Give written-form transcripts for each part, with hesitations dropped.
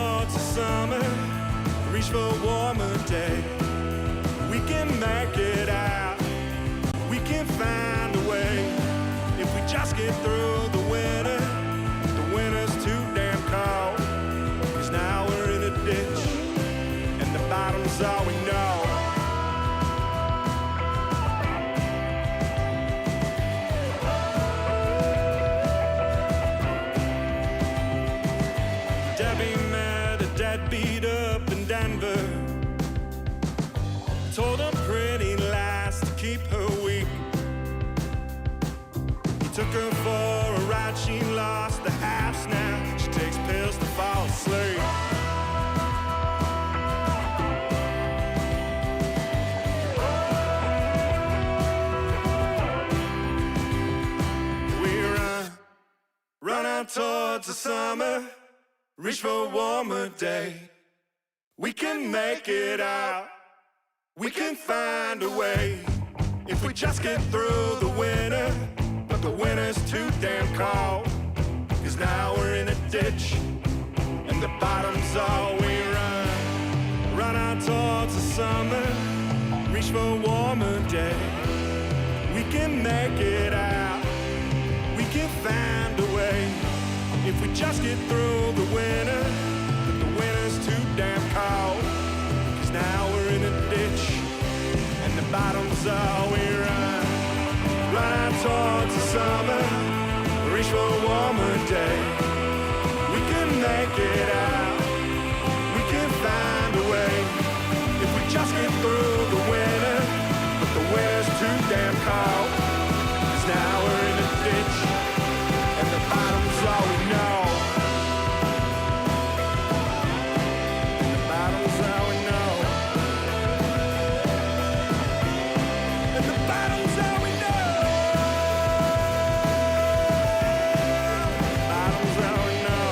towards the summer, reach for a warmer day. We can make it out, we can find a way. If we just get through the winter's too damn cold. 'Cause now we're in a ditch, and the bottom's all we know. Debbie met a deadbeat up in Denver, told her pretty lies to keep her weak. He took her for a ride, she lost the house now. She takes pills to fall asleep. We run out towards the summer, reach for a warmer day. We can make it out, we can find a way. If we just get through the winter, but the winter's too damn cold. 'Cause now we're in a ditch, and the bottom's all we run. Run out towards the summer, reach for a warmer day. We can make it out, we can find a way. If we just get through the winter, but the winter's too damn cold. 'Cause now we're in a ditch, and the bottom's all we run. Run out towards the summer, reach for a warmer day. We can make it out, we can find a way. If we just get through the winter, but the winter's too damn cold. 'Cause now we're in a ditch, and the bottom's all we know. And the bottom's all we know. And the bottom's all we know. The bottom's all we know.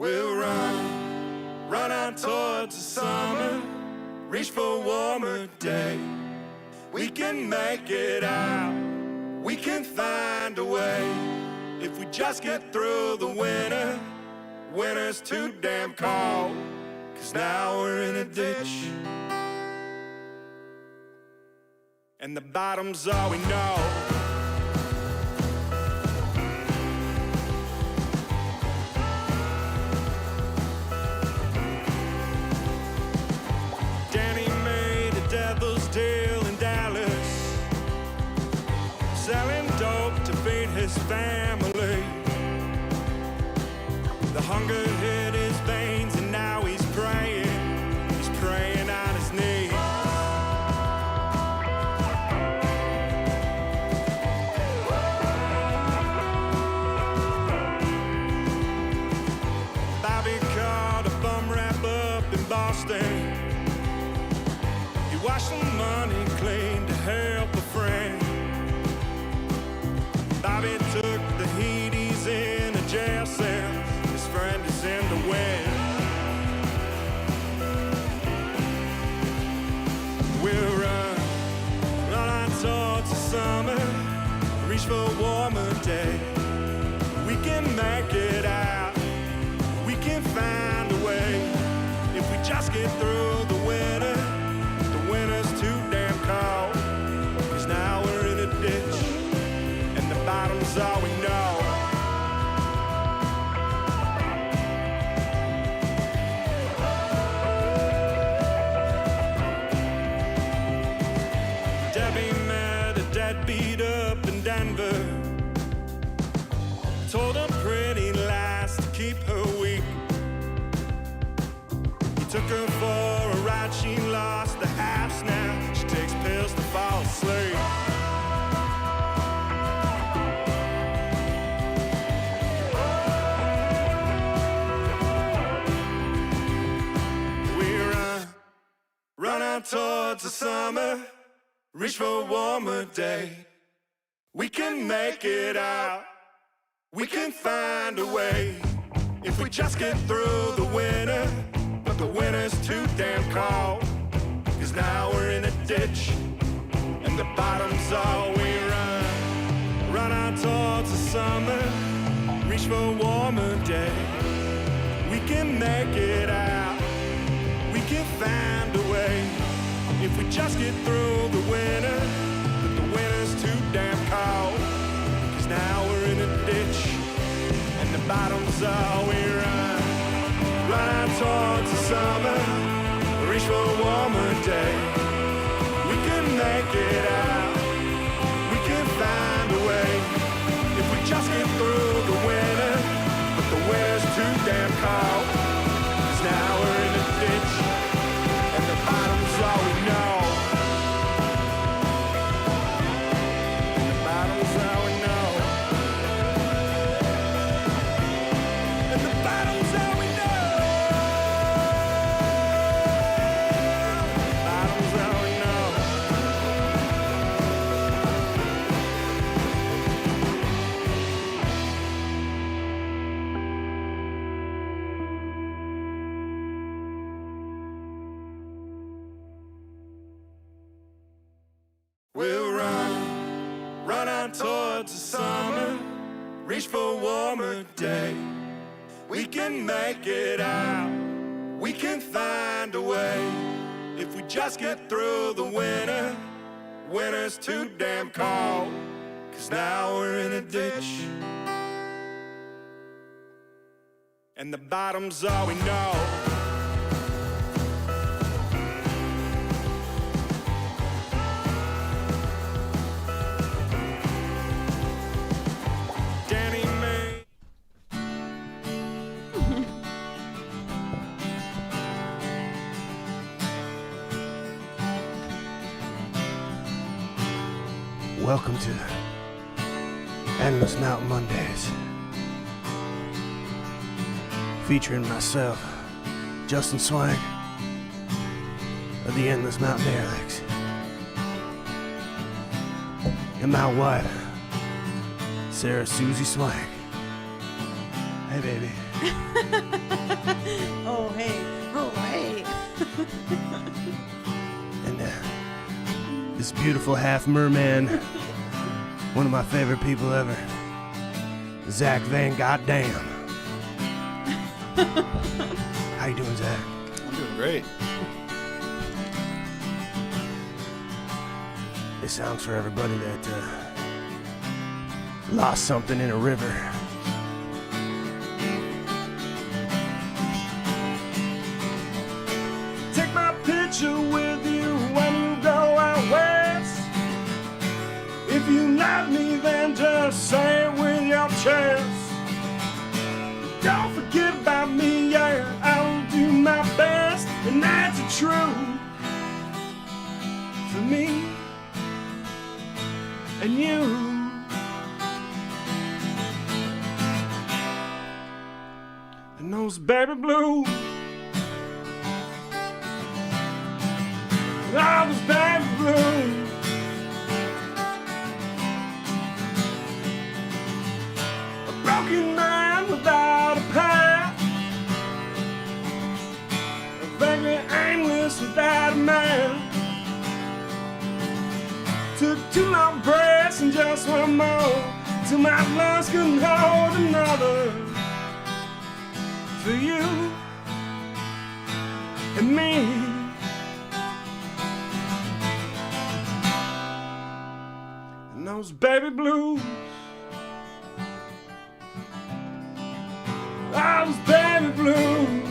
We'll run out towards the summer, reach for a warmer day. We can make it out, we can find a way. If we just get through the winter's too damn cold. 'Cause now we're in a ditch, and the bottom's all we know. Devil's deal in Dallas, selling dope to feed his family. The hunger hit his veins and now he's praying on his knees. Bobby caught a bum wrap up in Boston. Wash some money clean to help a friend. Bobby took the heat, he's in a jail cell. His friend is in the wind. We'll run out towards the summer, reach for a warmer day. We can make it out, we can find a way. If we just get through the winter's too damn cold. 'Cause now we're in a ditch, and the bottom's all we know. keep her weak. He took her for a ride, she lost the house now. She takes pills to fall asleep. Run out towards the summer, reach for a warmer day. We can make it out, we can find a way. If we just get through the winter, but the winter's too damn cold. Cause now we're in a ditch, and the bottom's all we run. Run out towards the summer, reach for a warmer day. We can make it out, we can find a way. If we just get through the winter, but the winter's too damn cold. Cause now we're in a ditch, and the bottom's all we run. Run out towards the summer, reach for a warmer day. We can make it out, we can find a way. If we just get through the winter, but the winter's too damn cold. Cause now we're in a ditch, and the bottom's all we know. And the bottom's all we know. And the bottom's all we know. The bottom's all we know. We'll run out towards the summer, reach for a warmer day. We can make it out, we can find a way. If we just get through the winter, winter's too damn cold. Cause now we're in a ditch, and the bottom's all we know. Welcome to Endless Mountain Mondays, featuring myself, Justin Swank of the Endless Mountain Derelicts, and my wife, Sarah Susie Swank. Hey, baby. Oh, hey. Oh, hey. And this beautiful half merman, one of my favorite people ever, Zach Van Goddamn. How you doing, Zach? I'm doing great. This song's for everybody that lost something in a river. Take my picture with you when you go out west. If you love me, then just say it with your chest. Don't forget about me, yeah, I'll do my best. And that's the truth for me and you. And those baby blues, all those baby blues. A broken man without a path, vaguely aimless without a man. Took 2 long breaths and just one more, till my lungs couldn't hold another. For you and me. And those baby blues, those baby blues.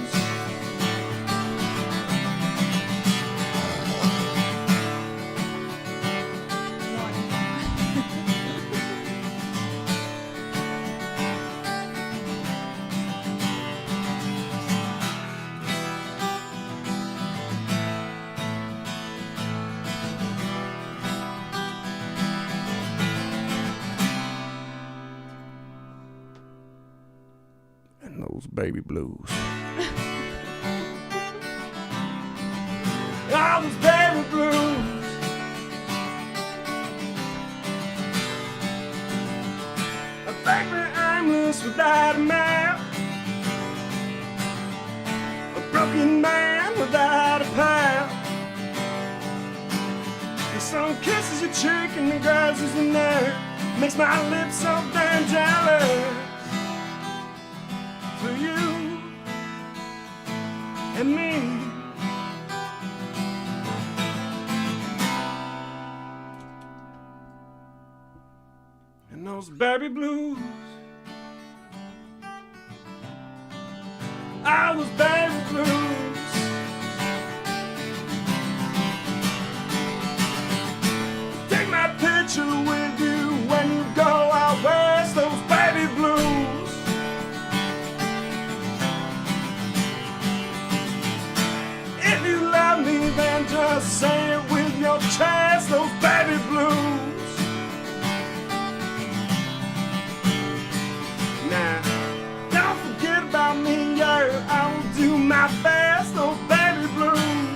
Those baby blues. All those baby blues. I think me aimless without a map. A broken man without a path. The sun kisses your cheek and the grass is in there. Makes my lips so damn jealous. For you and me. And those baby blues. All those baby blues. Take my picture with you when you go out west. Those baby blues. If you love me, then just say it with your chest. Those baby blues. Now, don't forget about me, yeah. I will do my best. Those baby blues.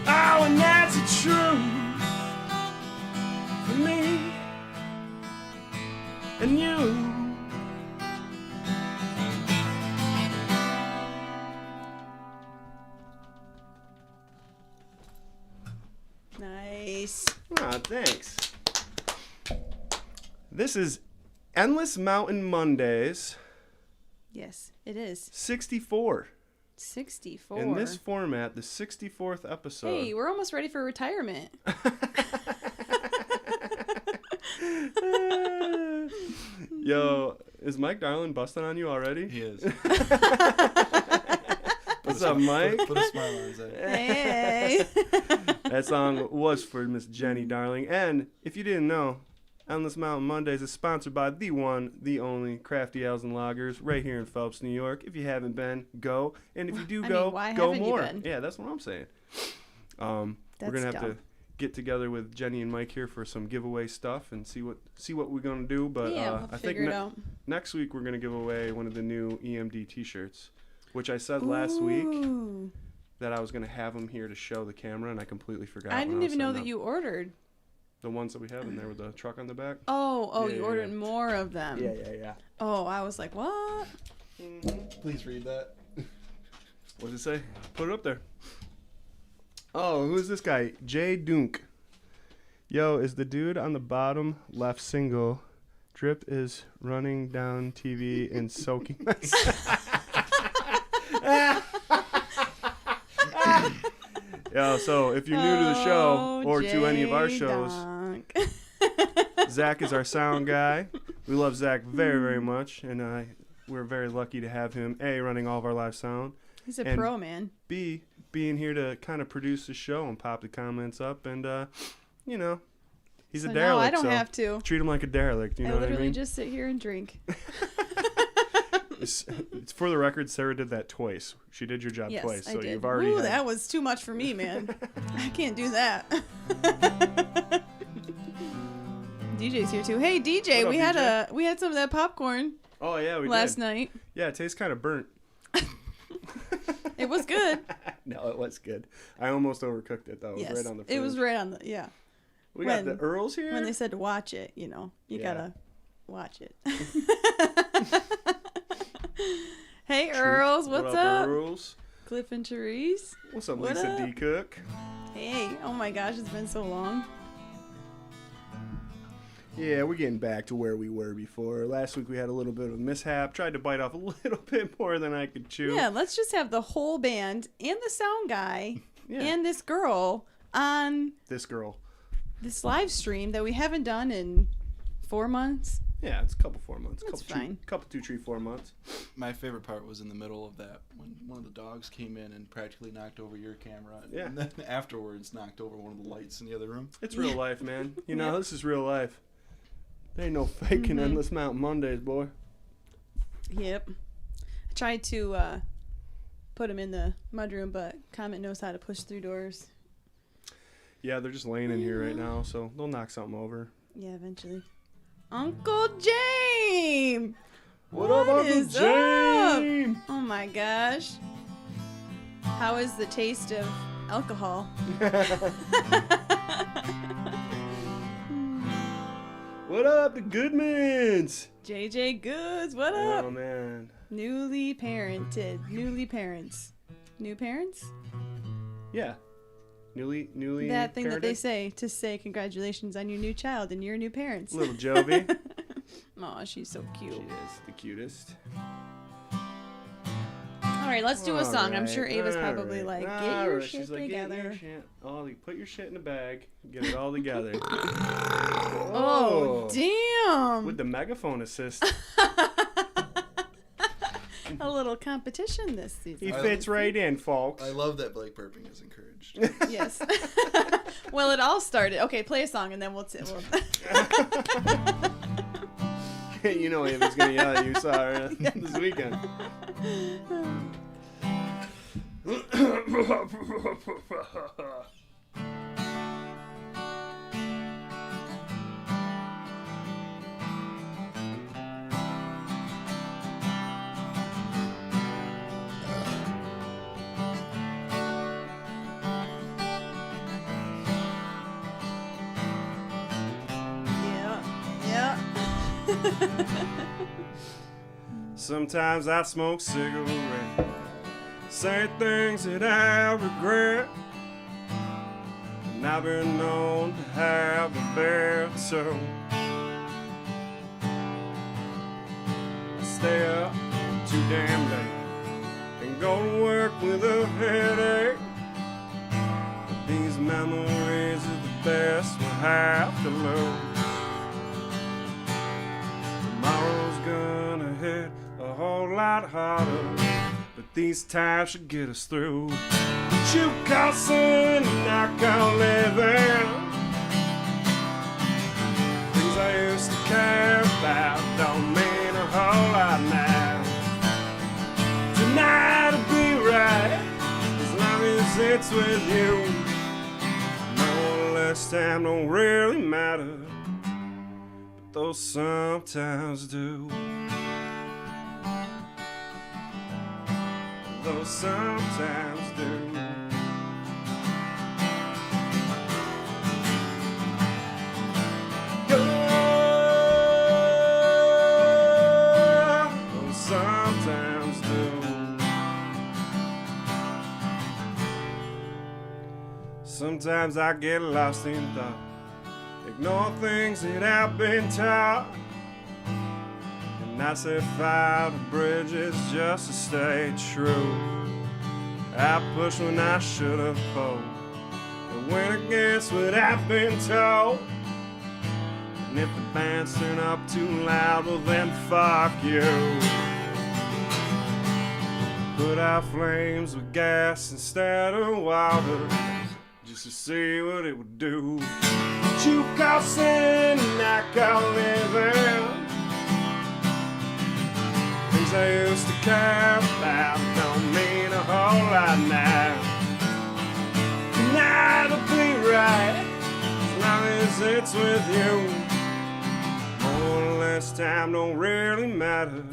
Oh, and that's the truth for me and you. Nice. Aw, thanks. This is Endless Mountain Mondays Yes, it is. 64. 64. In this format, the 64th episode. Hey, we're almost ready for retirement. Yo, is Mike Darling busting on you already? He is. What's up, Mike? Put a smile on his head. Hey. That song was for Miss Jenny Darling. And if you didn't know, Endless Mountain Mondays is sponsored by the one, the only Crafty Ales and Lagers right here in Phelps, New York. If you haven't been, go. And if you do go, why go haven't you more. been? Yeah, that's what I'm saying. We're That's gonna have dumb. to get together with Jenny and Mike here for some giveaway stuff and see what we're gonna do. But Yeah, we'll I think figure it out. next week we're gonna give away one of the new EMD T-shirts, which I said last week Ooh. that I was gonna have them here to show the camera, and I completely forgot. I when didn't was even know setting that up. you ordered. The ones that we have in there with the truck on the back. Oh, Yeah, you yeah, ordered yeah. more of them. Yeah. Oh, I was like, what? Please read that. What does it say? Put it up there. Oh, who is this guy? Jay Dunk. Yo, is the dude on the bottom left single? Drip is running down TV and soaking Yo, so if you're new to the show or to any of our Jay shows, Donk. Zach is our sound guy. We love Zach very, very much, and we're very lucky to have him, A, running all of our live sound, He's a And- pro, man. B, being here to kind of produce the show and pop the comments up, and, he's So a now derelict, I don't so have to. treat him like a derelict, you know I what I literally mean? just sit here and drink. It's for the record, Sarah did that twice. She did your job Yes, twice, I so did. you've already Ooh, had... that was too much for me, man. I can't do that. DJ's here too. Hey, DJ, What up, we had some of that popcorn Oh, yeah, we last did. night. Yeah, it tastes kind of burnt. It was good. No, it was good. I almost overcooked it, though. It was Yes, right on the fridge. it was right on the We got when- the Earls here? when they said to watch it. You Yeah. gotta watch it. Hey, Earls, what's What up? Earls? Cliff and Therese. What's up, What Lisa up? D. Cook? Hey, oh my gosh, it's been so long. Yeah, we're getting back to where we were before. Last week we had a little bit of a mishap. Tried to bite off a little bit more than I could chew. Yeah, let's just have the whole band and the sound guy Yeah. and this girl on This girl. this live stream that we haven't done in 4 months. Yeah, it's a couple 4 months. That's couple fine. Couple 2, 3, 4 months. My favorite part was in the middle of that when one of the dogs came in and practically knocked over your camera. Yeah. And then afterwards knocked over one of the lights in the other room. It's real life, man. You know, Yep. this is real life. There ain't no faking Endless Mountain Mondays, boy. Yep. I tried to put him in the mudroom, but Comet knows how to push through doors. Yeah, they're just laying in here right now, so they'll knock something over. Yeah, eventually. Uncle James! What up, Uncle is James? Oh my gosh. How is the taste of alcohol? What up, the Goodmans? JJ Goods, what Oh up? man. Newly parented. Newly parents. New parents? Yeah. Newly. That thing that they parented? say to say congratulations on your new child and your new parents. Little Jovi. Aw, she's so She cute. is the cutest. All right, let's do a song. I'm sure Ava's Alright, probably like, get alright. your She's shit like, get together. your shit. Oh, you put your shit in a bag. Get it all together. Oh, damn. With the megaphone assist. A little competition this season. He fits right in, folks. I love that Blake burping is encouraged. Yes. Well, it all started. Okay, play a song and then we'll You know Ava's gonna yell at you, saw her this weekend. Yeah. Sometimes I smoke cigarettes, say things that I regret, and I've been known to have a bad toe. I stay up too damn late and go to work with a headache. But these memories are the best we'll have to lose. Tomorrow's gonna hit a whole lot harder, but these times should get us through. What you call sin and I call living, things I used to care about don't mean a whole lot now. Tonight'll be right as long as it's with you. No less time don't really matter, though sometimes do. Though sometimes do. Though sometimes do. Sometimes I get lost in thought, ignore things that I've been taught, and I set fire to bridges just to stay true. I push when I should have pulled, and went against what I've been told. And if the band's turn up too loud, well then fuck you. Put out flames with gas instead of water, just to see what it would do. You call sin and I call living, things I used to care about don't mean a whole lot now. Tonight'll be right as long as it's with you. More or less time don't really matter,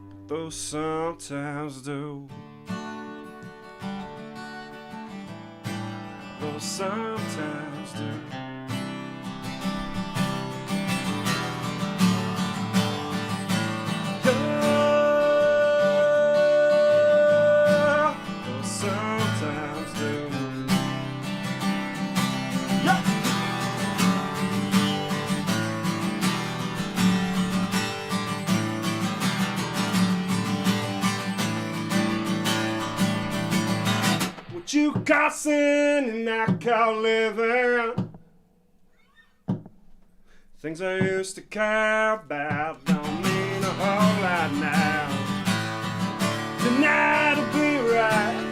but those sometimes do. Those sometimes do. You call sin and I call living, things I used to care about don't mean a whole lot now. Tonight'll be right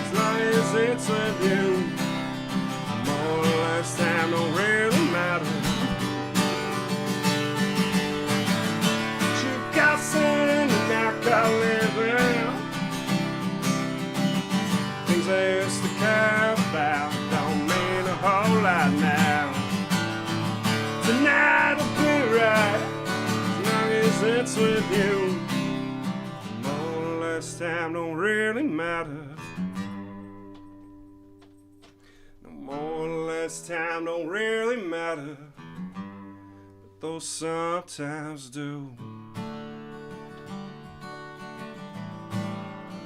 as long as it's with you. More or less time don't really matter. You call sin and I call living, things I used to care about don't mean a whole lot now. Tonight'll be right as long as sits with you. More or less time don't really matter. No more or less time don't really matter. But those sometimes do.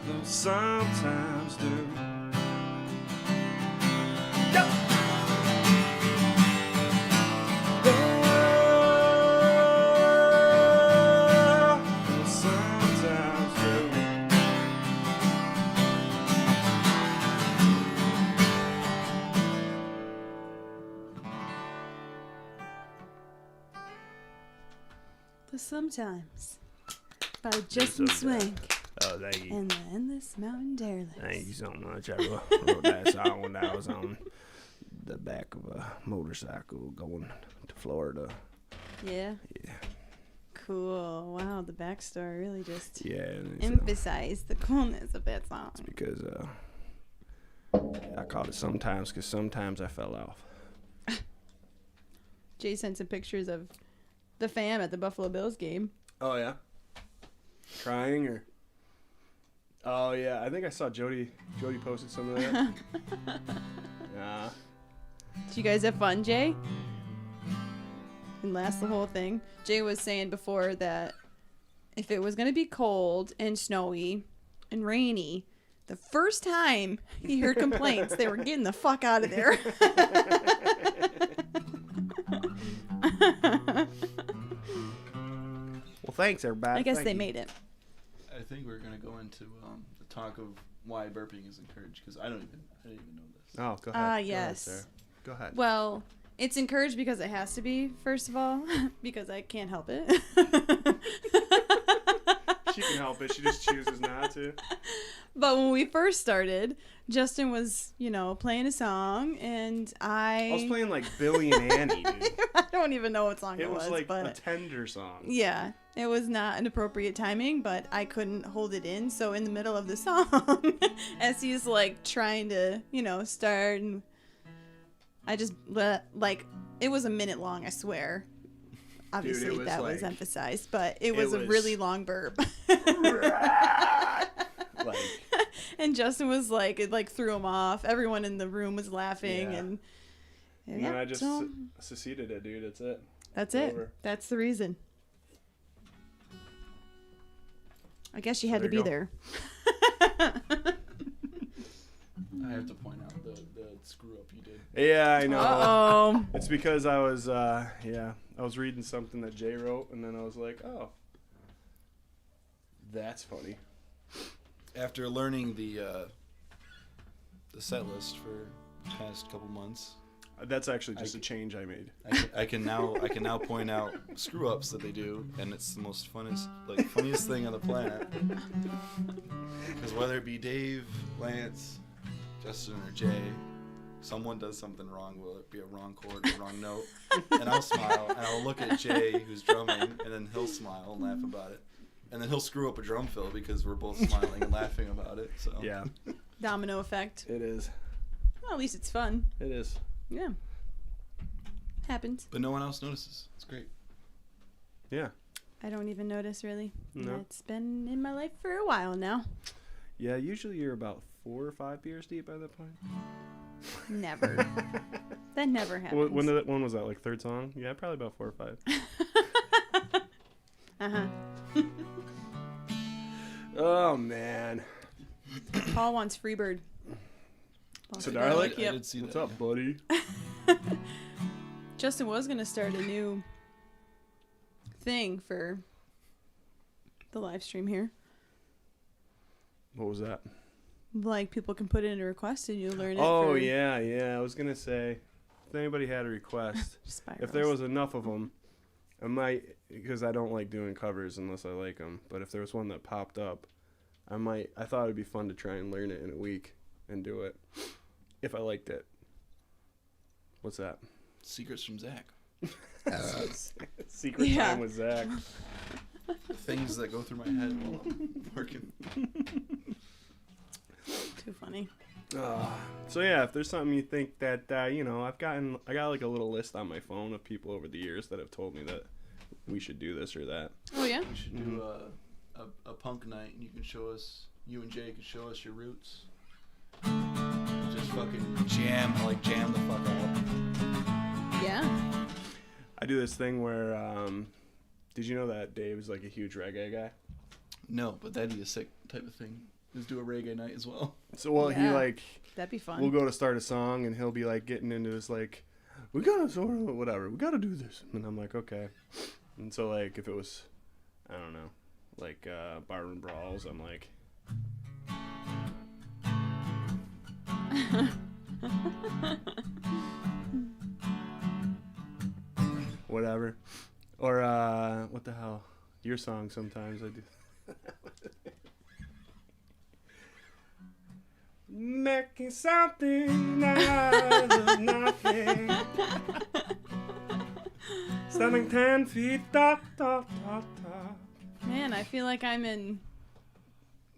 Those sometimes do. Sometimes by Justin Swank Oh, thank you. and the Endless Mountain Derelicts. Thank you so much. I wrote that song when I was on the back of a motorcycle going to Florida. Yeah. Yeah. Cool. Wow, the backstory really just Yeah. And emphasized the coolness of that song. because I called it sometimes because sometimes I fell off. Jay sent some pictures of the fam at the Buffalo Bills game. Oh, yeah? Crying or? Oh, yeah. I think I saw Jody posted some of that. Yeah. Did you guys have fun, Jay? And last the whole thing. Jay was saying before that if it was going to be cold and snowy and rainy, the first time he heard complaints, they were getting the fuck out of there. Well, thanks, everybody. I guess Thank they you. made it. I think we're gonna go into the talk of why burping is encouraged because I didn't even know this. Oh, go ahead. Go ahead, Yes. Sarah. Go ahead. Well, it's encouraged because it has to be, first of all, because I can't help it. She can help it. She just chooses not to. But when we first started, Justin was, playing a song, and I was playing like Billy and Annie, dude. I don't even know what song It was like but a tender song. yeah, it was not an appropriate timing, but I couldn't hold it in. So in the middle of the song, as he's like trying to, start, and I just it was a minute long, I swear. Obviously, it was that was like- emphasized, but it was a was- really long burp. Like, And Justin was like, it like threw him off. Everyone in the room was laughing, Yeah. and and then I just so seceded it, dude. That's it. that's it's it. over. That's the reason. I guess you had There to you be go. there. I have to point out the screw up you did. Yeah, I know. Uh-oh. It's because I was, I was reading something that Jay wrote, and then I was like, oh, that's funny. After learning the set list for the past couple months, That's actually just a change I made. I can now point out screw ups that they do, and it's the most funniest thing on the planet. Because whether it be Dave, Lance, Justin, or Jay, someone does something wrong. Will it be a wrong chord, a wrong note? And I'll smile, and I'll look at Jay, who's drumming, and then he'll smile and laugh about it. And then he'll screw up a drum fill because we're both smiling and laughing about it. So Yeah, Domino effect. it is. Well, at least it's fun. It is. Yeah. Happens. But no one else notices. It's great. Yeah. I don't even notice, really. No. It's been in my life for a while now. Yeah, usually you're about 4 or 5 beers deep by that point. Never. That never happens. When was that? Like third song? Yeah, probably about 4 or 5. Uh-huh. Oh, man. Paul wants Freebird. So, Paul Darlic? Yep. I did see What's that. up, buddy? Justin was going to start a new thing for the live stream here. What was that? Like, people can put in a request and you learn it. Oh, for yeah. I was going to say, if anybody had a request, Spirals. if there was enough of them, I might, because I don't like doing covers unless I like them, but if there was one that popped up, I thought it'd be fun to try and learn it in a week and do it if I liked it. What's that? Secrets from Zach. Secret Yeah. time with Zach. Things that go through my head while I'm working. Too funny. So yeah, if there's something you think that I got like a little list on my phone of people over the years that have told me that we should do this or that. Oh yeah. We should do a punk night, and you and Jay can show us your roots. Just fucking jam the fuck out. Yeah. I do this thing where, did you know that Dave is like a huge reggae guy? No, but that'd be a sick type of thing. Just do a reggae night as well. So, well, he Yeah. like, That'd be fun. we'll go to start a song and he'll be like getting into this like, we gotta sort of whatever, we gotta do this. And I'm like, okay. And so like, if it was, I don't know, like barroom brawls, I'm like, whatever. Or what the hell? Your song sometimes I do. Making something out of nothing. Standing 10 feet, dot, dot, dot, dot. Man, I feel like I'm in.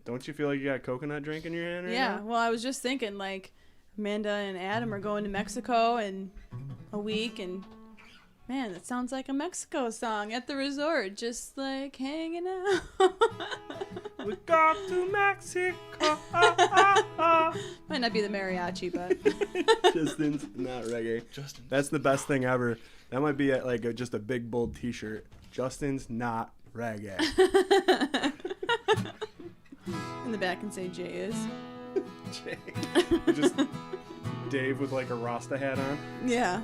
Don't you feel like you got coconut drink in your hand right Yeah. now? Well, I was just thinking like Amanda and Adam are going to Mexico in a week, and man, that sounds like a Mexico song at the resort, just like hanging out. We go to Mexico. Might not be the mariachi, but Justin's not reggae. Justin. That's the best thing ever. That might be just a big bold T-shirt. Justin's not reggae. in the back and say Jay is. Just Dave with like a Rasta hat on. Yeah.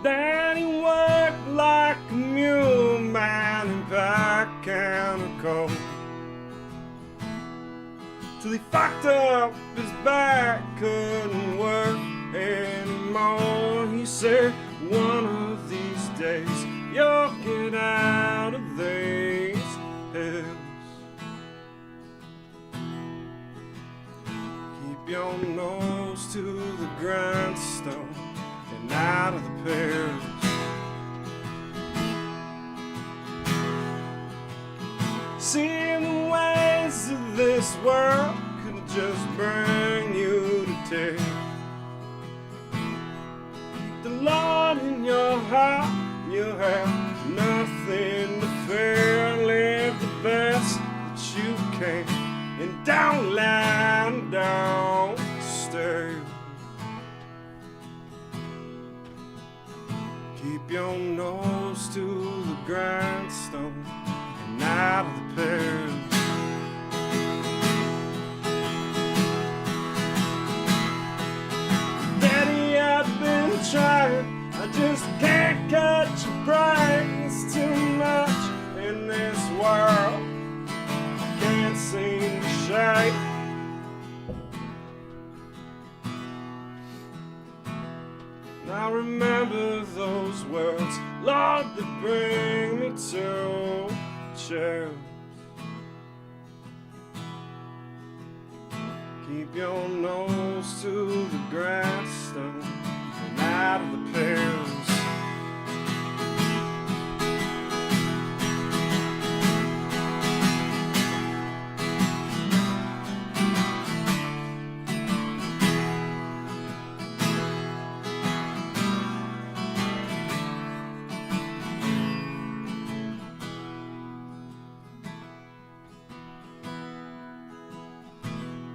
Daddy worked like a mule man in back and a coat till he fucked up his back, couldn't work anymore. He said, one of these days you'll get out of these hills. Keep your nose to the grindstone and out of the pills. Seeing the ways of this world could just bring you to tears. Keep the Lord in your heart, you have nothing to fear. Live the best that you can and don't lie, don't stay. Keep your nose to the grindstone and out of the pills. Daddy, I've been trying, I just can't catch a break. It's too much in this world, I can't seem to shake. I remember those words, Lord, that bring me to chairs. Keep your nose to the grindstone and out of the pills.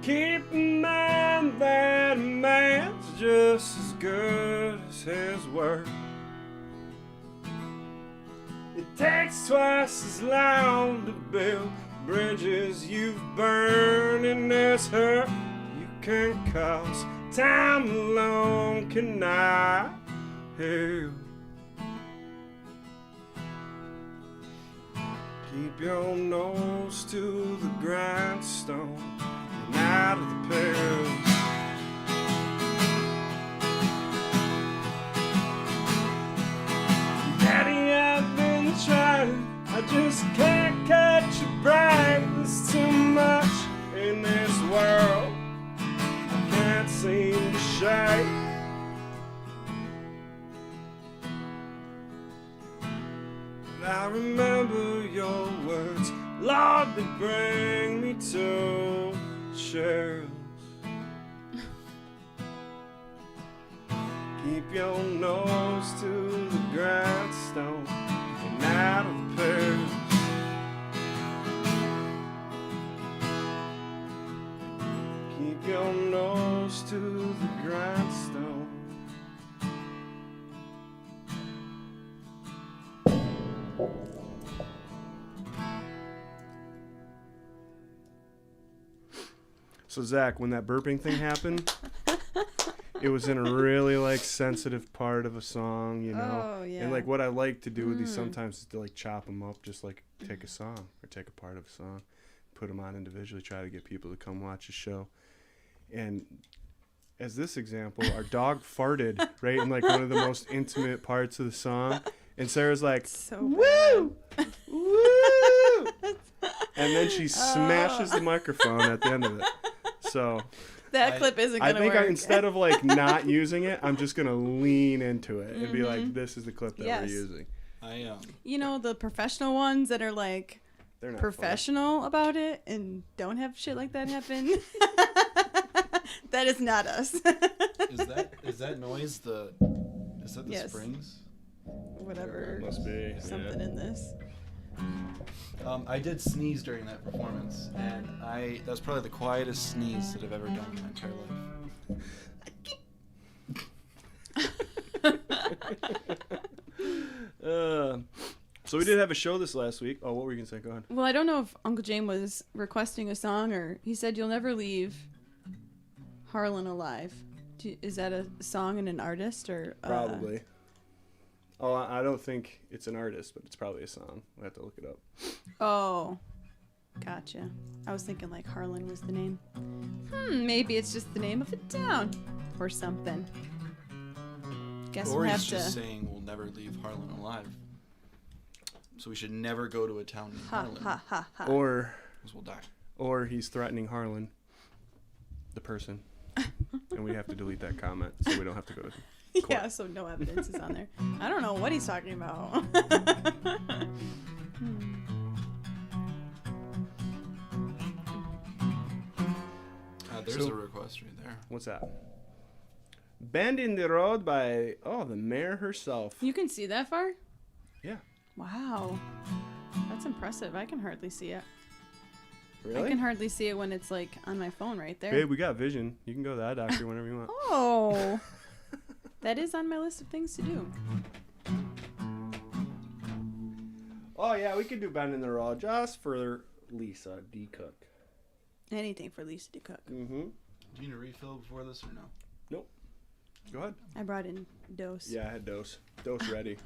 Keep in mind that a man's just as good as his word. It takes twice as long to build bridges you've burned, and there's hurt you can cause. Time alone cannot heal. Keep your nose to the grindstone and out of the pills. Daddy, I've been trying, I just can't catch a break. There's too much in this world, I can't see I remember your words, Lord, they bring me to chills. Keep your nose to the grindstone and out of the pills. Keep your nose to the grindstone. So Zach, when that burping thing happened, it was in a really like sensitive part of a song, you know. Oh, yeah. And like what I like to do with these sometimes is to like chop them up, just like take a song or take a part of a song, put them on individually, try to get people to come watch the show. And as this example, our dog farted right in like one of the most intimate parts of the song, and Sarah's like, So "Woo, woo," and then she smashes the microphone at the end of it. So that clip isn't I gonna think work. instead of like not using it, I'm just gonna lean into it and be like, "This is the clip that Yes. we're using." You know, the professional ones that are like They're not professional about it and don't have shit like that happen. That is not us. Is that noise the Yes. springs? Whatever. Must be Something in this. I did sneeze during that performance, and that was probably the quietest sneeze that I've ever done in my entire life. So we did have a show this last week. Oh, what were you gonna say? Go ahead. Well, I don't know if Uncle James was requesting a song or he said you'll never leave Harlan alive. Is that a song and an artist or? Probably. Oh, I don't think it's an artist, but it's probably a song. We'll have to look it up. Oh, gotcha. I was thinking like Harlan was the name. Maybe it's just the name of a town or something. Guess Or we'll he's have just to. saying we'll never leave Harlan alive. So we should never go to a town named Ha Harlan, ha ha ha. Or because we'll die. he's threatening Harlan, the person, and we have to delete that comment so we don't have to go to. Yeah, so no evidence is on there. I don't know what he's talking about. There's So- a request right there. What's that? Bend in the Road by the mayor herself. You can see that far? Yeah. Wow. That's impressive. I can hardly see it. Really? I can hardly see it when it's like on my phone right there. Babe, we got vision. You can go to that doctor whenever you want. Oh. That is on my list of things to do. Oh yeah, we could do Bend in the Road just for Lisa D. Cook. Anything for Lisa to cook. Mm-hmm. Do you need a refill before this or no? Nope. Go ahead. I brought in dose. Yeah, I had dose. Dose ready.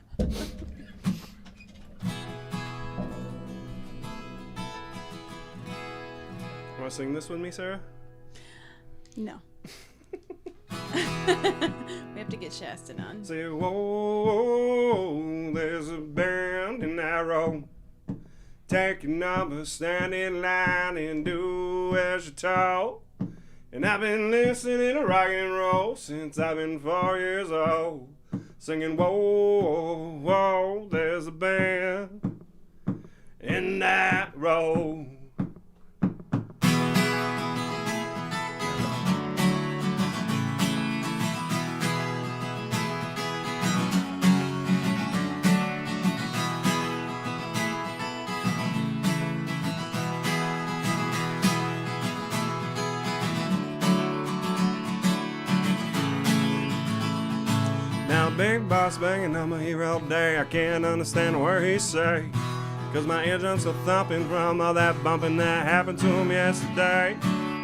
Want to sing this with me, Sarah? No. We have to get Shaston on. Say, whoa, there's a bend in that road. Take your number, stand in line, and do as you're told. And I've been listening to rock and roll since I've been 4 years old. Singing, whoa, whoa, there's a bend in that road. Now big boss banging on my ear all day. I can't understand a word he say, 'cause my eardrums are thumping from all that bumping that happened to him yesterday.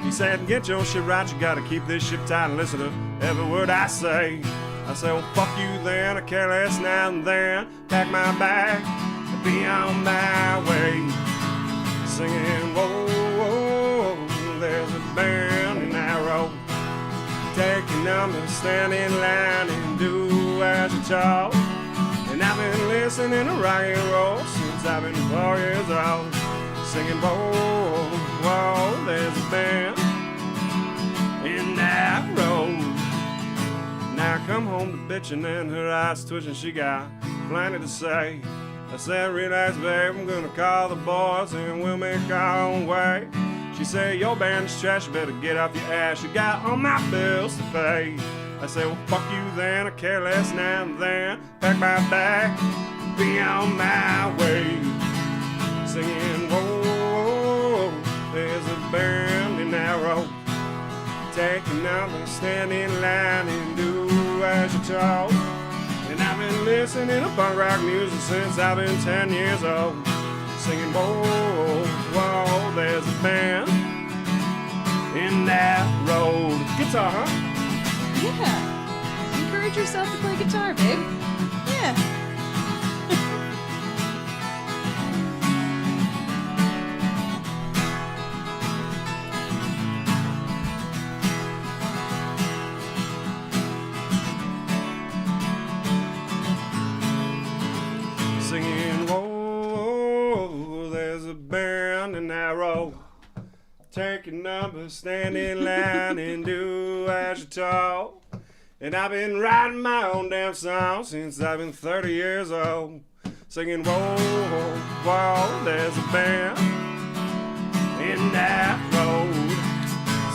He said, get your shit right, you gotta keep this shit tight and listen to every word I say. I said, well, fuck you then, I care less now and then. Pack my bag and be on my way. Singing, whoa, whoa, there's a bend in that road. Take your number, stand in line, and do as you're told. And I've been listening to rock and roll since I've been 4 years old. Singing, whoa, whoa, there's a bend in that road. Now I come home to bitching and her eyes twitching. She got plenty to say. I said, relax, babe, I'm gonna call the boys and we'll make our own way. She said, your band's trash, you better get off your ass. You got all my bills to pay. I said, well, fuck you then, I care less now and then. Pack my bag, be on my way. Singing, whoa, there's a bend in that road. Taking out and stand in line and do as you're told. And I've been listening to punk rock music since I've been 10 years old. Singing, whoa, whoa, there's a band in that road. Guitar, huh? Yeah. Encourage yourself to play guitar, babe. Yeah. Singing, whoa, there's a band in that road. Take a number, stand in line, and do as you're told. And I've been writing my own damn song since I've been 30 years old. Singing, whoa, whoa, there's a band in that road.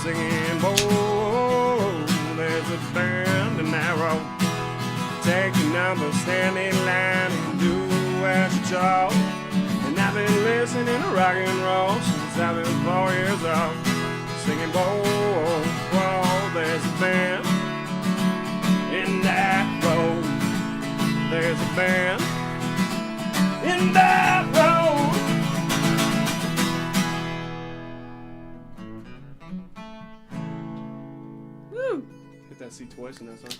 Singing, whoa, there's a band in that road. Take a number, stand in line, and do as you're told. And I've been listening to rock and roll since I've been 4 years old. Singing, whoa, whoa, there's a band in that road. There's a band in that road. Woo. Hit that C twice in that song.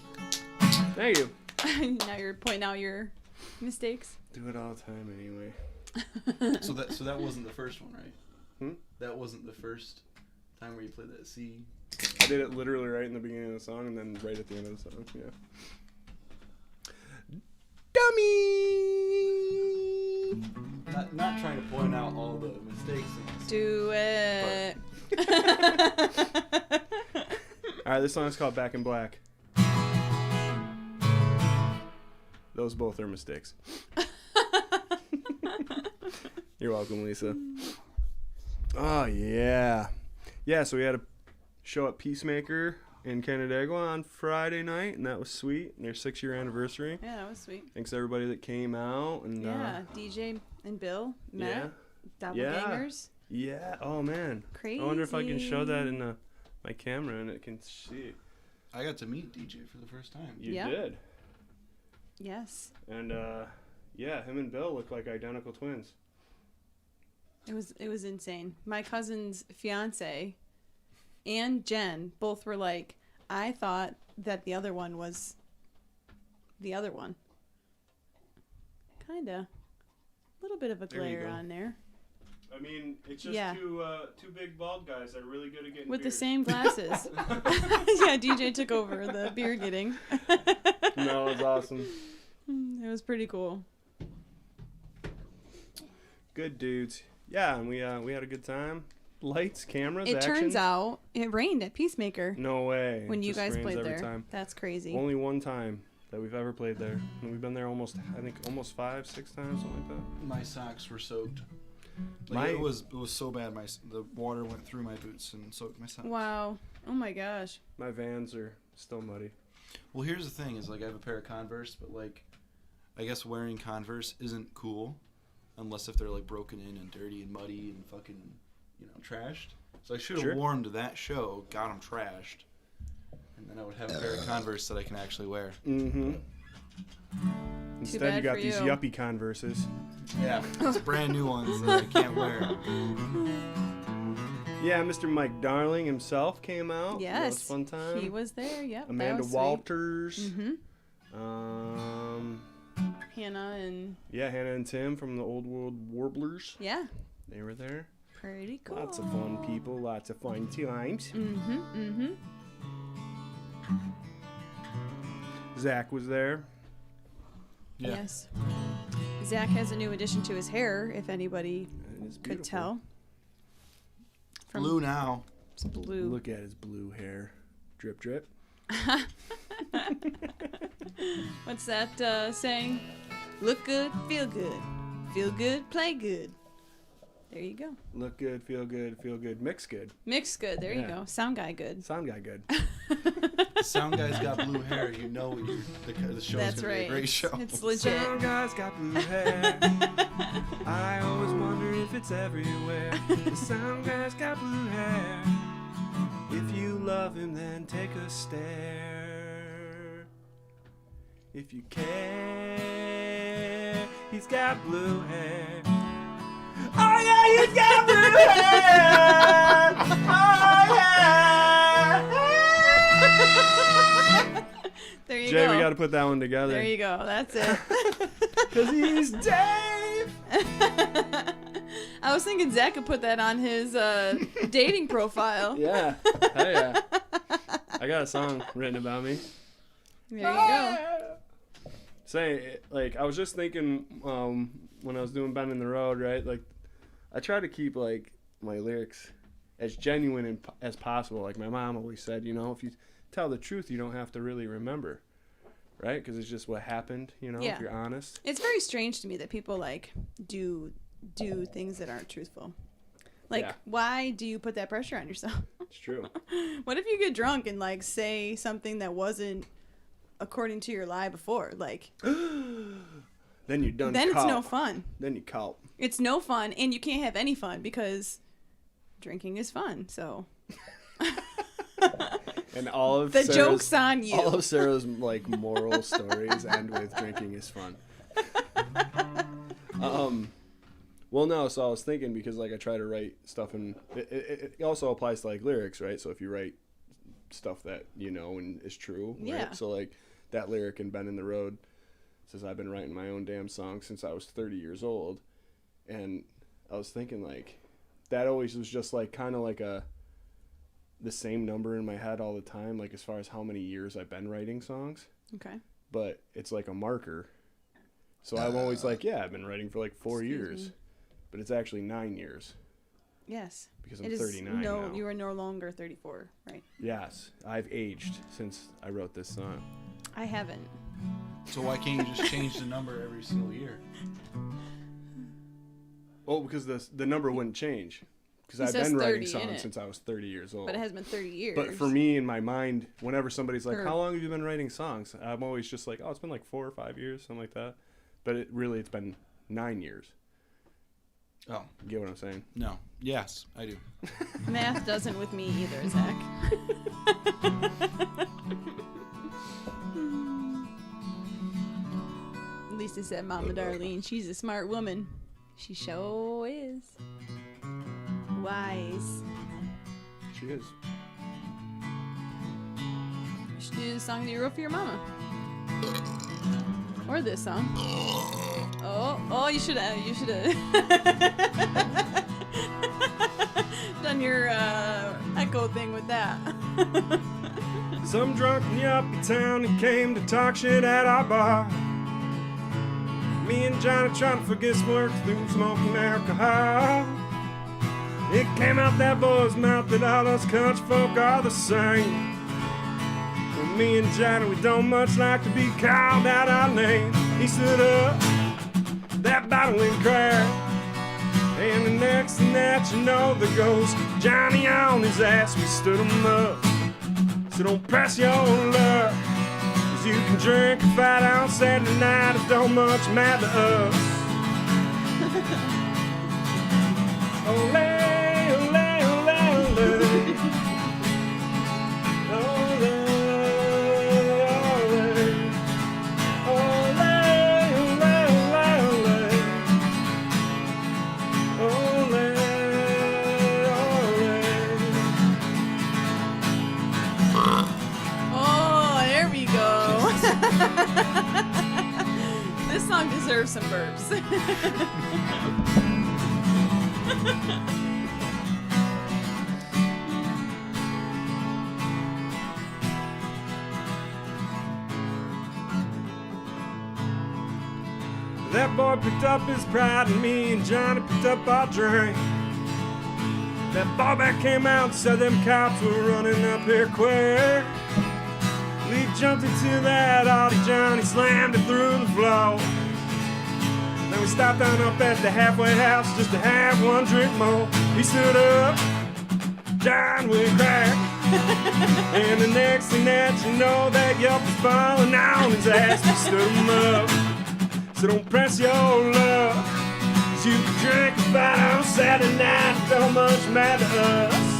Thank you. Now you're pointing out your mistakes. Do it all the time anyway. So that wasn't the first one, right? Hmm? That wasn't the first time where you played that C. I did it literally right in the beginning of the song and then right at the end of the song. Yeah. Dummy. Not trying to point out all the mistakes in this. Do it. All right, this song is called Back in Black. Those both are mistakes. You're welcome, Lisa. Oh, yeah. Yeah, so we had a show at Peacemaker in Canandaigua on Friday night, and that was sweet. Their 6-year anniversary. Yeah, that was sweet. Thanks to everybody that came out. And Yeah, DJ and Bill met. yeah. Doppelgangers. Yeah. Oh, man. Crazy. I wonder if I can show that in my camera and it can see. I got to meet DJ for the first time. You Yeah. did. Yes. And, yeah, him and Bill look like identical twins. It was insane. My cousin's fiance and Jen both were like, I thought that the other one was the other one. Kinda. A little bit of a There you glare go. on there. I mean, it's just Yeah. two big bald guys that are really good at getting With the beers. same glasses. Yeah, DJ took over the beer getting. No, it was awesome. It was pretty cool. Good dudes. Yeah, and we had a good time. Lights, cameras, It action. turns out it rained at Peacemaker No way. when It you just guys rains played every there. time. That's crazy. Only one time that we've ever played there. And we've been there almost 5, 6 times, something like that. My socks were soaked. My- It was so bad. The water went through my boots and soaked my socks. Wow. Oh my gosh. My Vans are still muddy. Well, here's the thing: is like I have a pair of Converse, but like, I guess wearing Converse isn't cool, unless if they're like broken in and dirty and muddy and fucking, trashed. So I should have Sure. worn to that show, got them trashed, and then I would have a pair of Converse that I can actually wear. Mm-hmm. Instead, bad you got for these you. yuppie Converses. Yeah, it's brand new ones that I can't wear. Yeah, Mr. Mike Darling himself came out. Yes. That was a fun time. He was there. Yep. Amanda Walters. Mm-hmm. Hannah and Yeah, Hannah and Tim from the Old World Warblers. yeah. They were there. Pretty cool. Lots of fun people, lots of fun times. Mm-hmm. Mm-hmm. Zach was there. Yeah. Yes. Zach has a new addition to his hair, if anybody It is could beautiful. tell. Blue now. It's blue. Look at his blue hair. Drip, drip. What's that saying? Look good, feel good. Feel good, play good. There you go. Look good, feel good, mix good. Mix good. There you Yeah. go. Sound guy good. Sound guy good. The sound guy's got blue hair. You know the show's That's gonna be right. a great show. It's legit. Sound guy's got blue hair. I always wonder if it's everywhere. The sound guy's got blue hair. If you love him, then take a stare. If you care, he's got blue hair. Oh yeah, he's got blue hair. Oh yeah. There you Jay, go. we got to put that one together. There you go. That's it. Cause he's Dave. I was thinking Zach could put that on his dating profile. Yeah. Hey, yeah. I got a song written about me. There you go. Say, like, I was just thinking when I was doing Bend in the Road, right? Like, I try to keep, like, my lyrics as genuine as possible. Like my mom always said, you know, if you tell the truth, you don't have to really remember, right? Because it's just what happened, you know, Yeah. if you're honest. It's very strange to me that people, like, do things that aren't truthful. Like, Yeah. why do you put that pressure on yourself? It's true. What if you get drunk and, like, say something that wasn't according to your lie before? Like, Then you're done. then it's caught. no fun. Then you caught. It's no fun, and you can't have any fun because drinking is fun. So And all of the Sarah's, joke's on you. all of Sarah's like moral stories end with drinking is fun. Well, no. So I was thinking because like I try to write stuff, and it also applies to like lyrics, right? So if you write stuff that you know and is true, right? Yeah. So like that lyric in Bend in the Road says I've been writing my own damn song since I was 30 years old, and I was thinking like that always was just like kind of like the same number in my head all the time, like as far as how many years I've been writing songs. Okay. But it's like a marker. So I'm always like, yeah, I've been writing for like 4 years. me. But it's actually 9 years Yes. because I'm It is 39 no, now. you are no longer 34, right? Yes, I've aged since I wrote this song. I haven't. So why can't you just change the number every single year? Oh, because the number wouldn't change. Because It I've says been writing 30 in songs it. since I was 30 years old. But it has been 30 years. But for me, in my mind, whenever somebody's like, Or- how long have you been writing songs? I'm always just like, oh, it's been like 4 or 5 years, something like that. But it's been 9 years. Oh, You get what I'm saying? no. Yes, I do. Math doesn't with me either, Zach. Lisa said, Mama Darlene, she's a smart woman. She sure is. Wise. She is. You should do the song that you wrote for your mama. Or this song. Oh, you should have done your echo thing with that. Some drunk in yuppie town who came to talk shit at our bar. Me and Johnny trying to forget some work through smoking alcohol. It came out that boy's mouth that all us country folk are the same. Well, me and Johnny, we don't much like to be called out our name. He stood up, that bottle and cracked. And the next thing that you know, there goes Johnny on his ass. We stood him up. So don't press your luck, 'cause you can drink and fight on Saturday night. It don't much matter to us. Ole, ole, ole, ole. Ole, ole. Ole, ole, ole, ole. Ole, ole. Oh, there we go. This song deserves some burps. That boy picked up his pride and me and Johnny picked up our drink. That ballback came out and said them cops were running up here quick. We jumped into that Audi, Johnny slammed it through the floor. Then we stopped down up at the halfway house just to have one drink more. He stood up, John would crack. And the next thing that you know, that yelp was falling on his ass. We stood him up. So don't press your luck. 'Cause you could drink about on Saturday night. It don't much matter to us.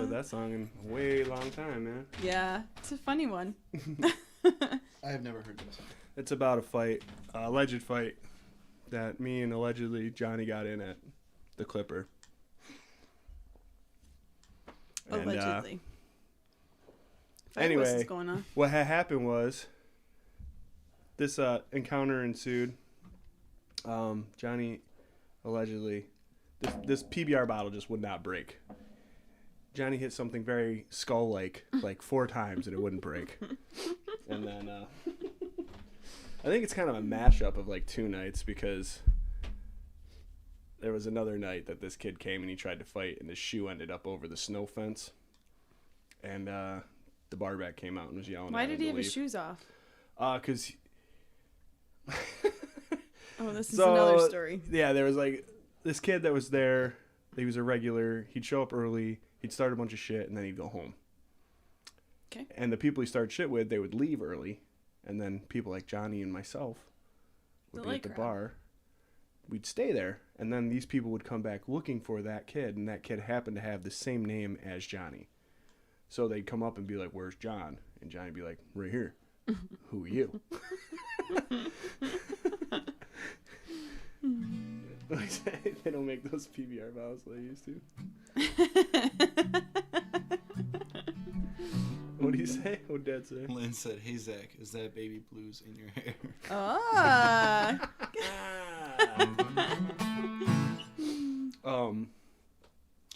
That song in a way long time, man. Yeah, it's a funny one. I have never heard this. It's about a fight, alleged fight, that me and allegedly Johnny got in at the Clipper. Allegedly. Anyway, what's going on? What had happened was this encounter ensued. Johnny allegedly, this PBR bottle just would not break. Johnny hit something very skull-like, like 4 times, and it wouldn't break. And then I think it's kind of a mashup of like 2 nights, because there was another night that this kid came and he tried to fight, and his shoe ended up over the snow fence. And the barback came out and was yelling at him. Why did he have leave. his shoes off? Because... Oh, this is another story. Yeah, there was like this kid that was there. He was a regular. He'd show up early. He'd start a bunch of shit, and then he'd go home. Okay. And the people he started shit with, they would leave early. And then people like Johnny and myself would be at the bar. We'd stay there. And then these people would come back looking for that kid, and that kid happened to have the same name as Johnny. So they'd come up and be like, "Where's John?" And Johnny'd be like, "Right here." "Who are you?" They don't make those PBR bottles they used to. What do you say? What Dad say? Lynn said, "Hey Zach, is that baby blues in your hair?" Ah.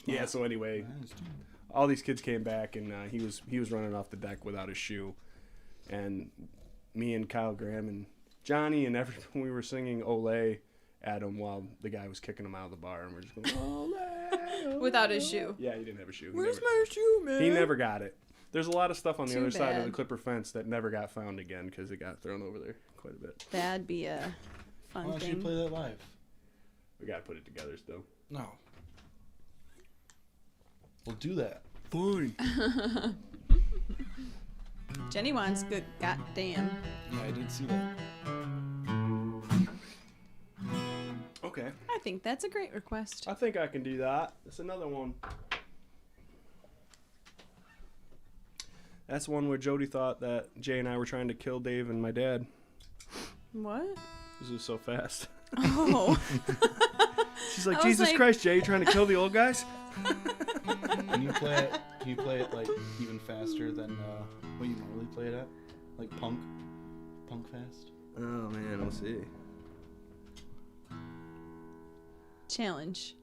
Yeah. So anyway, all these kids came back, and he was running off the deck without his shoe, and me and Kyle Graham and Johnny and everyone, we were singing "Olé" at him while the guy was kicking him out of the bar, and we're just going "Olé, Olé." Without his shoe. Yeah, he didn't have a shoe. Where's my shoe, man? He never got it. There's a lot of stuff on the Too other side of bad. the Clipper fence that never got found again because it got thrown over there quite a bit. That'd be a fun Why don't you thing. play that live? We gotta put it together still. No. We'll do that. Fine. Jenny wants good goddamn. Yeah, I did see that. Okay. I think that's a great request. I think I can do that. It's another one. That's one where Jody thought that Jay and I were trying to kill Dave and my dad. What? This was so fast. Oh. She's like, I was "Jesus like- Christ, Jay, you trying to kill the old guys?" Can you play it? Can you play it like even faster than what you normally play it at? Like punk fast. Oh man, we'll see. Challenge.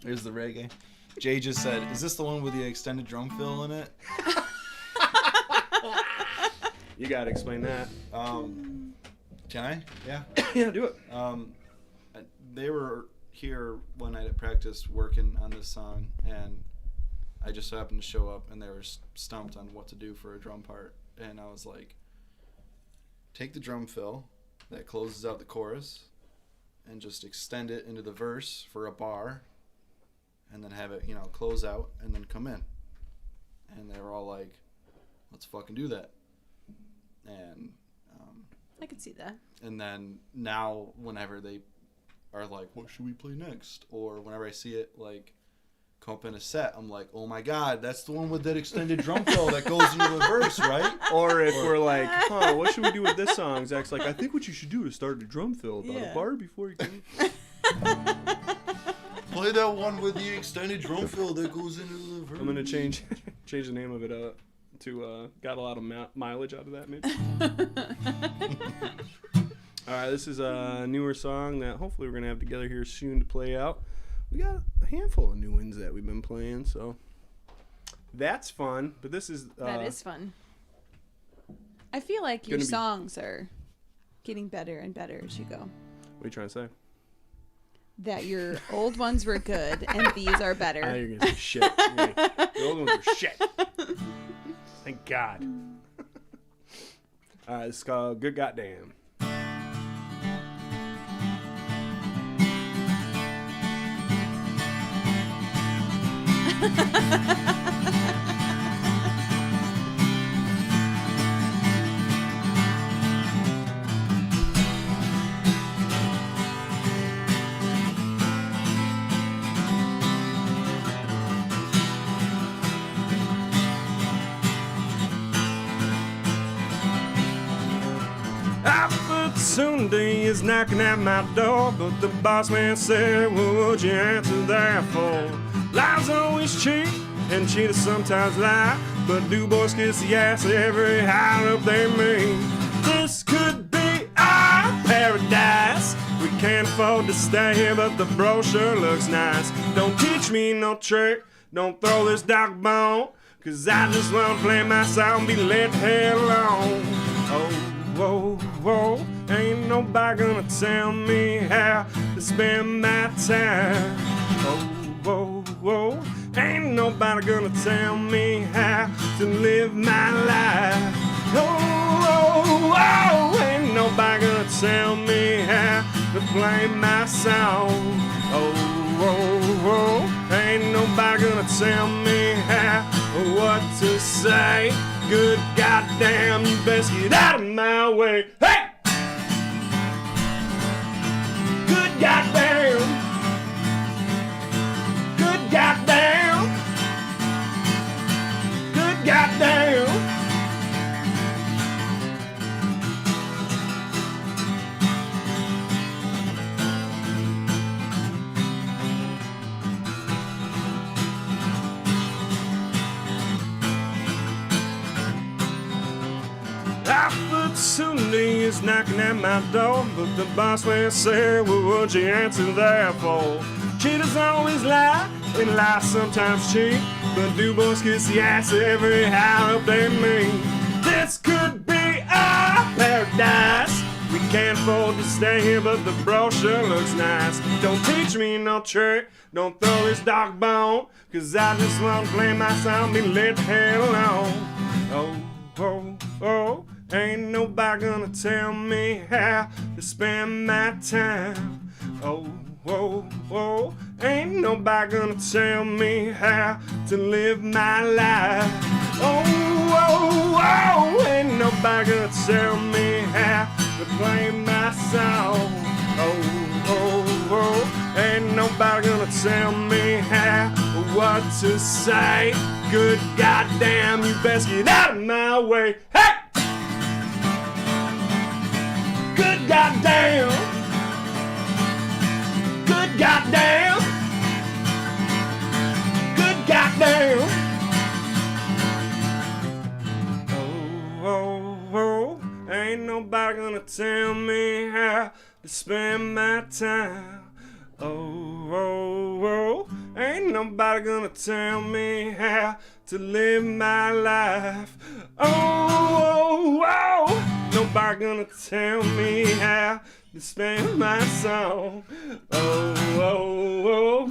There's the reggae. Jay just said, "Is this the one with the extended drum fill in it?" You gotta explain that. Can I? Yeah. Yeah, do it. They were here one night at practice working on this song, and I just so happened to show up, and they were stumped on what to do for a drum part. And I was like, take the drum fill that closes out the chorus, and just extend it into the verse for a bar, and then have it, close out and then come in. And they were all like, let's fucking do that. And I could see that. and then now whenever they are like, what should we play next? Or whenever I see it like come up in a set, I'm like, oh my god, that's the one with that extended drum fill that goes into the verse, right? Or if we're like, what should we do with this song? Zach's like, I think what you should do is start a drum fill about a bar before you can. Play that one with the extended drum fill that goes into the verse. I'm gonna change the name of it to got a lot of mileage out of that maybe. All right, this is a newer song that hopefully we're gonna have together here soon to play out. We got a handful of new ones that we've been playing, so that's fun. But this is that is fun. I feel like your songs are getting better and better as you go. What are you trying to say? That your old ones were good and these are better. You're gonna say shit. The old ones are shit. Thank God. All right, it's called Good Goddamn. Sunday is knocking at my door, but the boss man said, what would you answer that for? Lies always cheat, and cheaters sometimes lie, but do boys kiss the ass every high up they mean? This could be our paradise. We can't afford to stay here, but the brochure looks nice. Don't teach me no trick, don't throw this dog bone, cause I just wanna play my song, be let hell alone. Oh, whoa, whoa, ain't nobody gonna tell me how to spend my time. Oh, whoa, whoa, ain't nobody gonna tell me how to live my life. Oh, whoa, whoa, ain't nobody gonna tell me how to play my song. Oh, whoa, whoa, ain't nobody gonna tell me how what to say. Good goddamn, you best get out of my way. Hey! Good goddamn. Good goddamn. Good goddamn. Sunday is knocking at my door, but the boss man said, what would you answer that for? Cheaters always lie, and lie sometimes cheat, but do boys kiss the ass every how up they mean? This could be our paradise. We can't afford to stay here, but the brochure looks nice. Don't teach me no trick, don't throw this dog bone, cause I just wanna play my song, be let the hell alone. Oh, oh, oh, ain't nobody gonna tell me how to spend my time. Oh, whoa, whoa, ain't nobody gonna tell me how to live my life. Oh, whoa, whoa, ain't nobody gonna tell me how to play my song. Oh, whoa, whoa, ain't nobody gonna tell me how what to say. Good goddamn, you best get out of my way. Hey! Good goddamn. Good goddamn. Good goddamn. Oh, oh, oh, ain't nobody gonna tell me how to spend my time. Oh, oh, oh, ain't nobody gonna tell me how to live my life. Oh, oh, oh, nobody gonna tell me how to spend my song. Oh, oh, oh,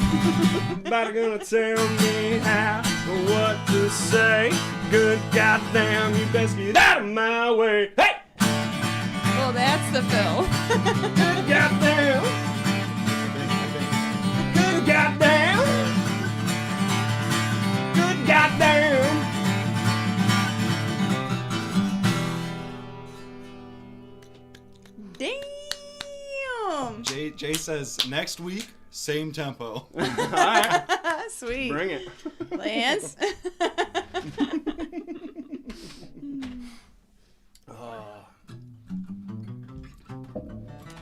nobody gonna tell me how what to say. Good goddamn, you best get out of my way. Hey! Well, that's the fill. Good goddamn. Damn. Jay says next week, same tempo. All right. Sweet. Bring it. Lance.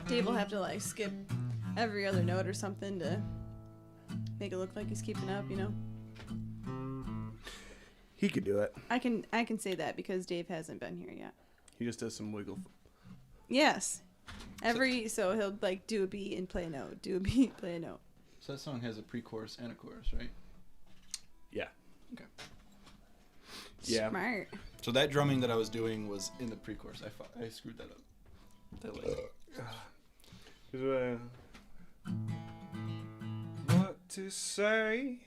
Dave will have to like skip every other note or something to make it look like he's keeping up, you know. He could do it. I can say that because Dave hasn't been here yet. He just does some wiggle. Yes. So he'll like do a beat and play a note, do a beat, play a note. So that song has a pre-chorus and a chorus, right? Yeah. Okay. Yeah. Smart. So that drumming that I was doing was in the pre-chorus. I screwed that up. What to say?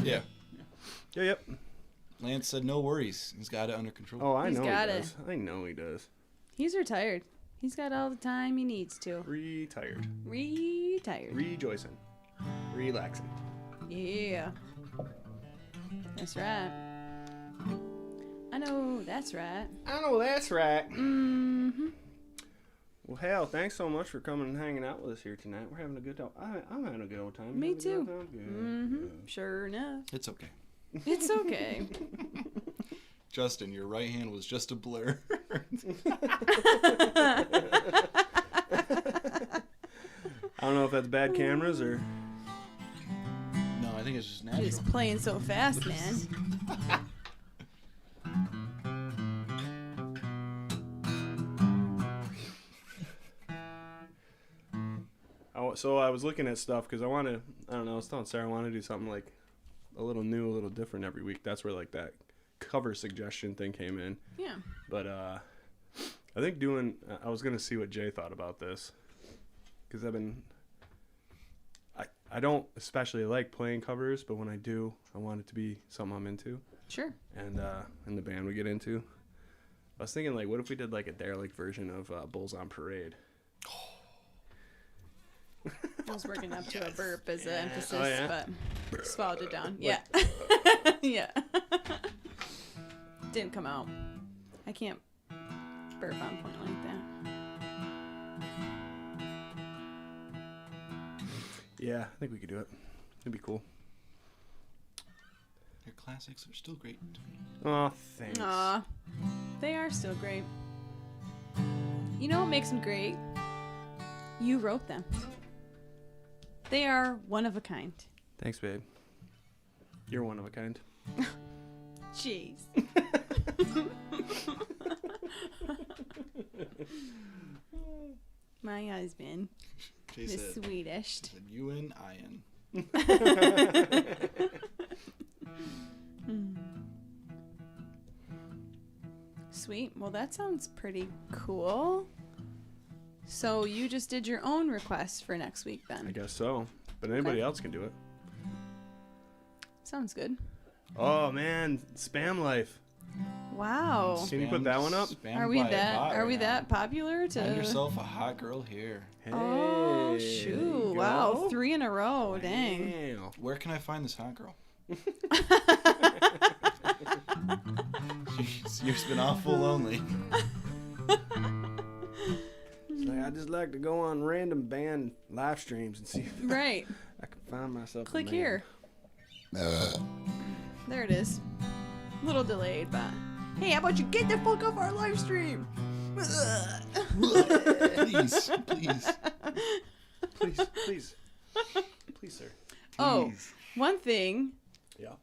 Yeah. Yep. Lance said no worries. He's got it under control. Oh, I He's know got he it. does. I know he does. He's retired. He's got all the time he needs to. Retired. Retired. Rejoicing. Relaxing. Yeah. That's right. I know that's right. I know that's right. Mm-hmm. Well, hell, thanks so much for coming and hanging out with us here tonight. We're having a good time. I'm having a good old time. Me You having a too. good old time? Good. Mm-hmm. Sure enough. It's okay. It's okay. Justin, your right hand was just a blur. I don't know if that's bad cameras or... No, I think it's just natural. Just playing so fast, man. So I was looking at stuff because I want to, I don't know, I was telling Sarah I want to do something like a little new, a little different every week. That's where like that cover suggestion thing came in. Yeah. But I think I was going to see what Jay thought about this because I don't especially like playing covers, but when I do, I want it to be something I'm into. Sure. And in the band we get into. I was thinking like, what if we did like a Derelict version of Bulls on Parade? I was working up to a burp as an emphasis, Oh, yeah? but swallowed it down. Yeah. Yeah. Didn't come out. I can't burp on point like that. Yeah, I think we could do it. It'd be cool. Your classics are still great. Oh, thanks. Aw. They are still great. You know what makes them great? You wrote them. They are one of a kind. Thanks, babe. You're one of a kind. Jeez. My husband. Jay The said, sweetest. said you and Ian. Sweet. Well, that sounds pretty cool. So you just did your own request for next week I then? guess so. But anybody else can do it. Sounds good. Oh, man. Spam Life. Wow. Can you put that one up? Spammed Are we by a bot that right now. popular to Find yourself a hot girl here. Hey, Oh there shoot. you Wow, go. 3 in a row. Dang. Wow. Where can I find this hot girl? Jeez, you've been awful lonely. It's like, I just like to go on random band live streams and see if Right. I can find myself. Click a man. here. There it is. A little delayed, but hey, how about you get the fuck off our live stream? Please, please. Please, sir. Oh, Please. one thing Yeah.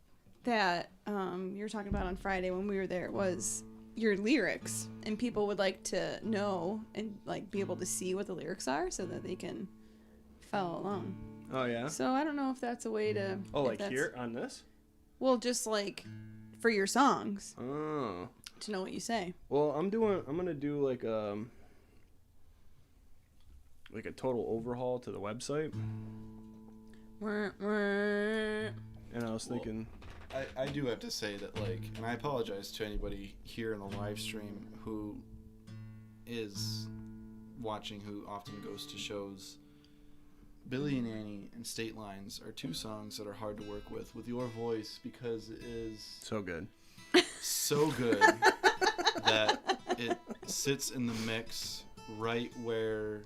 that you were talking about on Friday when we were there was your lyrics, and people would like to know and like be able to see what the lyrics are so that they can follow along. Oh yeah. So I don't know if that's a way to. Oh, if like that's- here on this? Well, just like for your songs Oh. to know what you say. Well, I'm gonna do like a total overhaul to the website, and I was thinking, I do have to say that, like, and I apologize to anybody here in the live stream who is watching, who often goes to shows. Billy and Annie and State Lines are two songs that are hard to work with your voice, because it is so good. so good that it sits in the mix right where,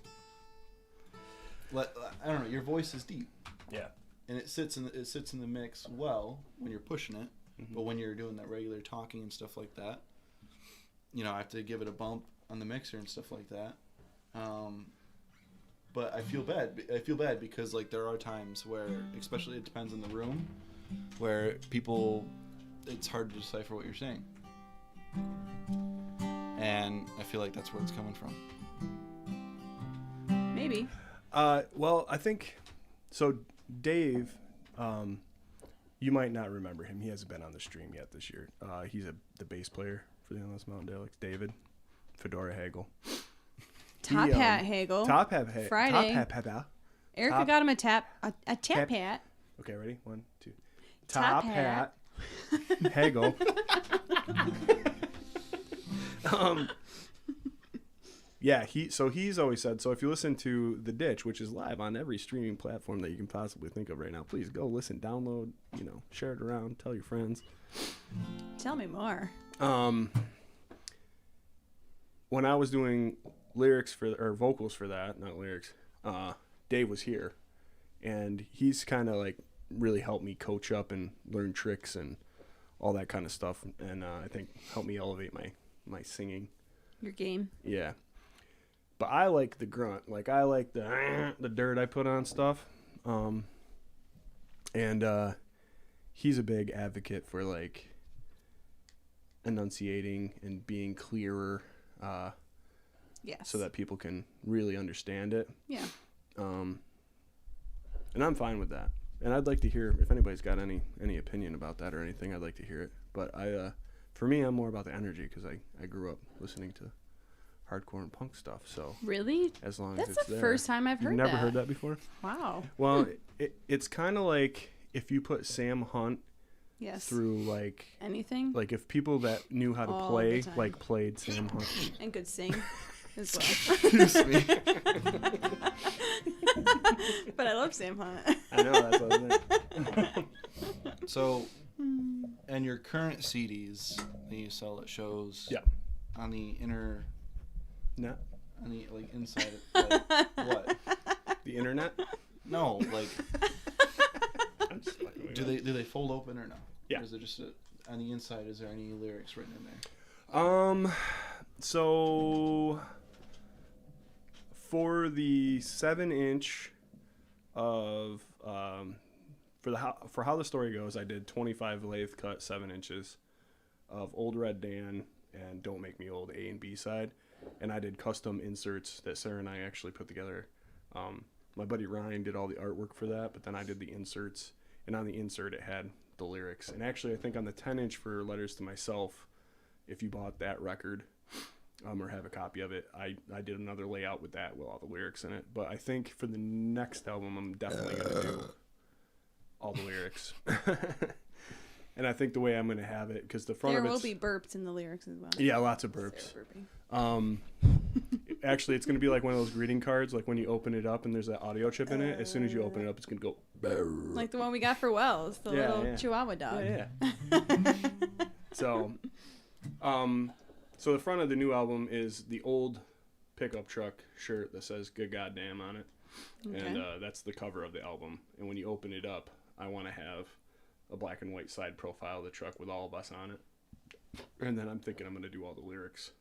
I don't know, your voice is deep. Yeah. And it sits in the mix well when you're pushing it, but when you're doing that regular talking and stuff like that, I have to give it a bump on the mixer and stuff like that. But I feel bad. Because like there are times where, especially it depends on the room, where it's hard to decipher what you're saying. And I feel like that's where it's coming from. Maybe. Well, I think so. Dave, you might not remember him. He hasn't been on the stream yet this year. He's the bass player for the Endless Mountain Derelicts. David, Fedora Hagel. Top hat Hagel. Top hat Hagel. Friday. Top hat. Erica got him a tap hat. Okay, ready? 1, 2. Top hat. Hagel. Yeah, he's always said, so if you listen to The Ditch, which is live on every streaming platform that you can possibly think of right now, please go listen, download, share it around, tell your friends. Tell me more. When I was doing vocals for that, not lyrics, Dave was here, and he's kind of like really helped me coach up and learn tricks and all that kind of stuff, and I think helped me elevate my singing. Your game. Yeah. But I like the grunt. Like, I like the dirt I put on stuff. And he's a big advocate for, like, enunciating and being clearer. Yes. So that people can really understand it. Yeah. And I'm fine with that. And I'd like to hear, if anybody's got any opinion about that or anything, I'd like to hear it. But for me, I'm more about the energy because I grew up listening to hardcore and punk stuff. So really, as long that's as it's the there. first time I've heard that. You've never heard that before? Wow. Well, it's kind of like if you put Sam Hunt through like anything. Like if people that knew how to All play the time. like played Sam Hunt And could sing as well. Excuse me. But I love Sam Hunt. I know, that's what I'm saying. So, and your current CDs that you sell at shows, on the inner, No. on the like inside, like, what? The internet? No, like, I'm just fucking with do they fold open or no? Yeah. Or is it just on the inside? Is there any lyrics written in there? So for the 7-inch of for how the story goes, I did 25 lathe cut 7 inches of Old Red Dan and Don't Make Me Old A and B side, and I did custom inserts that Sarah and I actually put together. My buddy Ryan did all the artwork for that, but then I did the inserts, and on the insert it had the lyrics. And actually, I think on the 10-inch for Letters to Myself, if you bought that record or have a copy of it, I did another layout with that with all the lyrics in it. But I think for the next album, I'm definitely going to do all the lyrics. And I think the way I'm going to have it, because the front There of will it's... be burps in the lyrics as well. Yeah, lots of burps. Actually, it's going to be like one of those greeting cards, like when you open it up and there's that audio chip in it. As soon as you open it up, it's going to go... Like the one we got for Wells, the little Chihuahua dog. Yeah. So the front of the new album is the old pickup truck shirt that says "Good Goddamn" on it, and that's the cover of the album. And when you open it up, I want to have a black and white side profile of the truck with all of us on it. And then I'm thinking I'm going to do all the lyrics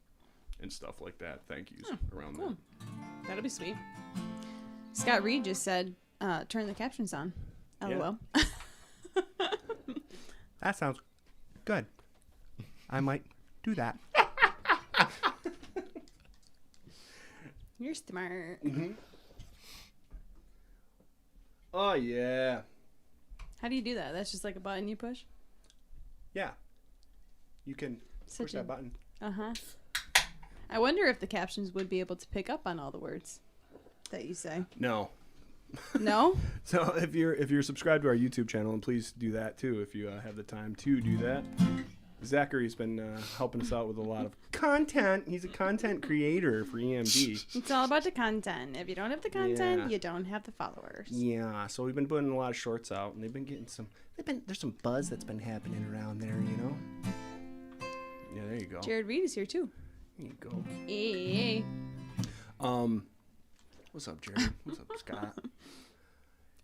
and stuff like that. Thank yous around Cool. that. That'll be sweet. Scott Reed just said, "Turn the captions on." LOL. That sounds good. I might do that. You're smart. Oh, yeah. How do you do that? That's just like a button you push? Yeah. You can push that button. I wonder if the captions would be able to pick up on all the words that you say. No. No? So if you're subscribed to our YouTube channel, and please do that too if you have the time to do that. Zachary's been helping us out with a lot of content. He's a content creator for EMD. It's all about the content. If you don't have the content, you don't have the followers. Yeah, so we've been putting a lot of shorts out, and they've been getting there's some buzz that's been happening around there, you know? Yeah, there you go. Jared Reed is here too. There you go. Hey. What's up, Jerry? What's up, Scott?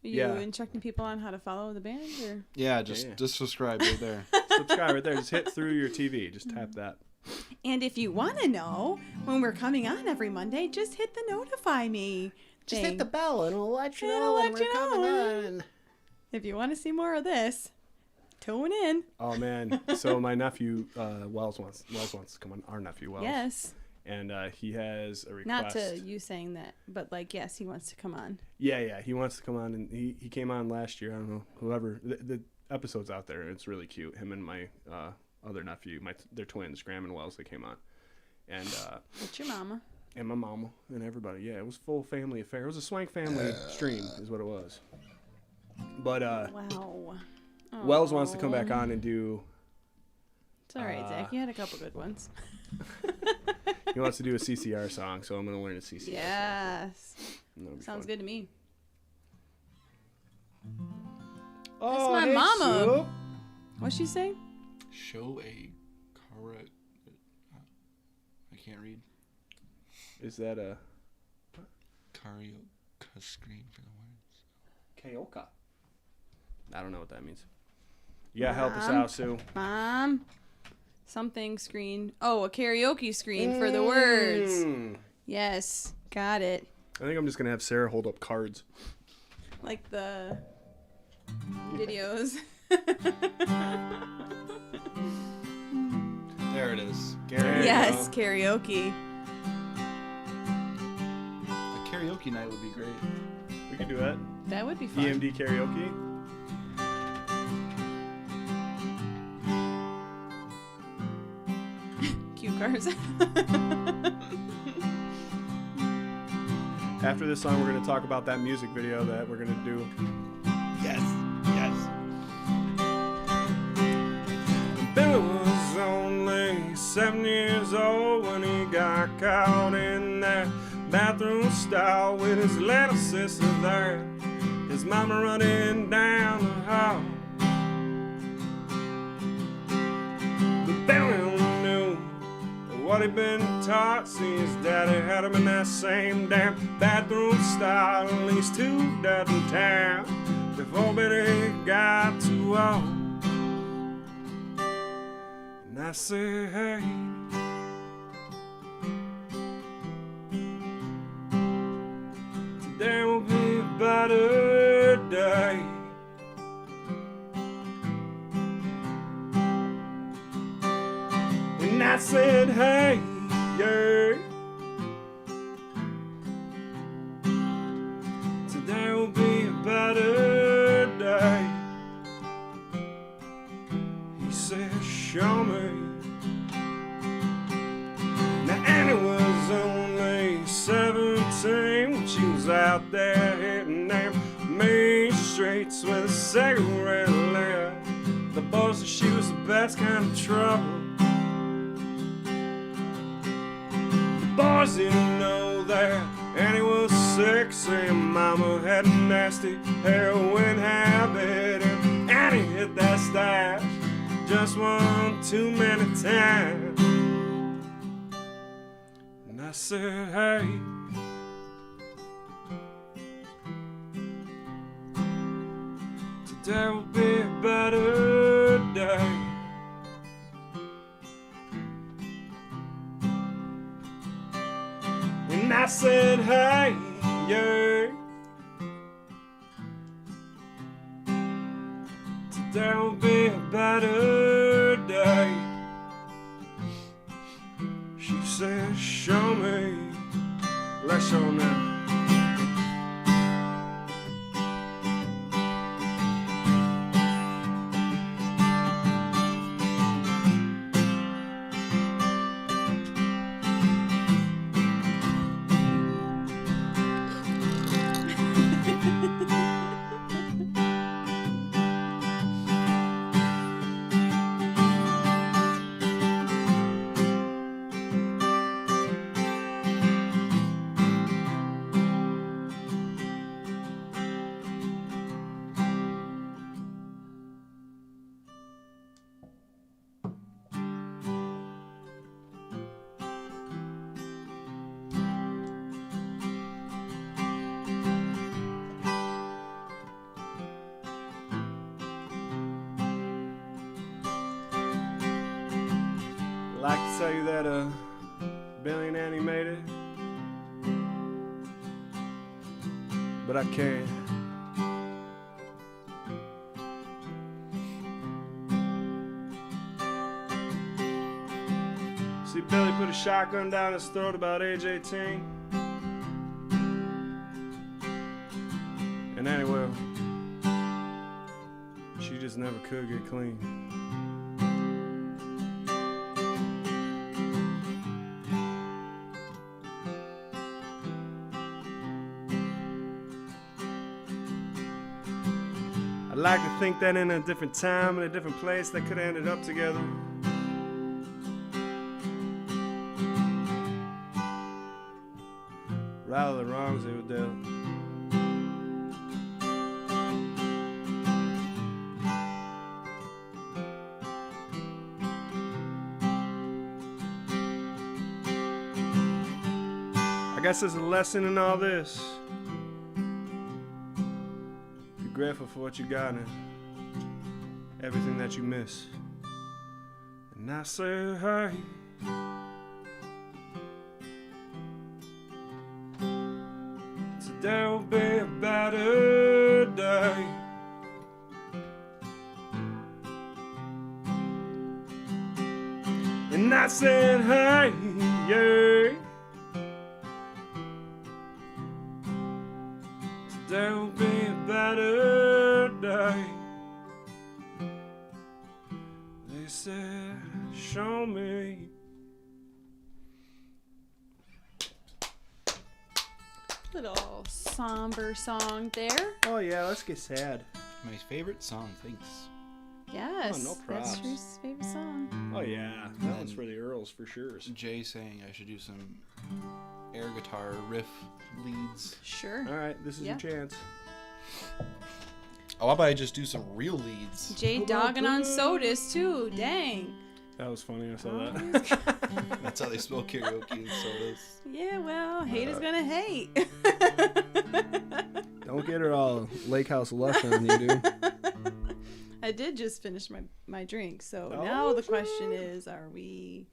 Are you instructing people on how to follow the band? Or? Yeah, just subscribe right there. Subscribe right there. Just hit through your TV. Just tap that. And if you want to know when we're coming on every Monday, just hit the notify me. Just hit the bell and it'll let you It'll know when let we're you coming know. on. If you want to see more of this, tune in. Oh man! So my nephew Wells wants to come on. Our nephew Wells. Yes. And he has a request. Not to you saying that, but like, yes, he wants to come on. Yeah, he wants to come on, and he came on last year. I don't know, whoever. The episode's out there. It's really cute. Him and my other nephew, they're twins, Graham and Wells. They came on, and It's your mama. and my mama and everybody. Yeah, it was full family affair. It was a swank family stream, is what it was. But Wow. Wells wants to come back on and do. It's all right, Zach. You had a couple good ones. He wants to do a CCR song, so I'm going to learn a CCR song. Yes. That'll be Sounds fun. good to me. Oh, my hey, mama. Sue. What'd she say? Show a I can't read. Is that a Karaoke screen for the words. Kaoka? I don't know what that means. You gotta help us out, Sue. Mom. Something screen. Oh, a karaoke screen for the words. Yes. Got it. I think I'm just gonna have Sarah hold up cards. Like the videos. There it is. There Yes, you karaoke. A karaoke night would be great. go. We could do that. That would be fun. EMD karaoke. Cue cards. After this song, we're gonna talk about that music video that we're gonna do. Yes. Billy was only 7 years old when he got caught in that bathroom stall with his little sister there, his mama running down the hall. But Billy only knew what he'd been taught. See, his daddy had him in that same damn bathroom stall at least 2 dozen times before Billy got too old. And I said, hey, today will be a better day. And I said, hey, yeah, today will be a better day. He said, show me. Now Annie was only 17 when she was out there hitting them main streets with a cigarette lit. The boys said she was the best kind of trouble. The boys didn't know that Annie was sexy and Mama had a nasty heroin habit, and Annie hit that stash just one too many times. And I said, hey, today will be a better day. And I said, hey, yeah, today will be a better day. She said, show me. Let's show now. tell you that Billy and Annie made it, but I can't. See, Billy put a shotgun down his throat about age 18. And Annie, well, she just never could get clean. I'd like to think that in a different time, in a different place, they could have ended up together. Right all the wrongs they were dealt. I guess there's a lesson in all this. Be grateful for what you got and everything that you miss. And I say, hey, today will be a better day. And I said, hey, yeah, today will be a better day. They said, show me. Little somber song there. Oh yeah, let's get sad. My favorite song, thanks. Yes. Oh, no That's props. Drew's favorite song. Oh yeah, that one's And- for the Earls for sure. Jay saying I should do some air guitar riff leads. Sure. All right, this is Yeah. your chance. Oh, how about I just do some real leads? Jay dogging on sodas too. Dang. That was funny. I saw Oh, that. That's how they spell karaoke and sodas. Yeah, well, hate is gonna hate. Don't get her all Lake House lush on you, dude. I did just finish my drink, so Oh, now the question is, are we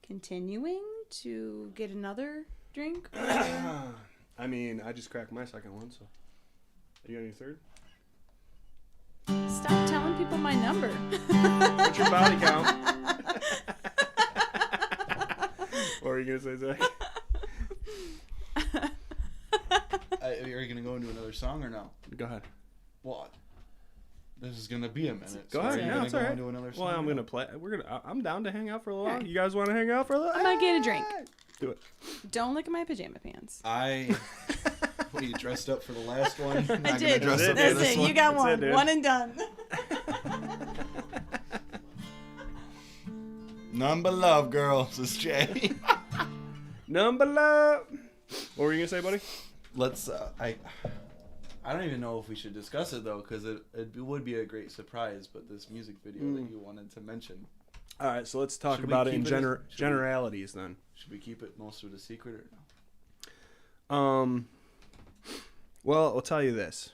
continuing to get another drink? I mean, I just cracked my second one, so. You got any third? Stop telling people my number. What's your body count? What were you gonna say, Zach? Are you going to go into another song or no? Go ahead. What? This is going to be a minute. Go so ahead. Are you Yeah, gonna it's go all right. into another song? Well, I'm or gonna no? play. I'm down to hang out for a little while. Alright. You guys want to hang out for a little? I might get a drink. Do it. Don't look at my pajama pants. What, you dressed up for the last one? Not I gonna did. dress up for That's this it. one? You got That's it, one. dude. One and done. None but love, girls. This is Jay. Number love. What were you gonna say, buddy? Let's. I don't even know if we should discuss it though, because it would be a great surprise. But this music video that you wanted to mention, All right, so let's talk Should we about it in keep it a- should we- generalities then. should we keep it most of the secret or no? Well, I'll tell you this.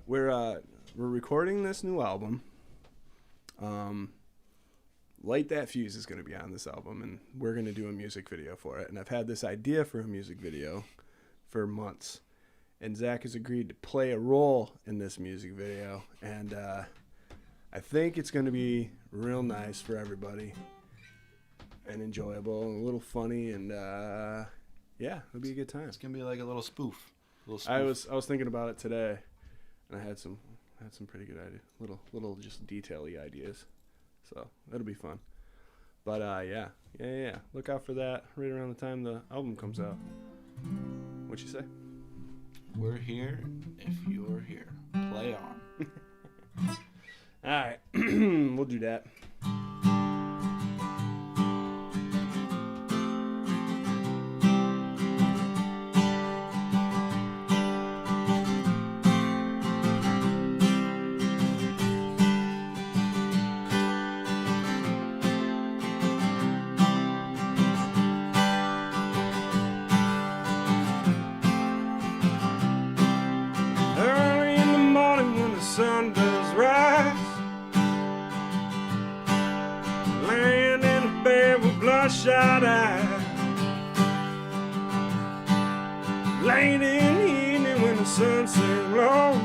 We're recording this new album. Light That Fuse is going to be on this album, and we're going to do a music video for it. And I've had this idea for a music video for months. And Zach has agreed to play a role in this music video. And I think it's going to be real nice for everybody and enjoyable and a little funny. And yeah, it'll be a good time. It's gonna be like a little spoof. I was thinking about it today, and I had some pretty good ideas, little just detail-y ideas, so it'll be fun. But yeah. Look out for that right around the time the album comes out. What you say? We're here if you're here. Play on. All right, we'll do that. Early in the morning when the sun does rise, night. Late in the evening when the sun sinks low.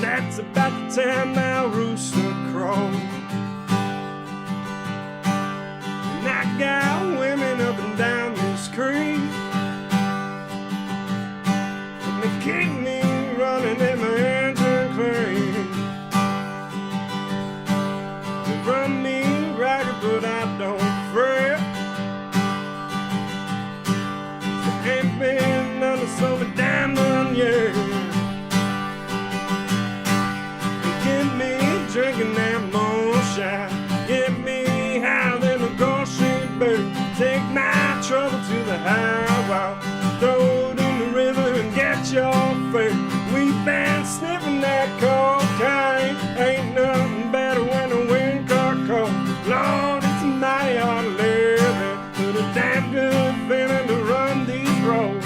That's about the time my rooster crows. And I got women up and down this creek. And they keep me running and my engine clean. They run me ragged but I don't fret. There ain't been none to slow me down none yet. Drinking that moonshine, get me higher than a grocery bird. Take my trouble to the highway, throw it in the river and get your fare. We've been sniffing that cocaine, ain't nothing better when the wind got cold. Lord, it's a mighty hard living, but a damn good feeling to run these roads.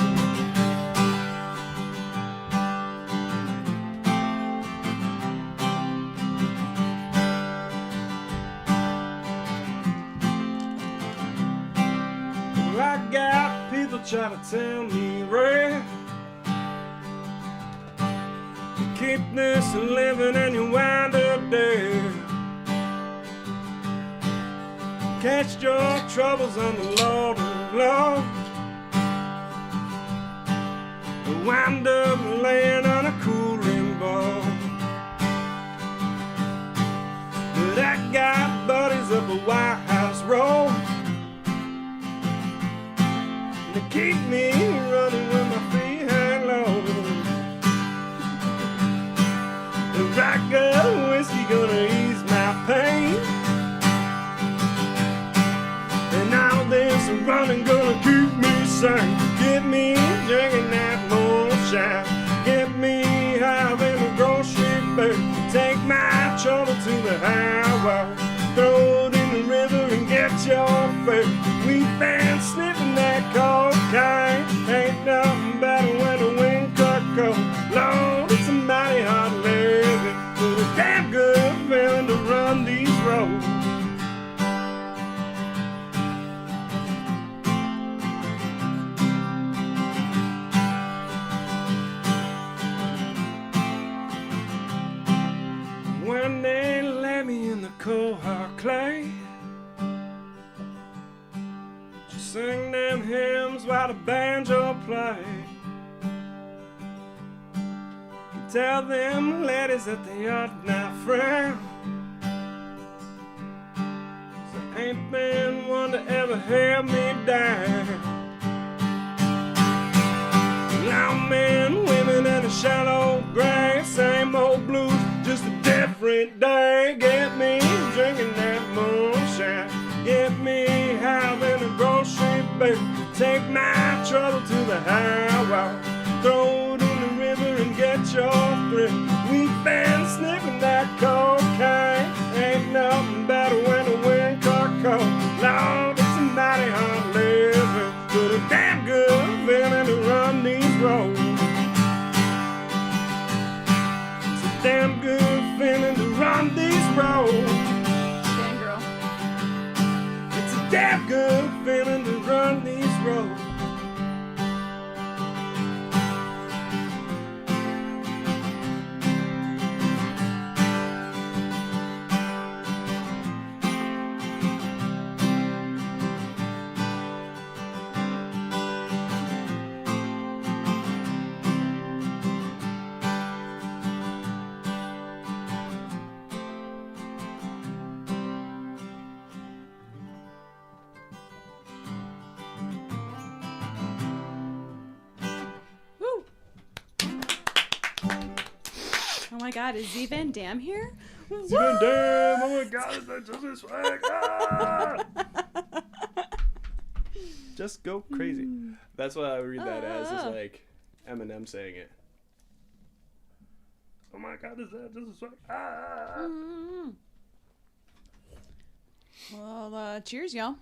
I got people try to tell me, Ray, you keep this living and you wind up dead. Catch your troubles on the Lord of Love, and wind up laying on a cooling ball. But I got buddies up a White House Road. To keep me running with my feet hang low. The vodka whiskey gonna ease my pain, and all this running gonna keep me sane. Get me drinking that moonshine, get me higher than a grocery bag. Take my trouble to the highway, throw it in the river and get your fare. We've been sniffing that cocaine, ain't nothing better when the wind cut cold. Lord, it's a mighty hard living, but a damn good feeling to run these roads. When they lay me in the cold hard clay, sing them hymns while the banjo play. You tell them ladies that they ought not frown, 'cause there ain't been one to ever help me down. Long men, women, and a shallow grave, same old blues, just a different day. Get me drinking that moonshine, get me higher than a grocery bag. Take my trouble to the highway, throw it in the river and get your thrill. We've been sniffing that cocaine, ain't nothing better when the wind got cold. Lord, it's a mighty hard living, but a damn good feeling to run these roads. It's a damn good feeling to run these roads. Damn girl. It's a damn good feeling to run these roads. Oh my God, is Z Van Dam here? Z Van Dam, oh my God, is that just this swag? Ah! Just go crazy. That's what I read that as, is like Eminem saying it. Oh my God, is that just a swag? Ah! Well, cheers, y'all.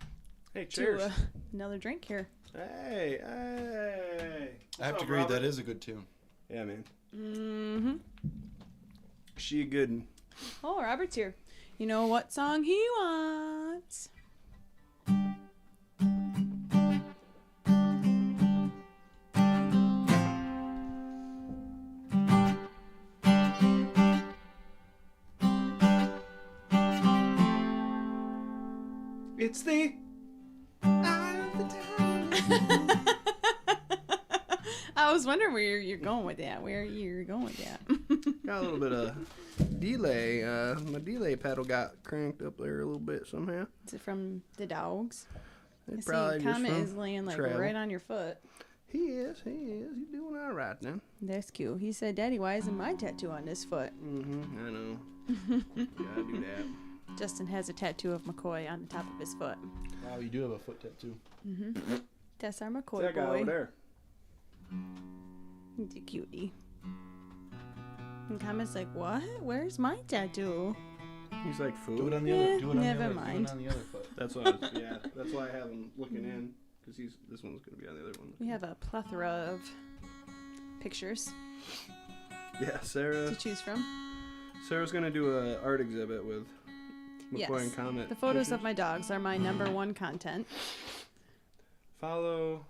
Hey, cheers. To another drink here. Hey, hey. I have to agree, that is a good tune. Yeah, man. Mm-hmm. She a good. Oh, Robert's here. You know what song he wants? It's the eye of the tiger. I was wondering where you're going with that. Where you're going with that. Got a little bit of delay. My delay pedal got cranked up there a little bit somehow. Is it from the dogs? I It see probably just Comet from is laying like travel. right on your foot. He is. He's doing all right then. That's cute. He said, "Daddy, why isn't my tattoo on this foot?" I know. Gotta do that. Justin has a tattoo of McCoy on the top of his foot. Wow, you do have a foot tattoo. That's our McCoy That guy over boy. there. He's a cutie. And Comet's like, "What? Where's my tattoo?" He's like food. Do it on the Yeah, other. Do it on never the other. mind. Do it on the other foot. That's what I was, yeah. That's why I have him looking in, because this one's gonna be on the other one. We have a plethora of pictures Yeah, Sarah. to choose from. Sarah's gonna do an art exhibit with McCoy Yes. and Comet. The photos pictures. of my dogs are my number one content. Follow.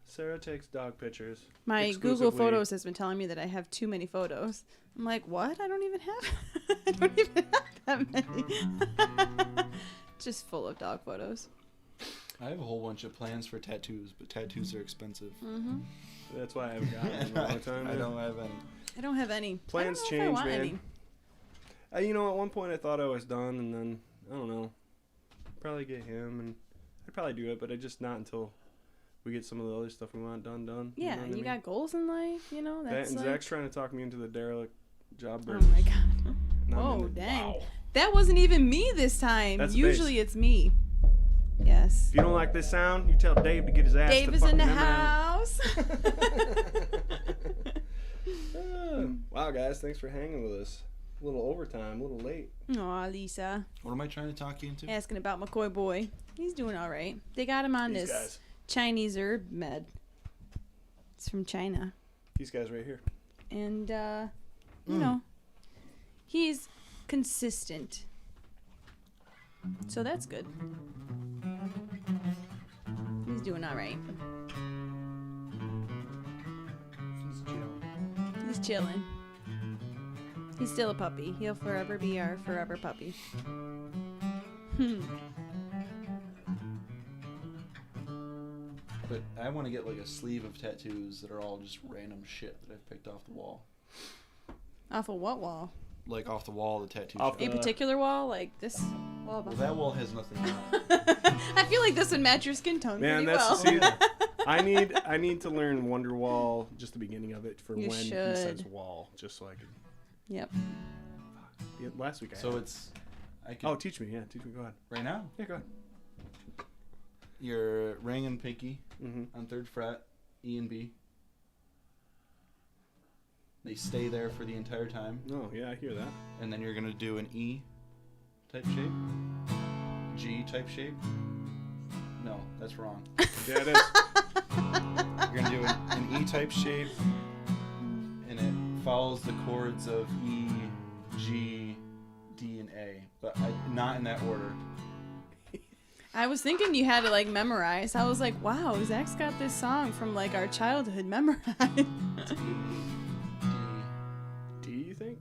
Sarah takes dog pictures. My Google exclusively. Photos has been telling me that I have too many photos. I'm like, what? I don't even have. I don't even have that many. Just full of dog photos. I have a whole bunch of plans for tattoos, but tattoos are expensive. Mm-hmm. That's why I haven't gotten them in a long time. I man. don't have any. I don't have any. Plans I don't know if I change, want man. any. You know, at one point I thought I was done, and then I don't know. Probably get him, and I'd probably do it, but just not until we get some of the other stuff we want done. Yeah, know what I you mean? got goals in life, you know. That, That's and like, Zach's trying to talk me into the derelict job. oh burgers. my god. And I'm Oh in it. dang. Wow. That wasn't even me this time. That's the Usually bass. it's me. Yes. If you don't like this sound, you tell Dave to get his ass. Dave to is in the fucking house. Wow, guys, thanks for hanging with us. A little overtime, a little late. Aw, Lisa. What am I trying to talk you into? Asking about McCoy boy. He's doing all right. They got him on These this guys. Chinese herb med. It's from China. These guys right here. And, you know, he's consistent. So that's good. He's doing all right. He's chilling. He's still a puppy. He'll forever be our forever puppy. But I want to get like a sleeve of tattoos that are all just random shit that I've picked off the wall. Off of what wall? Like off the wall, the tattoo Off shop. A particular wall? Like this wall? Well, that wall has nothing on it. I feel like this would match your skin tone Man, pretty that's well. see, I need to learn Wonderwall, just the beginning of it, for You when he should. says wall, just so I could. Yep. Yeah, last week I So had. it's. I could, Oh, teach me. Yeah, teach me. Go ahead. right now, Yeah, go ahead. your ring and pinky Mm-hmm. on 3rd fret, E and B. They stay there for the entire time. Oh, yeah, I hear that. And then you're going to do an E type shape, G type shape. No, that's wrong. Yeah, it is. You're going to do an E type shape, and it follows the chords of E, G, D, and A, but not in that order. I was thinking you had to like memorize. I was like, wow, Zach's got this song from like our childhood memorized. It's E, D. D, you think?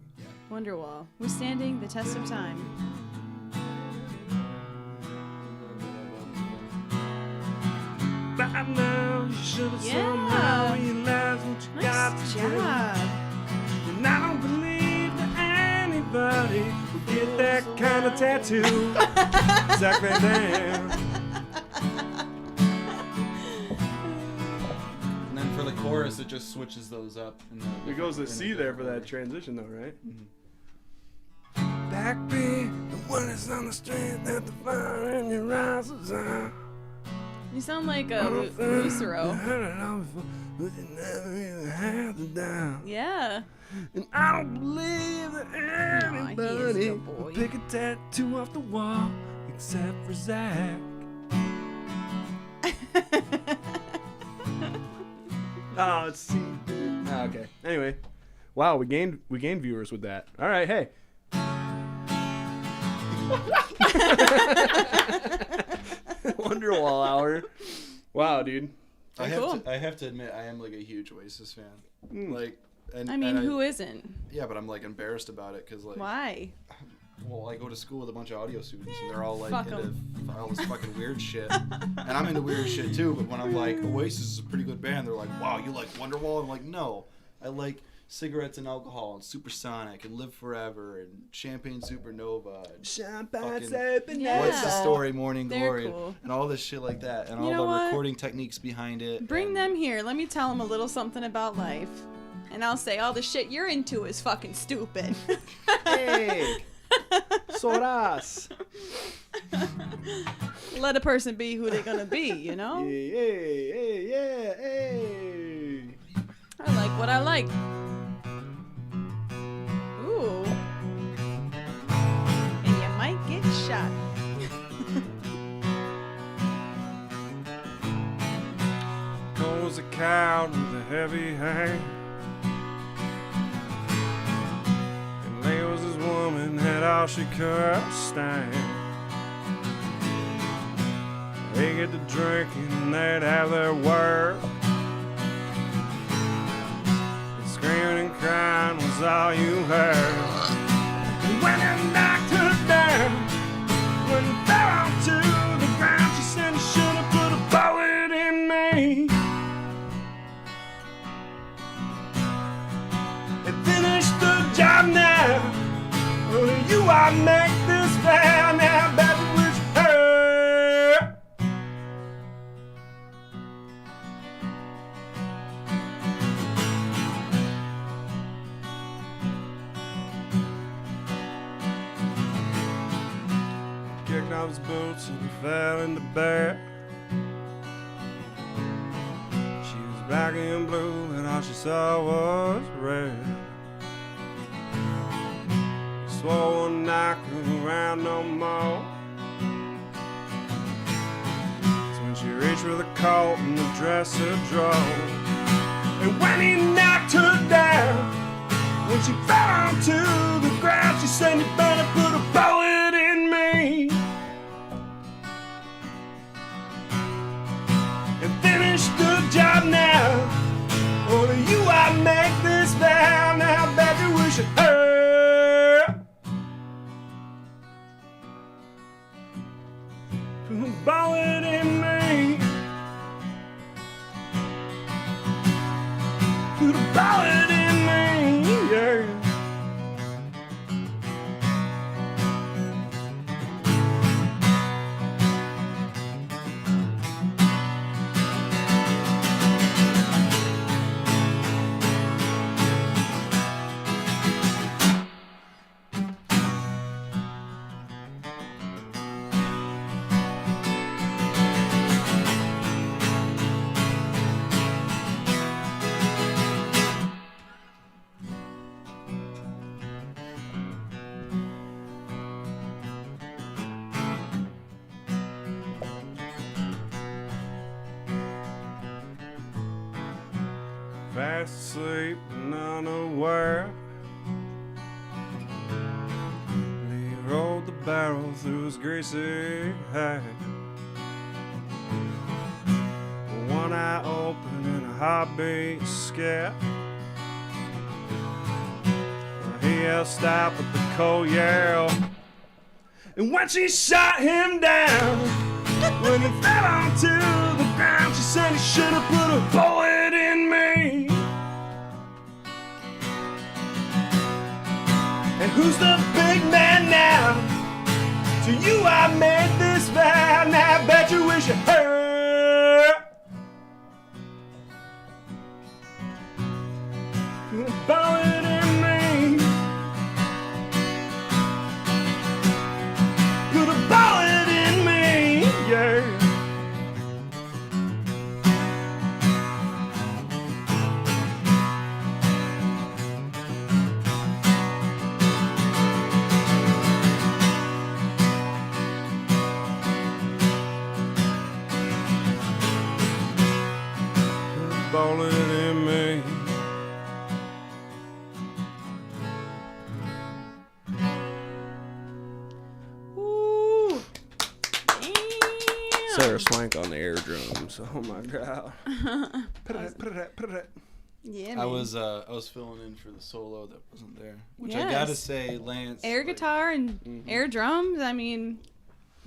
Wonderwall, withstanding the test of time. By now, you should have Yeah. somehow realized what you got Nice to do. job. And I don't believe that anybody would get that kind of tattoo. Zach Van Dam. And then for the chorus, it just switches those up. It goes to in a C there different for that order. transition, though, right? Mhm. Backbeat, the one that's on the street that the fire in your eyes is on. You sound like a Lucero. But you never even had the down. Yeah. And I don't believe that he is a anybody good boy. would pick a tattoo off the wall except for Zach. Oh, it's C. Ah, okay. Anyway, wow, we gained viewers with that. All right, hey. Wonderwall hour. Wow, dude. I Cool. have to admit, I am like a huge Oasis fan. Like, and I mean, and who isn't? Yeah, but I'm like embarrassed about it because like Why? Well, I go to school with a bunch of audio students, and they're all like Fuck into 'em. all this fucking weird shit. And I'm into weird shit too. But when I'm like, Oasis is a pretty good band, they're like, wow, you like Wonderwall? I'm like, no, I like cigarettes and alcohol and Supersonic and Live Forever and Champagne Supernova. And fucking Yeah. What's the Story, Morning They're Glory, cool. and all this shit like that, and You all know the what? recording techniques behind it. Bring and them here. Let me tell them a little something about life. And I'll say all the shit you're into is fucking stupid. Hey, Soras. Let a person be who they're gonna be, you know? Hey. I like what I like. Ooh. And you might get shot. Goes a cow with a heavy hand. And Leo's his woman had all she could stand. They get to drinking and they'd have their work. And screaming and crying was all you heard. And when they knocked her down, when he fell onto the ground, she said he should have put a bullet in me. And finished the job now. Oh, you I make this vow now, baby, with her. Kicked off his boots and he fell into bed. She was black and blue and all she saw was red. He swore one night couldn't around no more. So when she reached for the coat and the dresser drawer, and when he knocked her down, when she fell onto the ground, she said, you better put a bullet in me. And finish the job now. Oh, to you I make this vow now, baby, we should hurt. Put a bullet in me. Put a bullet in me, yeah. Fast asleep and unaware. He rolled the barrel through his greasy hair. One eye open and a heartbeat scared. He yelled stop at the cold yell. And when she shot him down, when he fell onto the ground, she said he should have put a bullet in me. And who's the big man now? To you I made this vow, now I bet you wish you heard. Put a bullet in me. Put a bullet in me, yeah. Bullet in me. Ooh. Damn. Sarah Swank on the air drums. Oh my god. Put it. Yeah, man. I was filling in for the solo that wasn't there, which I Yes. gotta say, Lance. Air like, guitar and air drums. I mean,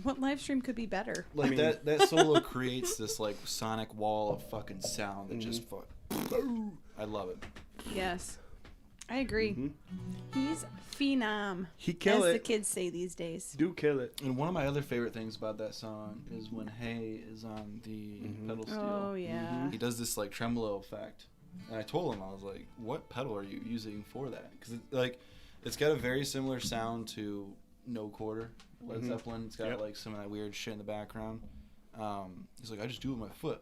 what live stream could be better? Like that solo creates this like sonic wall of fucking sound that just fuck. I love it. Yes, I agree. He's phenom. He kill as the it. kids say these days. Do kill it. And one of my other favorite things about that song is when Hay is on the pedal steel. Oh yeah. He does this like tremolo effect, and I told him, I was like, "What pedal are you using for that?" Because it's got a very similar sound to No Quarter, Led Zeppelin. It's got like some of that weird shit in the background. He's like, "I just do it with my foot."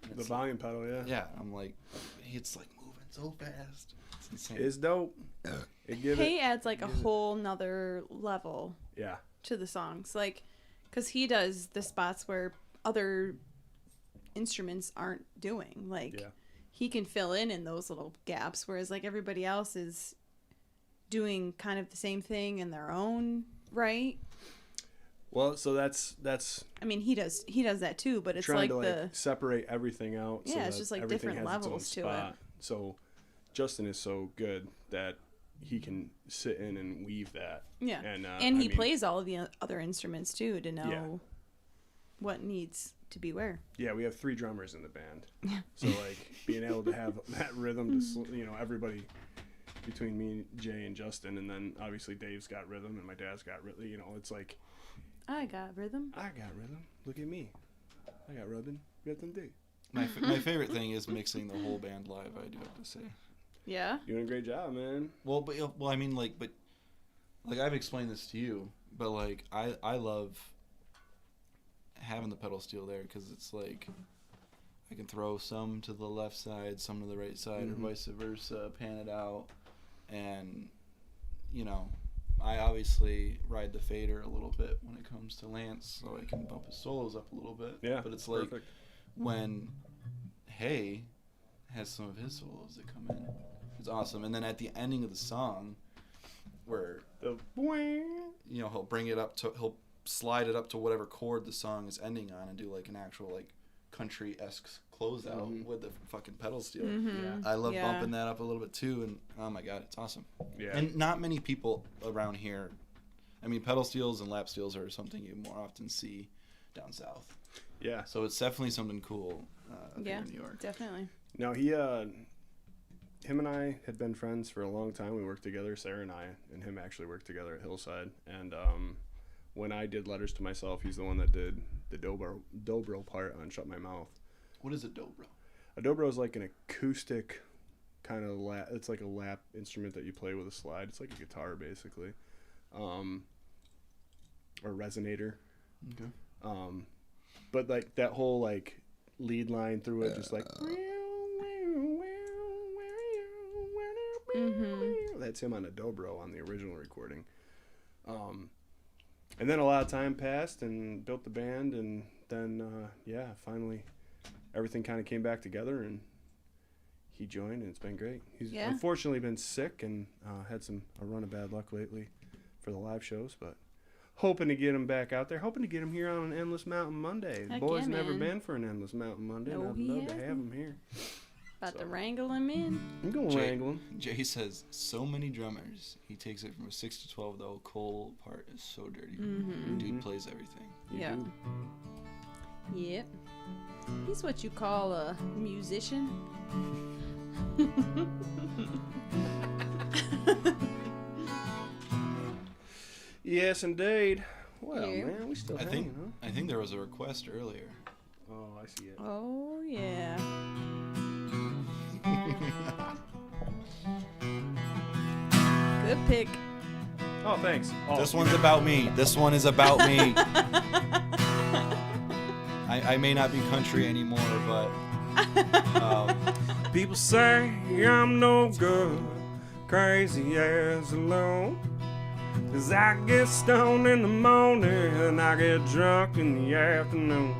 And The it's volume pedal, yeah. Yeah, I'm like, it's like moving so fast. It's insane. It's dope. It give Hay it. adds like a whole nother level Yeah. to the songs, like, because he does the spots where other instruments aren't doing. Like, Yeah. he can fill in those little gaps, whereas like everybody else is doing kind of the same thing in their own right. Well, so that's I mean, he does that too, but it's trying like to the separate everything out. Yeah, so it's that just, like, everything different has its own levels to it. spot. So Justin is so good that he can sit in and weave that. yeah, And, and he I mean, plays all of the other instruments too to know what needs to be where. Yeah, we have 3 drummers in the band. So like being able to have that rhythm to everybody between me, Jay, and Justin, and then obviously Dave's got rhythm and my dad's got rhythm. It's like I got rhythm. I got rhythm. Look at me. I got rhythm. Rhythm D. My favorite thing is mixing the whole band live. I do have to say. Yeah. Doing a great job, man. Well, I mean, like I've explained this to you, but like I love having the pedal steel there because it's like I can throw some to the left side, some to the right side, or vice versa, pan it out, and I obviously ride the fader a little bit when it comes to Lance, so I can bump his solos up a little bit. Yeah, but it's like perfect. when Hay has some of his solos that come in, it's awesome. And then at the ending of the song, where he'll bring it up to he'll slide it up to whatever chord the song is ending on and do like an actual like country-esque closeout with the fucking pedal steel. Yeah. I love bumping that up a little bit too, and oh my god, it's awesome. Yeah. And not many people around here, I mean, pedal steels and lap steels are something you more often see down south. Yeah. So it's definitely something cool here in New York. Definitely. No, him and I had been friends for a long time. We worked together. Sarah and I and him actually worked together at Hillside. And when I did Letters to Myself, he's the one that did the dobro part on Shut My Mouth. What is a dobro? A dobro is like an acoustic kind of it's like a lap instrument that you play with a slide. It's like a guitar basically, or resonator. Okay. But like that whole like lead line through it, just like that's him on a dobro on the original recording. And then a lot of time passed and built the band, and then finally everything kind of came back together and he joined, and it's been great. He's unfortunately been sick and had a run of bad luck lately for the live shows, but hoping to get him back out there, hoping to get him here on an Endless Mountain Monday. The Heck boy's yeah, never man. been for an Endless Mountain Monday, No, and I'd he love to have hasn't. him here. About to wrangle him in. I'm going to wrangle him. Jay says so many drummers. He takes it from a 6 to 12 though. Cole part is so dirty. Dude plays everything. Yeah. do. Yep. He's what you call a musician. Yes, indeed. Well, Yeah. man, we still I hanging, think I think there was a request earlier. huh? Oh, I see it. Oh yeah. Good pick. Oh, thanks. Oh, This one's about me. This one is about me. I may not be country anymore, but people say I'm no good, crazy as alone. 'Cause I get stoned in the morning and I get drunk in the afternoon.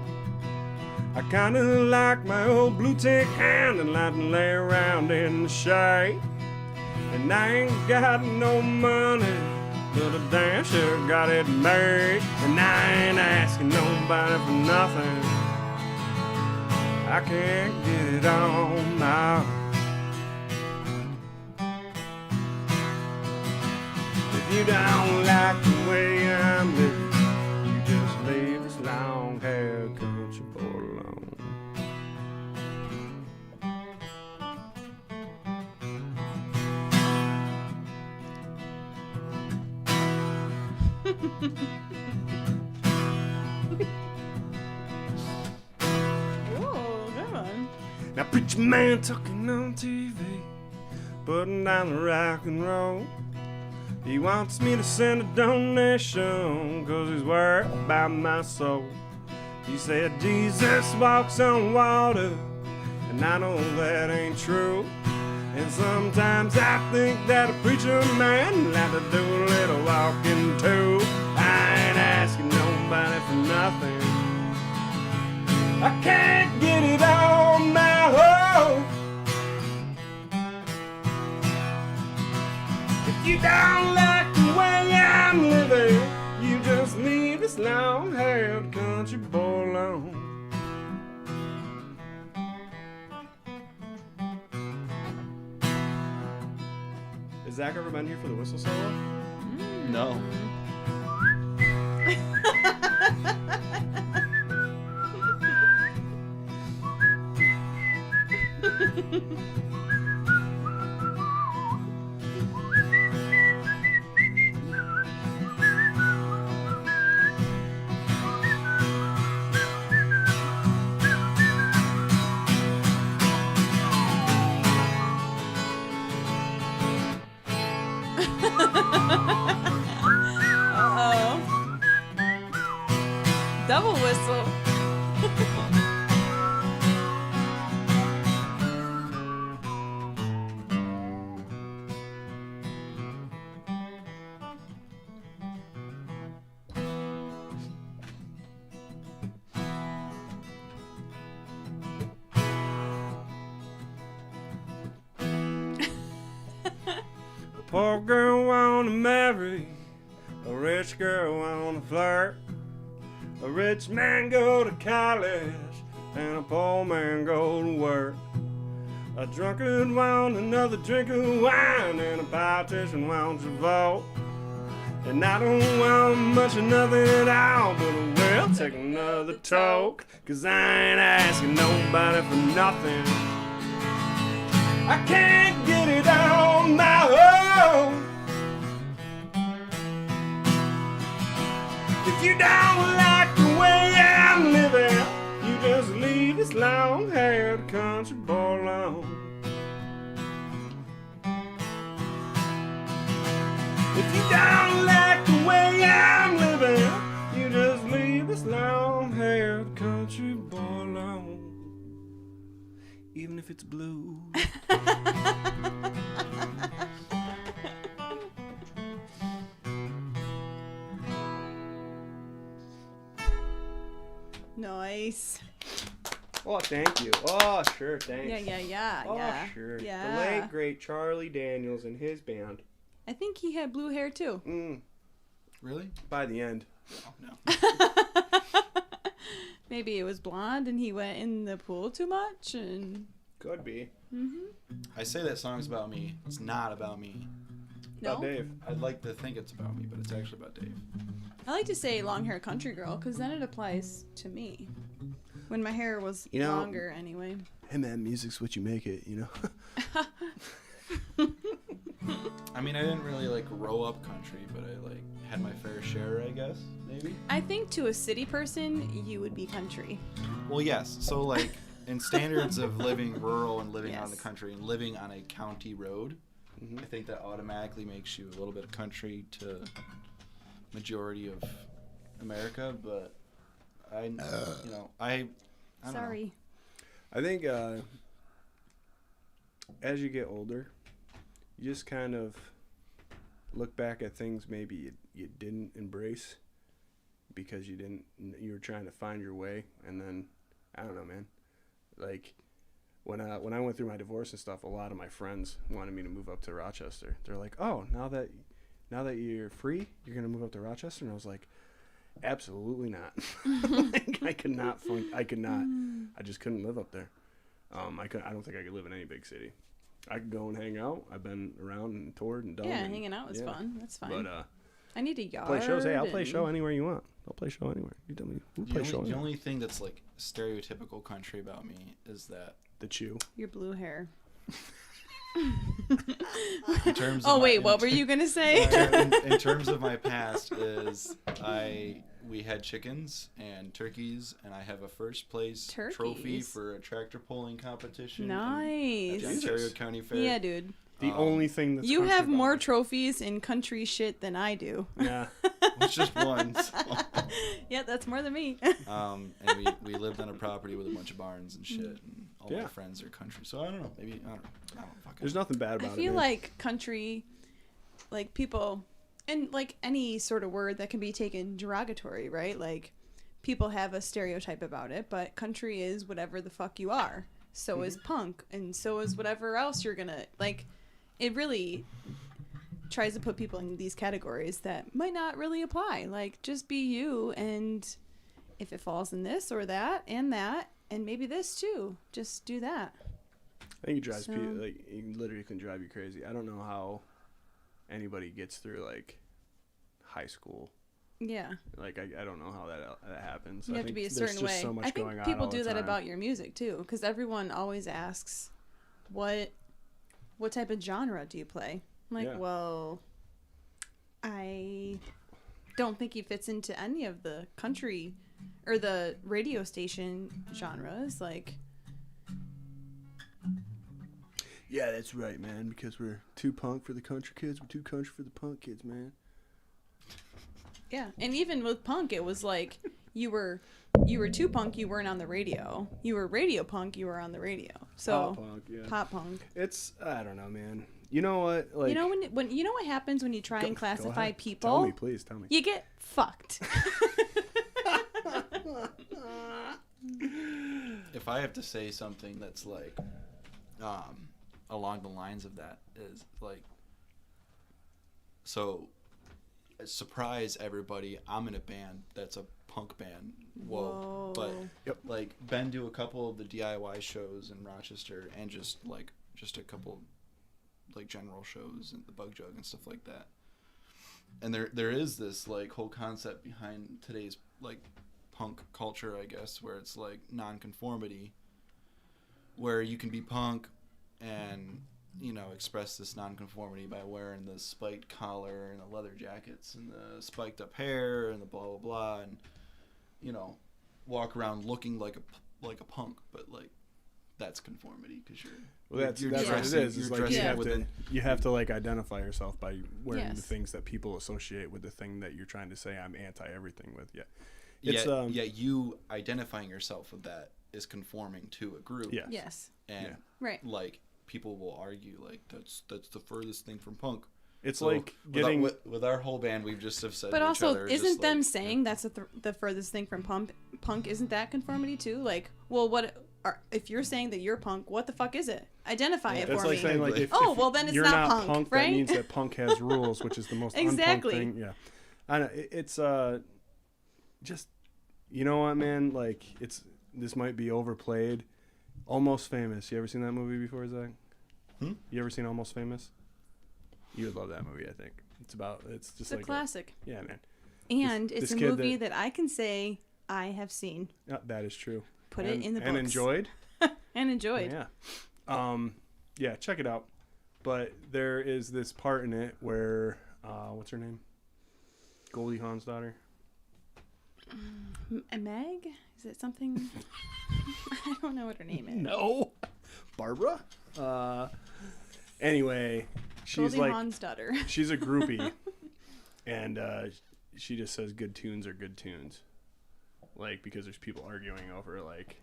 I kinda like my old blue tick hand and like to lay around in the shade. And I ain't got no money, but I damn sure got it made. And I ain't asking nobody for nothing. I can't get it on now. If you don't like the way I'm living, you just leave this long-haired country boy alone. Ooh, good one. Now preacher man talking on TV, putting down the rock and roll. He wants me to send a donation, cause he's worried about my soul. He said Jesus walks on water, and I know that ain't true. And sometimes I think that a preacher man like to do a little walking too. I ain't asking nobody for nothing, I can't get it on my own. If you don't like the way I'm living, you just leave this long-haired country boy alone. Has Zach ever been here for the whistle solo? No. Uh-oh. Double whistle. A poor girl wanna marry, a rich girl wanna flirt. A rich man go to college, and a poor man go to work. A drunkard want another drink of wine, and a politician wants your vote. And I don't want much of nothing at all, but I will take another toke, 'cause I ain't asking nobody for nothing. I can't get it on my own. If you don't like the way I'm living, you just leave this long-haired country boy alone. If you don't like the way I'm living, you just leave this long-haired country boy alone. Even if it's blue. Nice. Oh, thank you. Oh, sure, thanks. Yeah. Oh, sure. Yeah. The late, great Charlie Daniels and his band. I think he had blue hair too. Really? By the end. Oh, no. Maybe it was blonde and he went in the pool too much and Could be. I say that song's about me. It's not about me. About no. Dave. I'd like to think it's about me, but it's actually about Dave. I like to say long hair country girl because then it applies to me. When my hair was You know- longer anyway. Hey, man, music's what you make it, you know? I mean, I didn't really like grow up country, but I like had my fair share, I guess, maybe. I think to a city person, you would be country. Well, yes. So like in standards of living rural and living out in the Yes. country and living on a county road, I think that automatically makes you a little bit of country to majority of America. But I don't know. Sorry. I think as you get older, you just kind of look back at things maybe you didn't embrace because you were trying to find your way. And then, I don't know, man. Like, when I went through my divorce and stuff, a lot of my friends wanted me to move up to Rochester. They're like, oh, now that you're free, you're going to move up to Rochester? And I was like, absolutely not. Like, I could not. I just couldn't live up there. I don't think I could live in any big city. I could go and hang out. I've been around and toured and done. Yeah, and, hanging out was fun. That's fine. But I need a yard. play shows. Hey, I'll play a and- show anywhere you want. I'll play a show anywhere. You tell me. We'll play a show The anywhere. only thing that's like stereotypical country about me is that The chew. Your blue hair. in terms Oh of wait, my, what were you gonna say? in terms of my past is we had chickens and turkeys, and I have a first place trophy Turkeys? for a tractor pulling competition at Nice. the Ontario County Fair. Yeah, dude. The only thing that's You country have about more me. trophies in country shit than I do. Yeah. It's just one. So. Yeah, that's more than me. And we lived on a property with a bunch of barns and shit, and all Yeah. my friends are country. So I don't know. Maybe I don't fucking. There's nothing bad about I it. feel man. like country, like people, and like any sort of word that can be taken derogatory, right? Like people have a stereotype about it, but country is whatever the fuck you are. So is punk, and so is whatever else you're gonna like. It really tries to put people in these categories that might not really apply. Like just be you, and if it falls in this or that, and maybe this too, just do that. I think it drives So- people, like, it literally can drive you crazy. I don't know how anybody gets through, like, high school. Yeah. Like, I don't know how that happens. You I have to think be a there's certain just way. so much I think going on people all do the that time. about your music too, because everyone always asks, "What type of genre do you play?" I'm like, Yeah. well, I don't think he fits into any of the country or the radio station genres. Like, Yeah, that's right, man, because we're too punk for the country kids. We're too country for the punk kids, man. yeah, and even with punk, it was like you were too punk, you weren't on the radio. You were radio punk, you were on the radio. So Pop punk, yeah. pop punk. It's, I don't know, man. You know what? Like, You know when you know what happens when you try and go classify ahead. people? Tell me, please, tell me. You get fucked. If I have to say something that's like, along the lines of that is like, so, surprise everybody, I'm in a band that's a punk band. Whoa. But Yep. like been to a couple of the DIY shows in Rochester and just a couple like general shows and the Bug Jug and stuff like that. And there is this like whole concept behind today's like punk culture, I guess, where it's like non-conformity, where you can be punk and, you know, express this non-conformity by wearing the spiked collar and the leather jackets and the spiked up hair and the blah blah blah, and, you know, walk around looking like a punk, but like that's conformity because Well, that's what it dressing- is. It's you're like you dressing have to like identify yourself by wearing the Yes. things that people associate with the thing that you're trying to say I'm anti everything with. Yeah, it's yet you identifying yourself with that is conforming to a group. yeah, Yes. And Yeah. Right. like people will argue like that's the furthest thing from punk. it's So like getting with our whole band, we've just have said. But to each also, other, just isn't them like, saying that's the furthest thing from punk? Isn't that conformity too? Like, well, if you're saying that you're punk, what the fuck is it? Identify it That's for like me. saying like if, Oh, if well, then it's you're not punk, that right? means that punk has rules, which is the most Exactly. unpunk thing. Yeah, I know it's just, you know what, man, like this might be overplayed. Almost Famous. You ever seen that movie before, Zach? You ever seen Almost Famous? You would love that movie, I think. It's just It's a like classic. yeah, man. And this it's a kid movie that I can say I have seen. That is true. Put it in the and books. enjoyed. And enjoyed. Yeah. Yeah, check it out. But there is this part in it where what's her name? Goldie Hawn's daughter. Meg? Is it something? I don't know what her name is. No. Barbara? Anyway, she's Goldie like Hawn's daughter. she's a groupie and she just says good tunes are good tunes. Like because there's people arguing over like,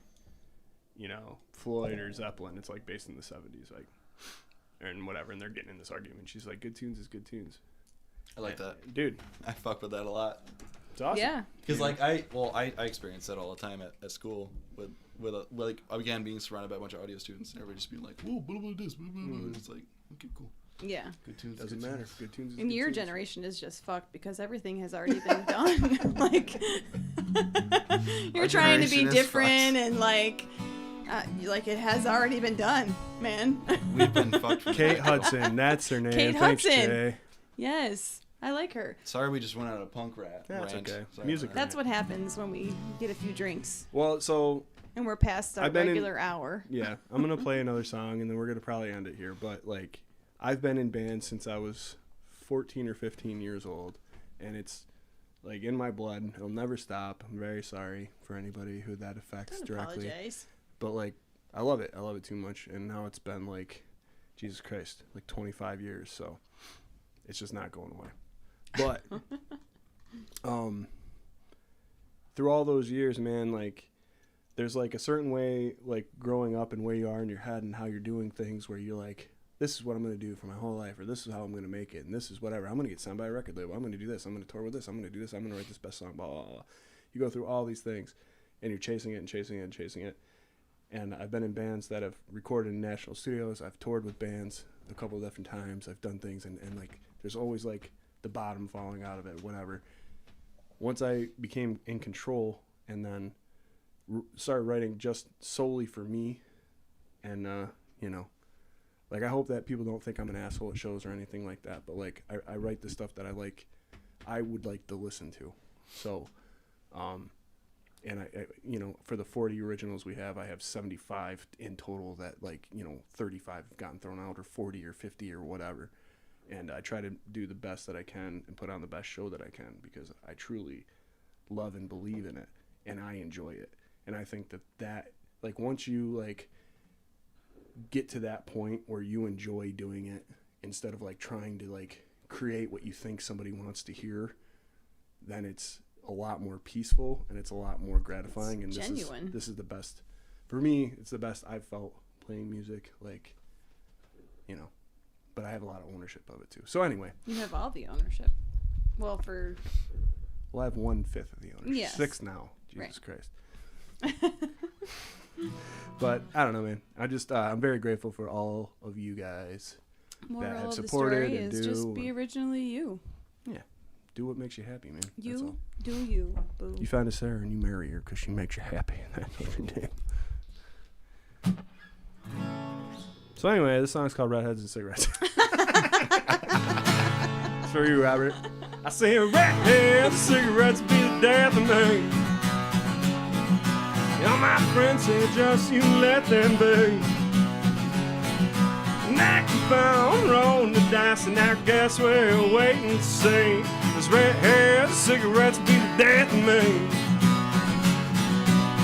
you know, Floyd or Zeppelin. It's like based in the 70s, like, and whatever, and they're getting in this argument. She's like, good tunes is good tunes. I like that. Dude, I fuck with that a lot. it's awesome. Yeah. Because like I experience that all the time at school with like again being surrounded by a bunch of audio students and everybody just being like, whoa, blah blah this, blah blah blah. It's like, okay, cool. Yeah. Good tunes. Doesn't good matter. tunes. Good tunes is And good your tunes. generation is just fucked because everything has already been done. Like, you're Our trying to be generation is different fucked. and like, Like it has already been done, man. We've been fucked. From Kate Hudson, that's her name. Kate Thanks, Hudson. Jay. Yes, I like her. Sorry, we just went out of punk rap. That's rant. okay. Sorry Music about that. That's what happens when we get a few drinks Well, so and we're past our I've been in- regular hour. yeah, I'm gonna play another song and then we're gonna probably end it here. But like, I've been in bands since I was 14 or 15 years old, and it's like in my blood. It'll never stop. I'm very sorry for anybody who that affects Don't directly. apologize. But like, I love it. I love it too much. And now it's been like, Jesus Christ, like 25 years. So it's just not going away. But through all those years, man, like there's like a certain way, like growing up and where you are in your head and how you're doing things where you're like, this is what I'm going to do for my whole life, or this is how I'm going to make it, and this is whatever. I'm going to get signed by a record label. I'm going to do this. I'm going to tour with this. I'm going to do this. I'm going to write this best song, blah, blah, blah. You go through all these things, and you're chasing it and chasing it and chasing it. And I've been in bands that have recorded in national studios. I've toured with bands a couple of different times. I've done things, and like there's always like the bottom falling out of it, whatever. Once I became in control and then started writing just solely for me, and you know, like I hope that people don't think I'm an asshole at shows or anything like that, but like I write the stuff that I would like to listen to. So and I you know, for the 40 originals we have, I have 75 in total that, like, you know, 35 have gotten thrown out, or 40 or 50 or whatever. And I try to do the best that I can and put on the best show that I can, because I truly love and believe in it, and I enjoy it. And I think that like once you like get to that point where you enjoy doing it instead of like trying to like create what you think somebody wants to hear, then it's a lot more peaceful and it's a lot more gratifying. It's and genuine. This is the best for me. It's the best I've felt playing music, like, you know, but I have a lot of ownership of it too. So anyway, You have all the ownership. Well, I have 1/5 of the ownership. Yes. 6 now. Jesus Right. Christ. But I don't know, man. I just I'm very grateful for all of you guys moral have of the supported story and is do just be originally you. Yeah, do what makes you happy, man. That's You all. do you, boo. You find a Sarah and you marry her because she makes you happy. That's what you do. So anyway, this song's called Redheads and Cigarettes. It's for you, Robert. I say redheads and cigarettes be the death of me. All my friends say just you let them be. And I keep on rolling the dice, and I guess we're waiting to see. This redheads and cigarettes be the death of me.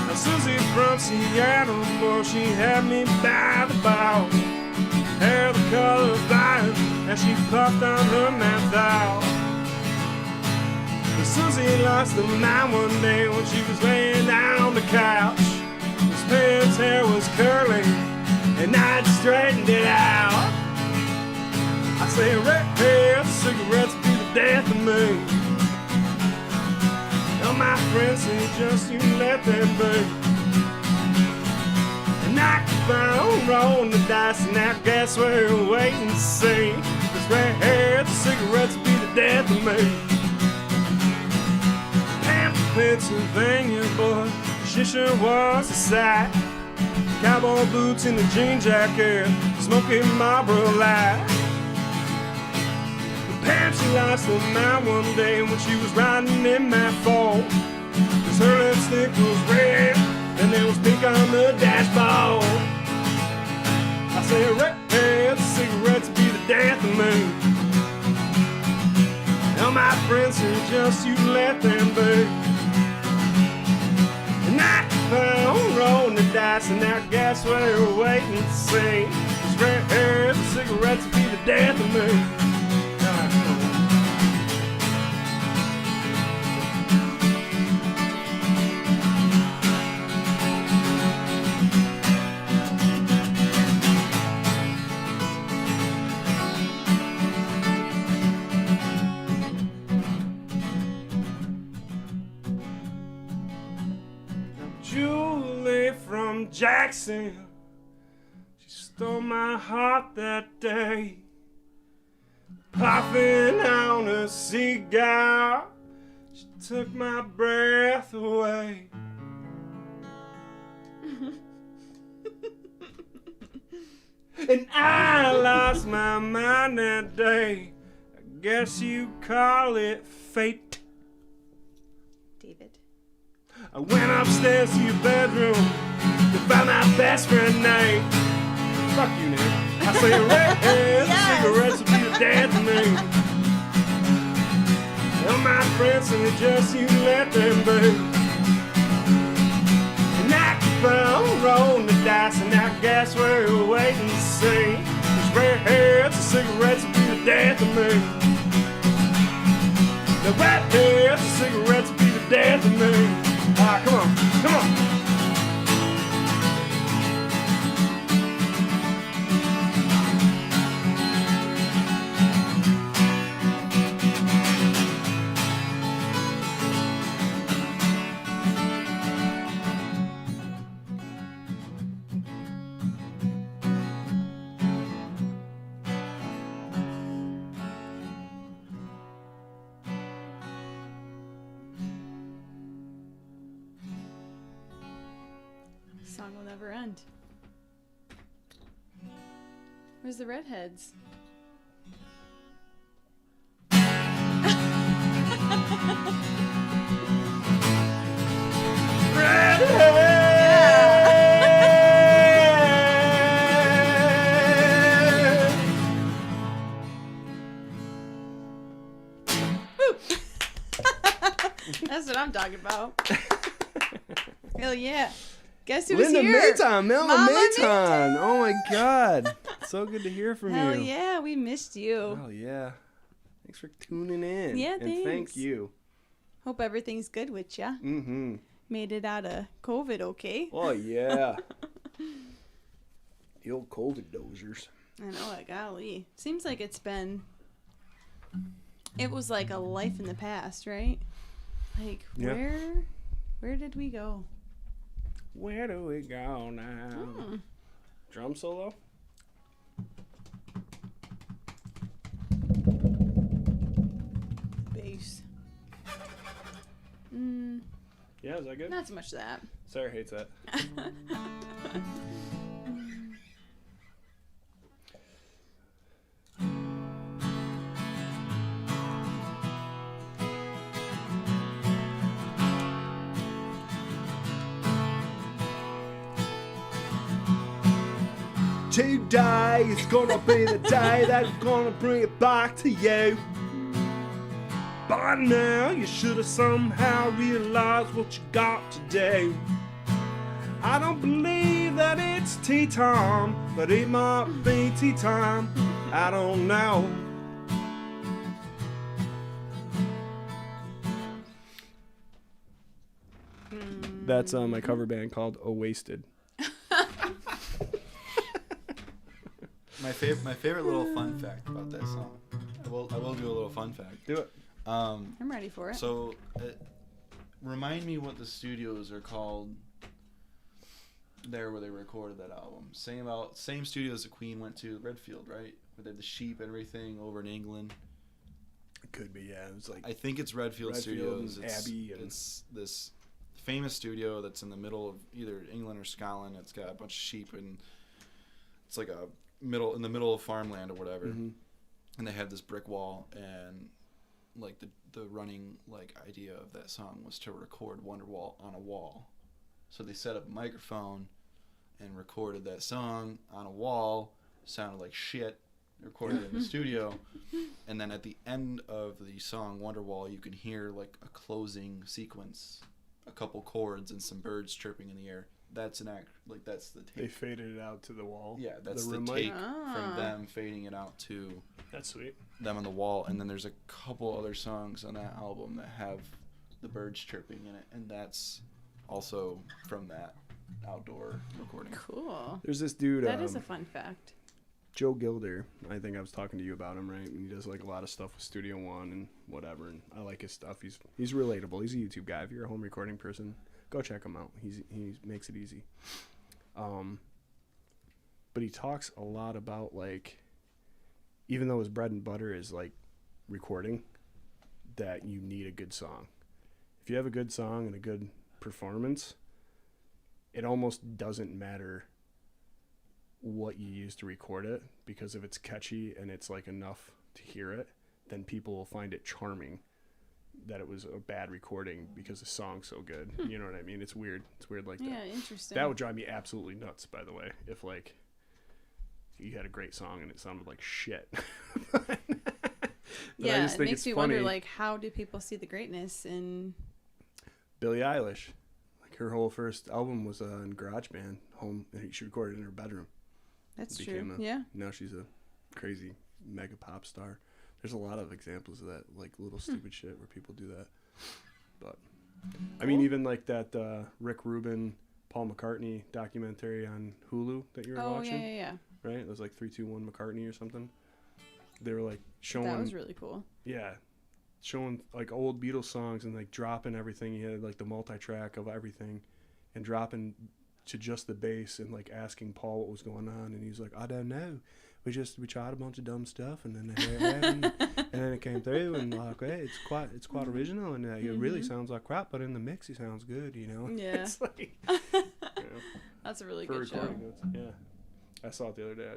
Now Susie from Seattle, boy, she had me by the ball. Hair the color of iron, and she puffed on her mouth out. But Susie lost her mind one day when she was laying on the couch. His parents' hair was curly, and I straightened it out. I say redheads, cigarettes be the death of me. All my friends say just you let them be. And I keep on rolling the dice, and I guess we're waiting to see. Cause redheads, cigarettes be the death of me. Pennsylvania, boy, she sure was a sight. Cowboy boots and a jean jacket, smoking Marlboro Light. But Pam, she lost her mind one day when she was riding in my Ford. Cause her lipstick was red, and there was pink on the dashboard. I say redheads, cigarettes be the death of me. Now my friends say just you let them be. And I keep on rolling the dice, and I guess we're waiting to see. Cause redheads and cigarettes be the death of me. Julie from Jackson, she stole my heart that day. Puffing on a cigar, she took my breath away. And I lost my mind that day. I guess you call it fate. David. I went upstairs to your bedroom to find my best friend Nate. Fuck you, Nate. I say cigarettes, cigarettes will be the death of me. Tell my friends and they just you let them be. And I keep on rolling the dice, and I guess we're waiting to see. These redheads and cigarettes will be the death of me. The redheads and cigarettes will be the death of me. Alright, come on, come on. Song will never end. Where's the redheads? That's what I'm talking about. Hell yeah. Guess who Linda was here? Mayton, Melma Mama Mayton. Oh my God. So good to hear from Hell you. yeah, we missed you. Oh yeah. Thanks for tuning in. Yeah, and thanks. thank you. Hope everything's good with ya. Mm-hmm. Made it out of COVID okay. Oh yeah. The old COVID dozers. I know it, golly. Seems like it was like a life in the past, right? Like, Yeah. where did we go? Where do we go now? Drum solo? Bass. Yeah, is that good? Not so much that. Sarah hates that. Today is gonna be the day that's gonna bring it back to you. By now, you should have somehow realized what you got to do. I don't believe that it's tea time, but it might be tea time. I don't know. That's my cover band called Oh Wasted. My favorite little fun fact about that song. I will do a little fun fact. Do it. I'm ready for it. So, remind me what the studios are called there where they recorded that album. Same studios that Queen went to, Redfield, right? Where they had the sheep and everything over in England. It could be, yeah. It was like I think it's Redfield Studios. and Abbey and It's this famous studio that's in the middle of either England or Scotland. It's got a bunch of sheep and it's like in the middle of farmland or whatever. Mm-hmm. And they had this brick wall, and like the running like idea of that song was to record Wonderwall on a wall. So they set up a microphone and recorded that song on a wall. Sounded like shit. Recorded it in the studio, and then at the end of the song Wonderwall, you can hear like a closing sequence, a couple chords, and some birds chirping in the air. That's that's the take. they faded it out to the wall. Yeah, that's the room light. take from them fading it out to That's sweet. them on the wall. And then there's a couple other songs on that album that have the birds chirping in it, and that's also from that outdoor recording. Cool. There's this dude. That is a fun fact. Joe Gilder. I think I was talking to you about him, right? And he does like a lot of stuff with Studio One and whatever. And I like his stuff. He's relatable. He's a YouTube guy. If you're a home recording person, go check him out. He makes it easy. But he talks a lot about like, even though his bread and butter is like recording, that you need a good song. If you have a good song and a good performance, it almost doesn't matter what you use to record it, because if it's catchy and it's like enough to hear it, then people will find it charming that it was a bad recording because the song's so good. You know what I mean? It's weird. It's weird like that. Yeah, interesting. That would drive me absolutely nuts, by the way, if like you had a great song and it sounded like shit. Yeah, it makes me wonder, like, how do people see the greatness in Billie Eilish? Like her whole first album was in GarageBand, home, and she recorded in her bedroom. That's true. Yeah. Now she's a crazy mega pop star. There's a lot of examples of that, like little stupid shit where people do that. But I mean, even like that Rick Rubin, Paul McCartney documentary on Hulu that you were watching. Yeah. Right? It was like 3-2-1 McCartney or something. They were like showing. That was really cool. Yeah, showing like old Beatles songs and like dropping everything. He had like the multi-track of everything, and dropping to just the bass and like asking Paul what was going on, and he was like, I don't know. We tried a bunch of dumb stuff, and then it happened, and then it came through, and like, hey, it's quite original, and it really sounds like crap, but in the mix, it sounds good, you know. Yeah. It's like, you know, that's a really for good show. recording it. Yeah. I saw it the other day. I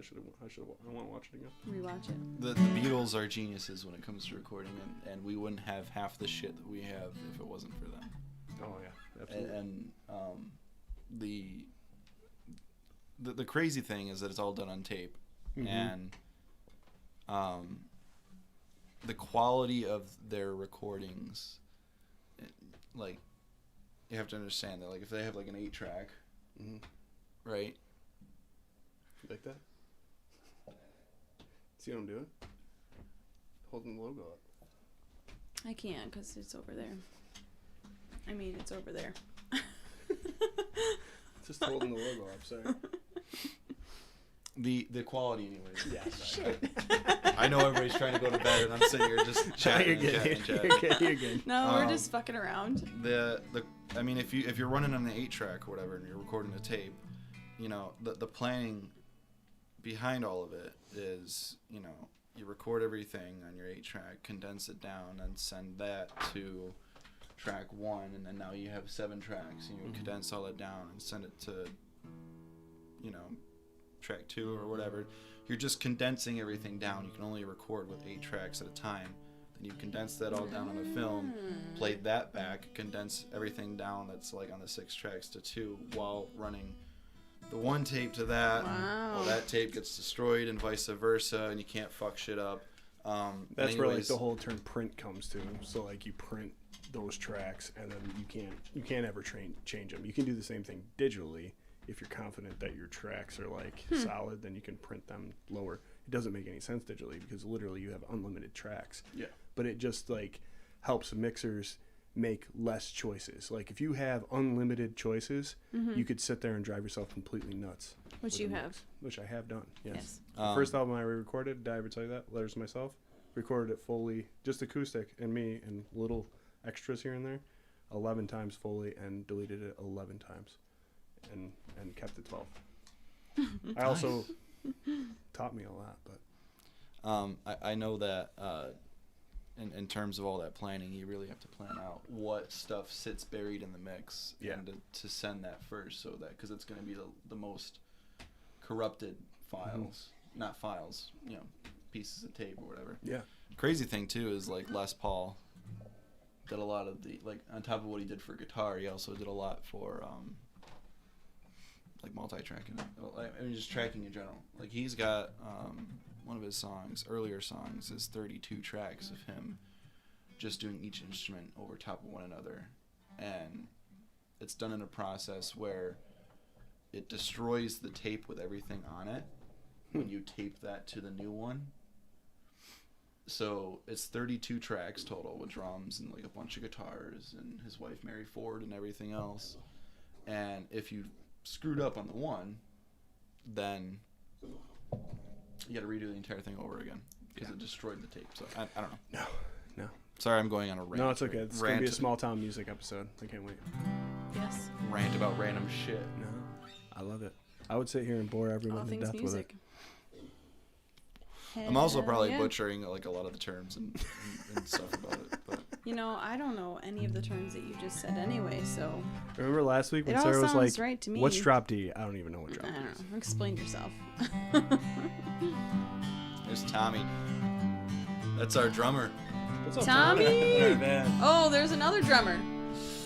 want to watch it again. Rewatch it. The Beatles are geniuses when it comes to recording, and we wouldn't have half the shit that we have if it wasn't for them. Oh yeah, absolutely. And the crazy thing is that it's all done on tape, and the quality of their recordings, like, you have to understand that, like, if they have like an 8-track, right? Like that? See what I'm doing? Holding the logo up. I can't because it's over there. I mean, it's over there. Just holding the logo up, sorry. The quality, anyways. Yeah, Shit. I know everybody's trying to go to bed, and I'm sitting here just chatting. You're good. No, we're just fucking around. I mean, if you're running on an 8-track or whatever, and you're recording a tape, you know, the planning behind all of it is, you know, you record everything on your 8-track, condense it down, and send that to track 1, and then now you have 7 tracks, and you condense all that down and send it to, you know, track 2 or whatever. You're just condensing everything down. You can only record with 8 tracks at a time. Then you condense that all down on a film, play that back, condense everything down that's like on the 6 tracks to 2 while running the one tape to that. Wow. Well, that tape gets destroyed and vice versa, and you can't fuck shit up. That's where like the whole term print comes to. So like you print those tracks, and then you can't ever change them. You can do the same thing digitally if you're confident that your tracks are like solid. Then you can print them lower. It doesn't make any sense digitally because literally you have unlimited tracks. Yeah. But it just like helps mixers make less choices. Like if you have unlimited choices, you could sit there and drive yourself completely nuts. Which you have. Which I have done, yes. Yes. The first album I recorded, did I ever tell you that? Letters to Myself? Recorded it fully, just acoustic and me and little extras here and there, 11 times fully, and deleted it 11 times and kept it 12. I also taught me a lot, but I know that in terms of all that planning, you really have to plan out what stuff sits buried in the mix, and to send that first, so that, because it's going to be the most corrupted files, not files, you know, pieces of tape or whatever. Yeah. Crazy thing too is like Les Paul did a lot of the, like, on top of what he did for guitar, he also did a lot for like multi-tracking. I mean, just tracking in general. Like he's got one of his earlier songs is 32 tracks of him just doing each instrument over top of one another, and it's done in a process where it destroys the tape with everything on it when you tape that to the new one. So it's 32 tracks total with drums and like a bunch of guitars and his wife Mary Ford and everything else. And if you screwed up on the one, then you got to redo the entire thing over again because it destroyed the tape. So I don't know. No. Sorry, I'm going on a rant. No, it's okay. It's going to be a small town music episode. I can't wait. Yes. Rant about random shit. No. I love it. I would sit here and bore everyone to death music. with it. I'm also probably butchering like a lot of the terms and stuff about it. But You know, I don't know any of the terms that you just said anyway, so Remember last week when it all Sarah was sounds like, right to me. "What's drop D?" I don't even know what I drop D don't is. know. Explain yourself. There's Tommy. That's our drummer. What's up, Tommy! In our band. Oh, there's another drummer.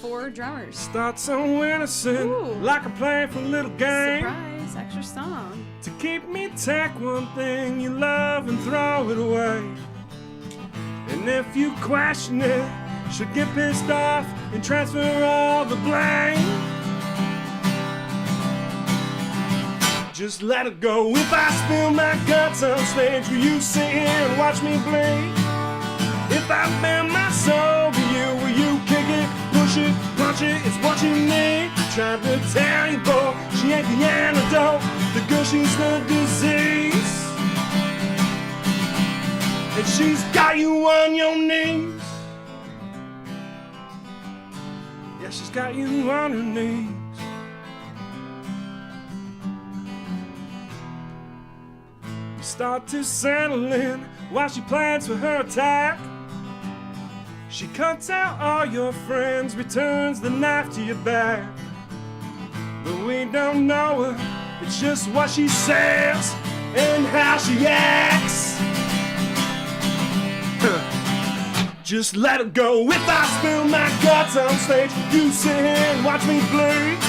4 drummers. Start so innocent, Ooh. like I'm playing for a little game. Surprise, extra song. To keep me tack one thing you love and throw it away. And if you question it, should get pissed off and transfer all the blame. Just let it go. If I spill my guts on stage, will you sit here and watch me bleed? If I bare my soul to you, will you kick it, push it, punch it? It's what you need. Tried to tell you, boy, she ain't the antidote. The girl, she's the disease. And she's got you on your knees. Yeah, she's got you on her knees. You start to settle in while she plans for her attack. She cuts out all your friends, returns the knife to your back. But we don't know her, it's just what she says and how she acts. Just let it go. If I spill my guts on stage, you sit here and watch me bleed.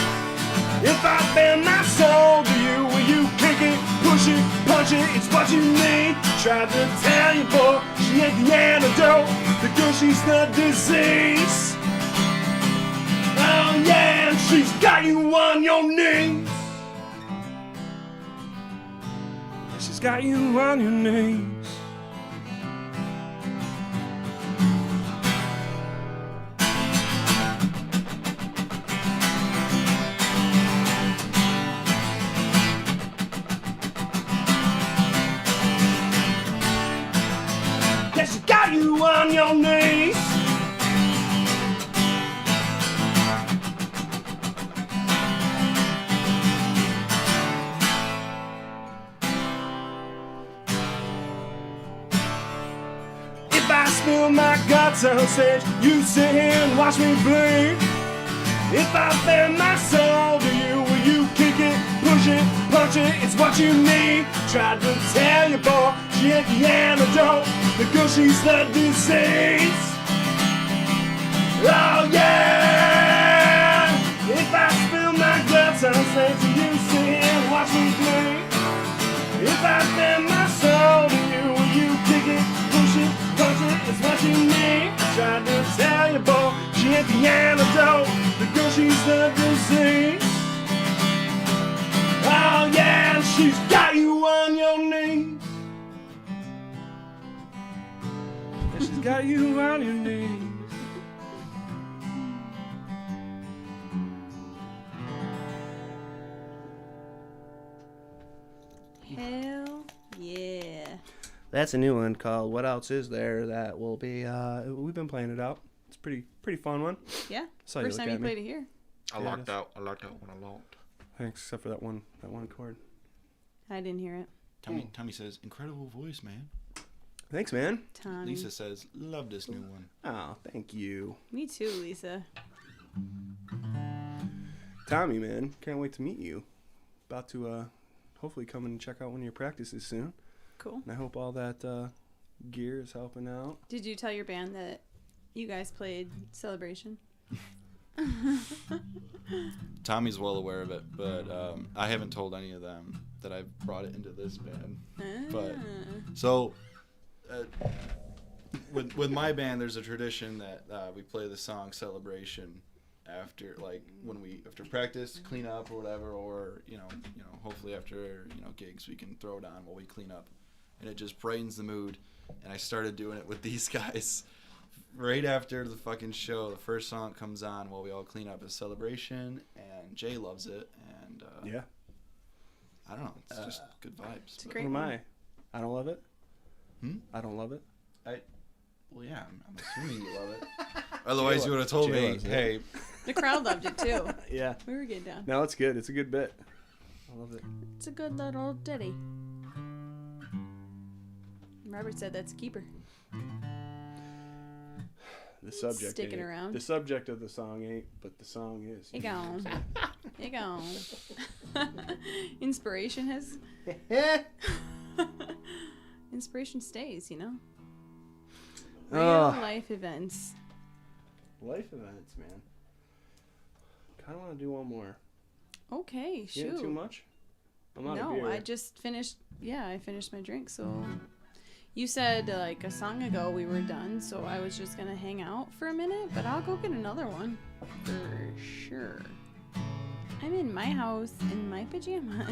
If I bend my soul to you, will you kick it, push it, punch it? It's what you need. Tried to tell you, boy, she ain't the antidote. The girl, she's the disease. Oh yeah, and she's got you on your knees. Yeah, she's got you on your knees. Yeah, she's got you on your knees. If I spill my guts on stage, you sit here and watch me bleed. If I bend my soul to you, will you kick it, push it, punch it? It's what you need. Tried to tell you, boy, she ain't the antidote. The girl, she's the disease. Oh yeah. If I spill my guts on stage, you sit here and watch me bleed. If I bend my soul to you, will you kick it, push it, punch it? It's what you need. Tried to tell you, boy, she ain't the antidote. The girl, she's the disease. Oh yeah, and she's got you on your knees. Yeah, she's got you on your knees. Hell yeah. That's a new one called "What Else Is There?" That will be. We've been playing it out. It's pretty fun one. Yeah. Saw you First look time you at me. played it here. I Yeah, locked it is. out. I locked out when I locked. Thanks, except for that one chord. I didn't hear it. Tommy says, incredible voice, man. Thanks, man. Tommy. Lisa says, love this new one. Oh, thank you, Me too, Lisa. Tommy. Man, can't wait to meet you. About to hopefully come and check out one of your practices soon. Cool. And I hope all that gear is helping out. Did you tell your band that you guys played Celebration? Tommy's well aware of it, but I haven't told any of them that I've brought it into this band. But so with my band, there's a tradition that we play the song Celebration after, like, after practice, clean up or whatever, or you know hopefully after gigs we can throw it on while we clean up, and it just brightens the mood. And I started doing it with these guys. Right after the fucking show, the first song comes on while we all clean up is Celebration, and Jay loves it, and Yeah. I don't know, it's just good vibes. It's a But- great What am one. I don't love it. Hmm? I don't love it. Well, yeah, I'm assuming you love it. Otherwise, you would have told Jay me, loves it. hey, The crowd loved it too. Yeah. We were getting down. No, it's good. It's a good bit. I love it. It's a good little ditty. Robert said that's a keeper. The subject Sticking ain't. around. The subject of the song ain't, but the song is. You gone. You gone. Inspiration has. Inspiration stays, you know? Real life events. Life events, man. Kind of want to do one more. Okay, shoot. Getting too much? I'm out of No, beer. I just finished. Yeah, I finished my drink. So you said like a song ago we were done, so I was just gonna hang out for a minute, but I'll go get another one for sure. I'm in my house in my pajamas.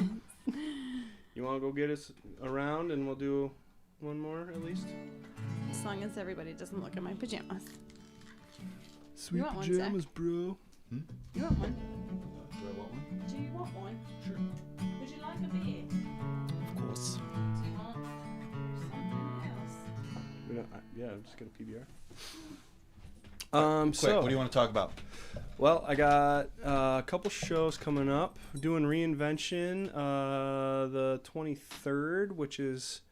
You want to go get us around and we'll do one more at least? As long as everybody doesn't look at my pajamas. Sweet want one, pajamas, bro. You want one? Do I want one? Do you want one? Sure. Would you like a beer? Of course. Do you want something else? Yeah, I'm just gonna PBR. Quick, So what do you want to talk about? well, I got a couple shows coming up. Doing Reinvention the 23rd, which is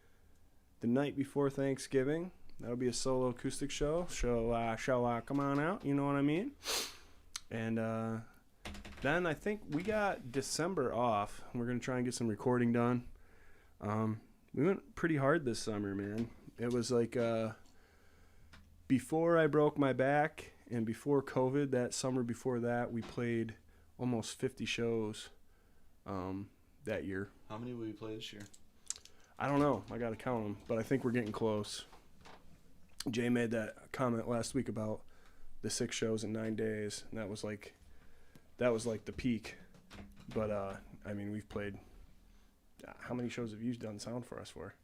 the night before Thanksgiving. That'll be a solo acoustic show. Come on out. You know what I mean? And then I think we got December off. We're gonna try and get some recording done. We went pretty hard this summer, man. It was like before I broke my back and before COVID, that summer before that, we played almost 50 shows that year. How many will we play this year? I don't know. I got to count them, but I think we're getting close. Jay made that comment last week about the 6 shows in 9 days, and that was like the peak. But I mean, we've played. How many shows have you done sound for us for?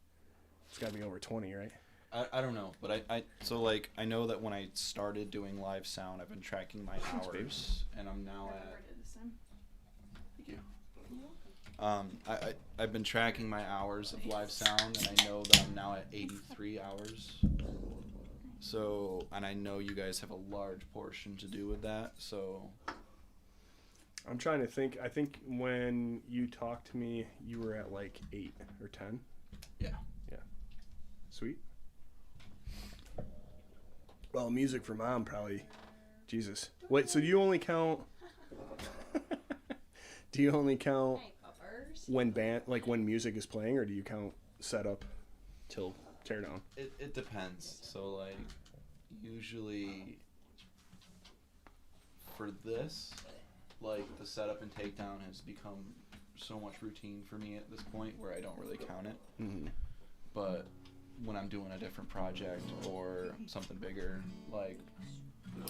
It's got to be over 20, right? I don't know, but I know that when I started doing live sound, I've been tracking my hours, and I'm now at. Thank you. I've been tracking my hours of live sound, and I know that I'm now at 83 hours. So, and I know you guys have a large portion to do with that. So, I'm trying to think. I think when you talked to me, you were at like 8 or 10. yeah. Yeah. Sweet. Well, music for mom probably. Jesus. Wait, so do you only count? Do you only count when when music is playing, or do you count setup till teardown? It depends. So like usually for this, like the setup and takedown has become so much routine for me at this point where I don't really count it. Mm-hmm. But when I'm doing a different project or something bigger, like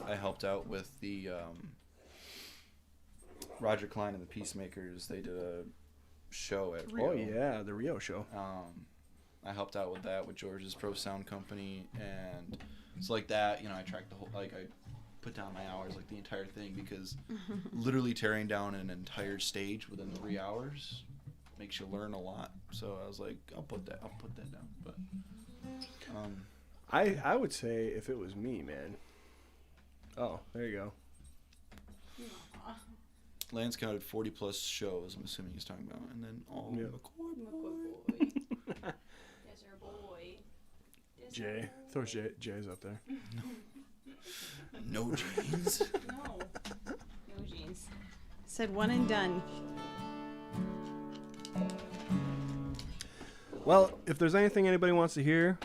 I helped out with the Roger Klein and the Peacemakers. They did a show at Rio. Oh yeah, the Rio show. I helped out with that with George's Pro Sound Company, and it's like that. You know, I tracked the whole. Like I put down my hours, like the entire thing, because literally tearing down an entire stage within 3 hours makes you learn a lot. So I was like, I'll put that down. But I would say if it was me, man. Oh, there you go. Lance counted 40 plus shows. I'm assuming he's talking about, and then all Yep. boy. Yes, our boy. Jay, throw Jay's up there. no jeans. No. No jeans. Said one and done. Well, if there's anything anybody wants to hear,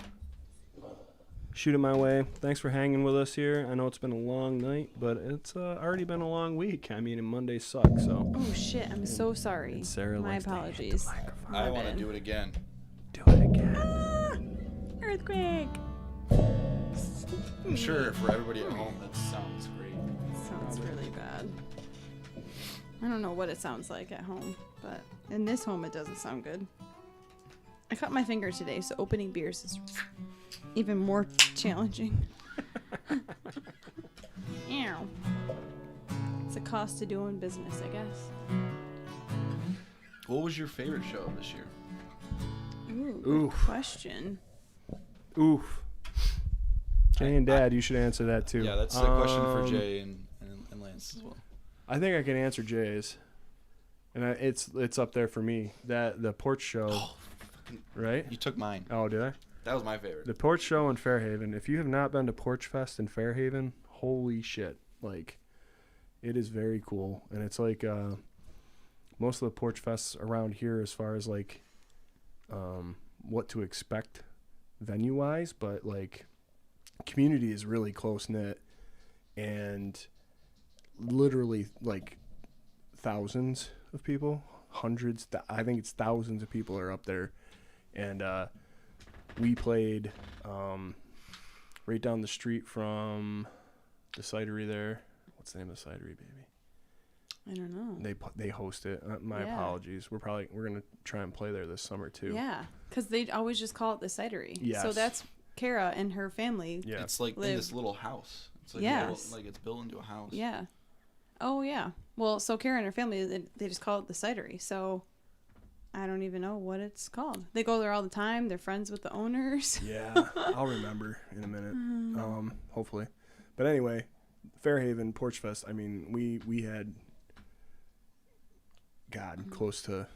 shoot it my way. Thanks for hanging with us here. I know it's been a long night, but it's already been a long week. I mean, and Mondays suck, so. Oh shit! I'm so sorry. And Sarah My likes to hit the apologies. microphone. I My want to bad. do it again. Do it again. Earthquake. I'm sure for everybody at home that sounds great. Sounds really bad. I don't know what it sounds like at home, but in this home it doesn't sound good. I cut my finger today, so opening beers is even more challenging. Ew. It's a cost to doing business, I guess. What was your favorite show of this year? Ooh, Oof. good question. Oof. Jay and Dad, you should answer that too. Yeah, that's a question for Jay and Lance as well. I think I can answer Jay's, and it's up there for me. That the porch show, right? You took mine. Oh, did I? That was my favorite. The Porch Show in Fairhaven. If you have not been to Porch Fest in Fairhaven, holy shit. Like, it is very cool. And it's like most of the Porch Fests around here as far as like what to expect venue-wise, but like community is really close-knit and literally like thousands of people, hundreds, I think it's thousands of people are up there. And we played right down the street from the cidery there. What's the name of the cidery, baby? I don't know. They host it. My apologies. We're gonna try and play there this summer too. Yeah, because they always just call it the cidery. Yes. So that's Kara and her family. Yeah. It's like in this little house. It's like Yes. like it's built into a house. Yeah. Oh yeah. Well, so Kara and her family, they just call it the cidery. So I don't even know what it's called. They go there all the time. They're friends with the owners. Yeah, I'll remember in a minute. Hopefully. But anyway, Fairhaven Porch Fest. I mean, we had close to,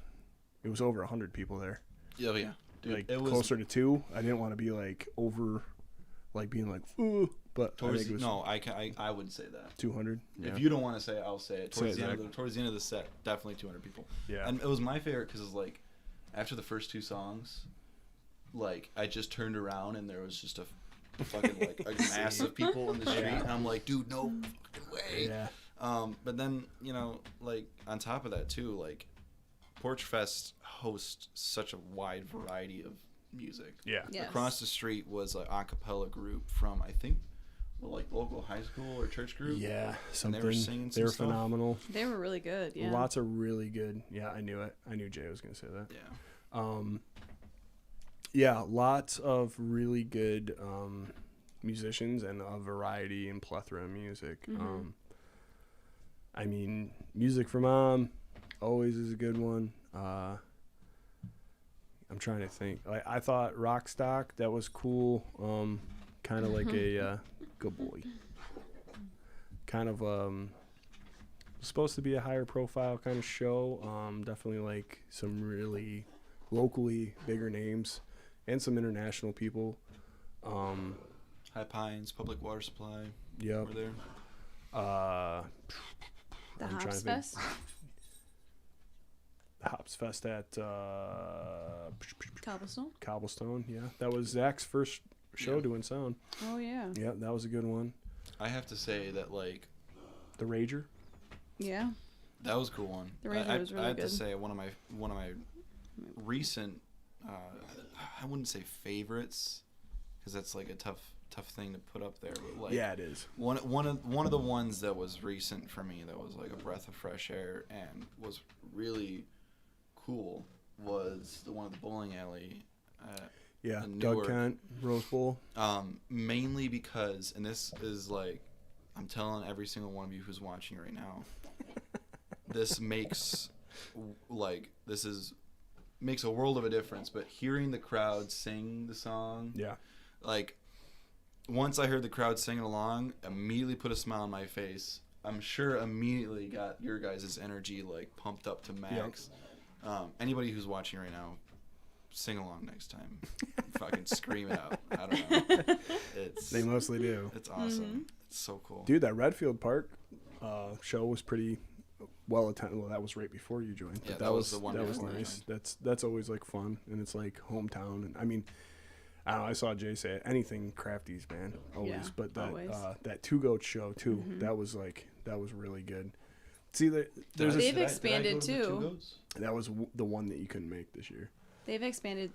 it was over 100 people there. Oh yeah, dude. Like It was closer to 2. I didn't want to be like over, like being like ooh, but I think it was I would say that. 200. Yeah. If you don't want to say it, I'll say it. Say Towards it, the end of the set, definitely 200 people. Yeah. And it was my favorite because it's like, after the first 2 songs, like I just turned around and there was just a fucking like a mass of people in the street, and I'm like, dude, no fucking way. Yeah. But then like on top of that too, like Porch Fest hosts such a wide variety of music. Yeah. Yes. Across the street was an a cappella group from I think like local high school or church group. Yeah, something. They were singing They were some stuff. phenomenal. They were really good. Yeah. Lots of really good. Yeah, I knew it. I knew Jay was going to say that. Yeah. Yeah, lots of really good musicians and a variety and plethora of music. I mean, Music for Mom always is a good one. I'm trying to think. I thought Rockstock, that was cool. Kind of like a good boy. Kind of supposed to be a higher profile kind of show. Definitely like some really locally bigger names and some international people. High Pines, Public Water Supply. Yep. Were there. The I'm trying Hops to think. Fest. The Hops Fest at Cobblestone. Cobblestone. Yeah, that was Zach's first show doing sound. Oh yeah. Yeah, that was a good one. I have to say that like The Rager. Yeah. that was a cool one. The Ranger was really I have good. to say one of my recent I wouldn't say favorites because that's like a tough thing to put up there, but like Yeah, it is. one of the ones that was recent for me that was like a breath of fresh air and was really cool was the one at the bowling alley. Yeah, in Doug Newark. Kent, Rose Bowl. Mainly because, and this is like, I'm telling every single one of you who's watching right now, this makes a world of a difference. But hearing the crowd sing the song, Yeah. like once I heard the crowd singing along, immediately put a smile on my face. I'm sure immediately got your guys' energy like pumped up to max. Anybody who's watching right now, sing along next time. Fucking scream it out. I don't know. They mostly do. It's awesome. It's so cool. Dude, that Redfield Park show was pretty well attended. Well, that was right before you joined. Yeah, But that was the one that was before I nice. That's always like fun, and it's like hometown. And I mean, I don't know. I saw Jay say it. Anything Crafties, man, always. Yeah, but that always. that Two Goat show too. That was really good. See, They've expanded, too. That was the one that you couldn't make this year. They've expanded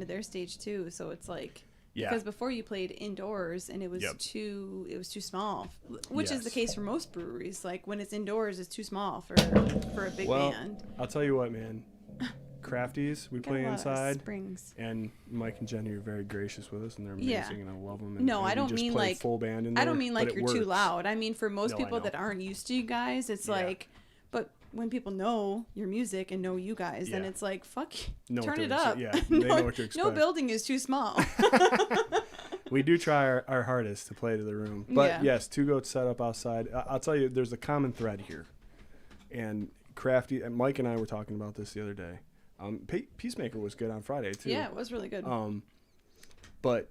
their stage too, so it's like Yeah. because before you played indoors and it was too small, which is the Yes. case for most breweries. Like when it's indoors, it's too small for a big Well, band. I'll tell you what, man. Crafties, we Got play a lot of inside, springs. and Mike and Jenny are very gracious with us, and they're amazing, Yeah. and I love them. And, No, and I we don't just mean play like full band in there. I don't mean like but it you're too works. loud. I mean for most No, I people know. that aren't used to you guys, it's Yeah. like. But when people know your music and know you guys, then Yeah. it's like fuck, Know what turn to it expect. up. Yeah, they know what to No expect. building is too small. We do try our hardest to play to the room, but Yeah. yes, Two Goats set up outside. I'll tell you, there's a common thread here, and Crafty and Mike and I were talking about this the other day. Peacemaker was good on Friday too. Yeah, it was really good. But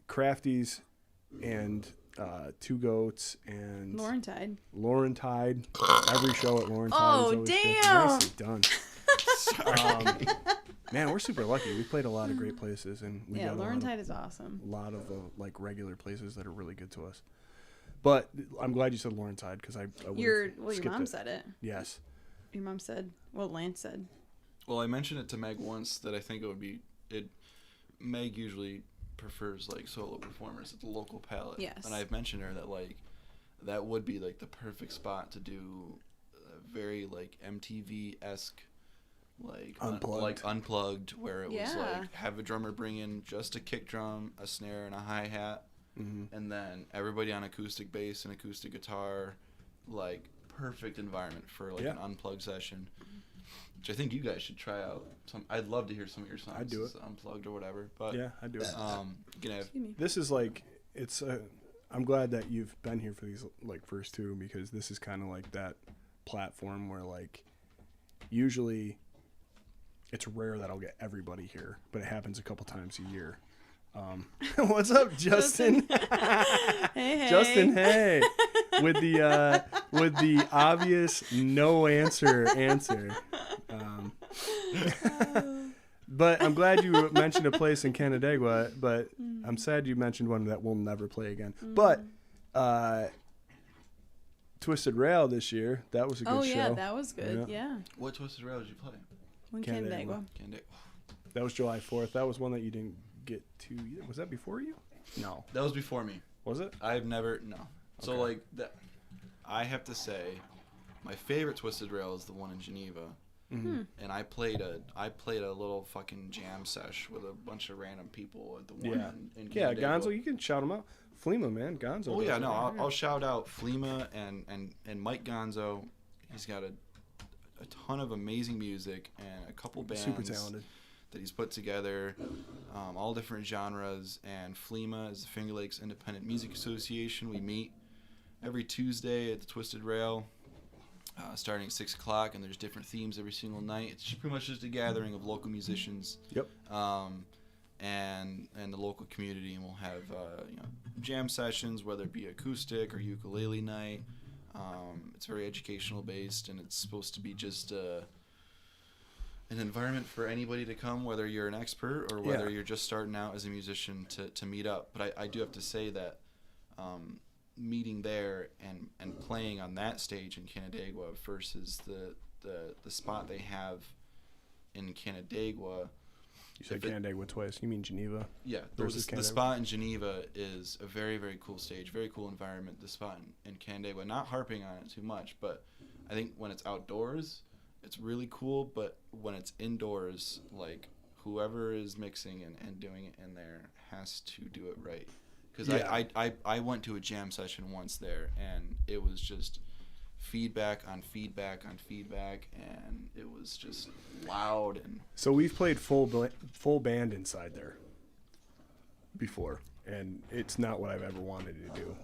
Crafties and Two Goats and Laurentide. Every show at Laurentide. Oh, is always damn. Good. Nicely done. Man, we're super lucky. We played a lot of great places, and we got Laurentide is awesome. A lot of like regular places that are really good to us. But I'm glad you said Laurentide because I would Your mom said it. Yes. Your mom said. Well, Lance said. Well, I mentioned it to Meg once that I think it would be it. Meg usually prefers like solo performers at the local palette. Yes. And I've mentioned her that like that would be like the perfect spot to do a very like MTV-esque like unplugged where it was like have a drummer bring in just a kick drum, a snare, and a hi-hat, and then everybody on acoustic bass and acoustic guitar, like perfect environment for like an unplugged session, which I think you guys should try out. I'd love to hear some of your songs. I'd do it unplugged or whatever. But yeah, I'd do it. This is like I'm glad that you've been here for these like first two because this is kind of like that platform where like usually it's rare that I'll get everybody here, but it happens a couple times a year. What's up, Justin? Hey. Justin, hey. With the obvious no answer. But I'm glad you mentioned a place in Canandaigua, but I'm sad you mentioned one that we'll never play again. But Twisted Rail this year, that was a good show. Oh yeah, that was good. Yeah. What Twisted Rail did you play? Canandaigua. That was July 4th. That was one that you didn't get to either. Was that before you? No. That was before me. Was it? I've never no. Okay. So like that, I have to say, my favorite Twisted Rail is the one in Geneva. And I played a little fucking jam sesh with a bunch of random people at the one in Canandaigua. Gonzo, you can shout him out. Flema, man, Gonzo. Oh yeah, no, I'll shout out Flema and Mike Gonzo. He's got a ton of amazing music and a couple bands super talented that he's put together, all different genres. And Flema is the Finger Lakes Independent Music Association. We meet every Tuesday at the Twisted Rail, starting at 6 o'clock, and there's different themes every single night. It's pretty much just a gathering of local musicians. Yep. And the local community, and we'll have jam sessions, whether it be acoustic or ukulele night. It's very educational based, and it's supposed to be just an environment for anybody to come, whether you're an expert or whether you're just starting out as a musician to meet up. But I do have to say that meeting there and playing on that stage in Canandaigua versus the spot they have in Canandaigua. You said Canandaigua twice. You mean Geneva? Yeah. The spot in Geneva is a very, very cool stage, very cool environment. The spot in Canandaigua, not harping on it too much, but I think when it's outdoors, it's really cool. But when it's indoors, like whoever is mixing and doing it in there has to do it right. Because I went to a jam session once there, and it was just feedback on feedback on feedback, and it was just loud. And so we've played full band inside there before, and it's not what I've ever wanted to do.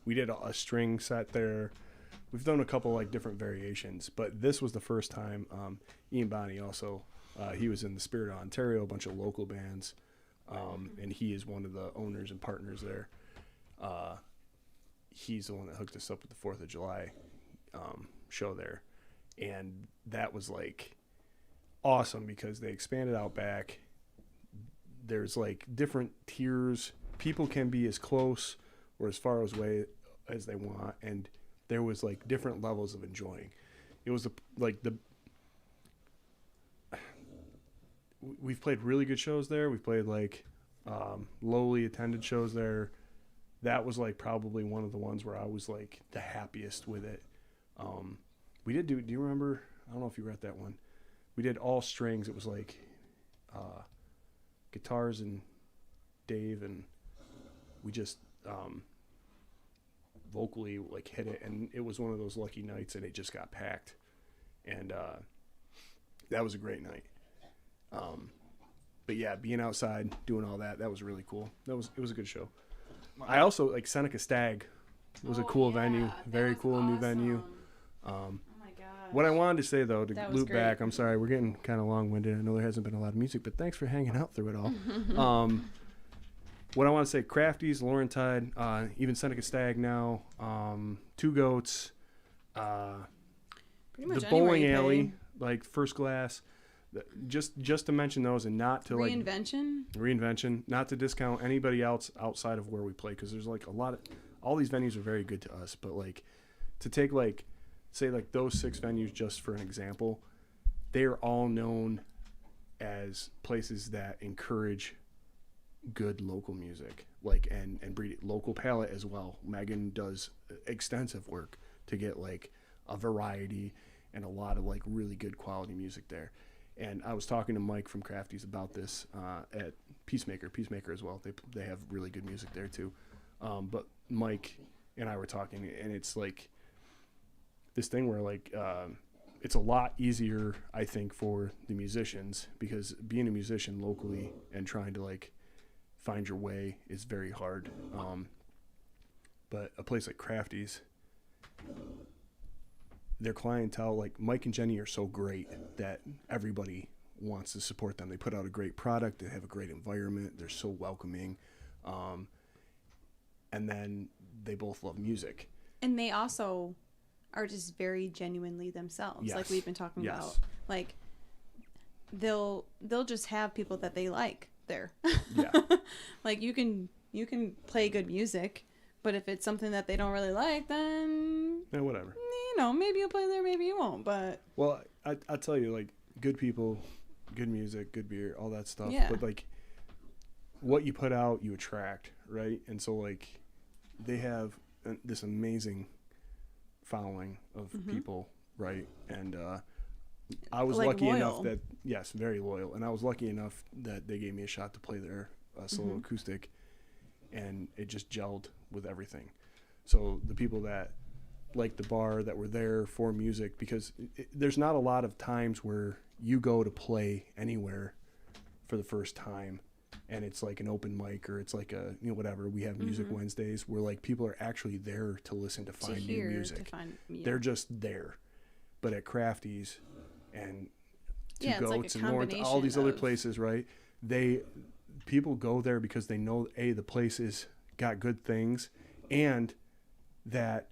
We did a string set there. We've done a couple like different variations, but this was the first time. Ian Bonney also, he was in the Spirit of Ontario, a bunch of local bands, and he is one of the owners and partners there. He's the one that hooked us up with the 4th of July show there, and that was like awesome because they expanded out back. There's like different tiers. People can be as close or as far away as they want, and there was like different levels of enjoying. It was we've played really good shows there. We've played like lowly attended shows there. That was like probably one of the ones where I was like the happiest with it. We did do you remember? I don't know if you were at that one. We did all strings. It was like guitars and Dave, and we just vocally like hit it, and it was one of those lucky nights, and it just got packed, and that was a great night. But yeah, being outside doing all that was really cool. It was a good show. I also like Seneca Stag. It was a cool venue, very cool new venue. Oh my gosh. What I wanted to say though, to loop back, I'm sorry, we're getting kind of long-winded. I know there hasn't been a lot of music, but thanks for hanging out through it all. what I want to say, Crafty's, Laurentide, even Seneca Stag now, Two Goats, Pretty much the anywhere bowling you alley, play. like First Glass. Just to mention those, and not to reinvention, not to discount anybody else outside of where we play, because there's like a lot of, all these venues are very good to us, but like to take like, say like those 6 venues just for an example, they are all known as places that encourage good local music, like and breed local palette as well. Megan does extensive work to get like a variety and a lot of like really good quality music there. And I was talking to Mike from Crafty's about this at Peacemaker as well. They have really good music there too. But Mike and I were talking, and it's like this thing where like it's a lot easier, I think, for the musicians, because being a musician locally and trying to like find your way is very hard. But a place like Crafty's, their clientele, like Mike and Jenny, are so great that everybody wants to support them. They put out a great product. They have a great environment. They're so welcoming. And then they both love music. And they also are just very genuinely themselves. Yes. Like we've been talking Yes. about. Like they'll just have people that they like there. Yeah. Like you can play good music, but if it's something that they don't really like, then Yeah, whatever. maybe you'll play there, maybe you won't. But Well, I tell you, like, good people, good music, good beer, all that stuff. Yeah. But like, what you put out, you attract, right? And so like, they have this amazing following of people, right? And I was Like lucky enough loyal. that, yes, very loyal. And I was lucky enough that they gave me a shot to play their solo acoustic, and it just gelled with everything. So the people that like the bar, that were there for music, because there's not a lot of times where you go to play anywhere for the first time and it's like an open mic, or it's like a, whatever, we have music Wednesdays where like people are actually there to listen, to find new music. They're just there. But at Crafty's and Two Yeah, it's like a Goats and Lawrence, all these other combination of- places, right? People go there because they know, A, the place is got good things, and that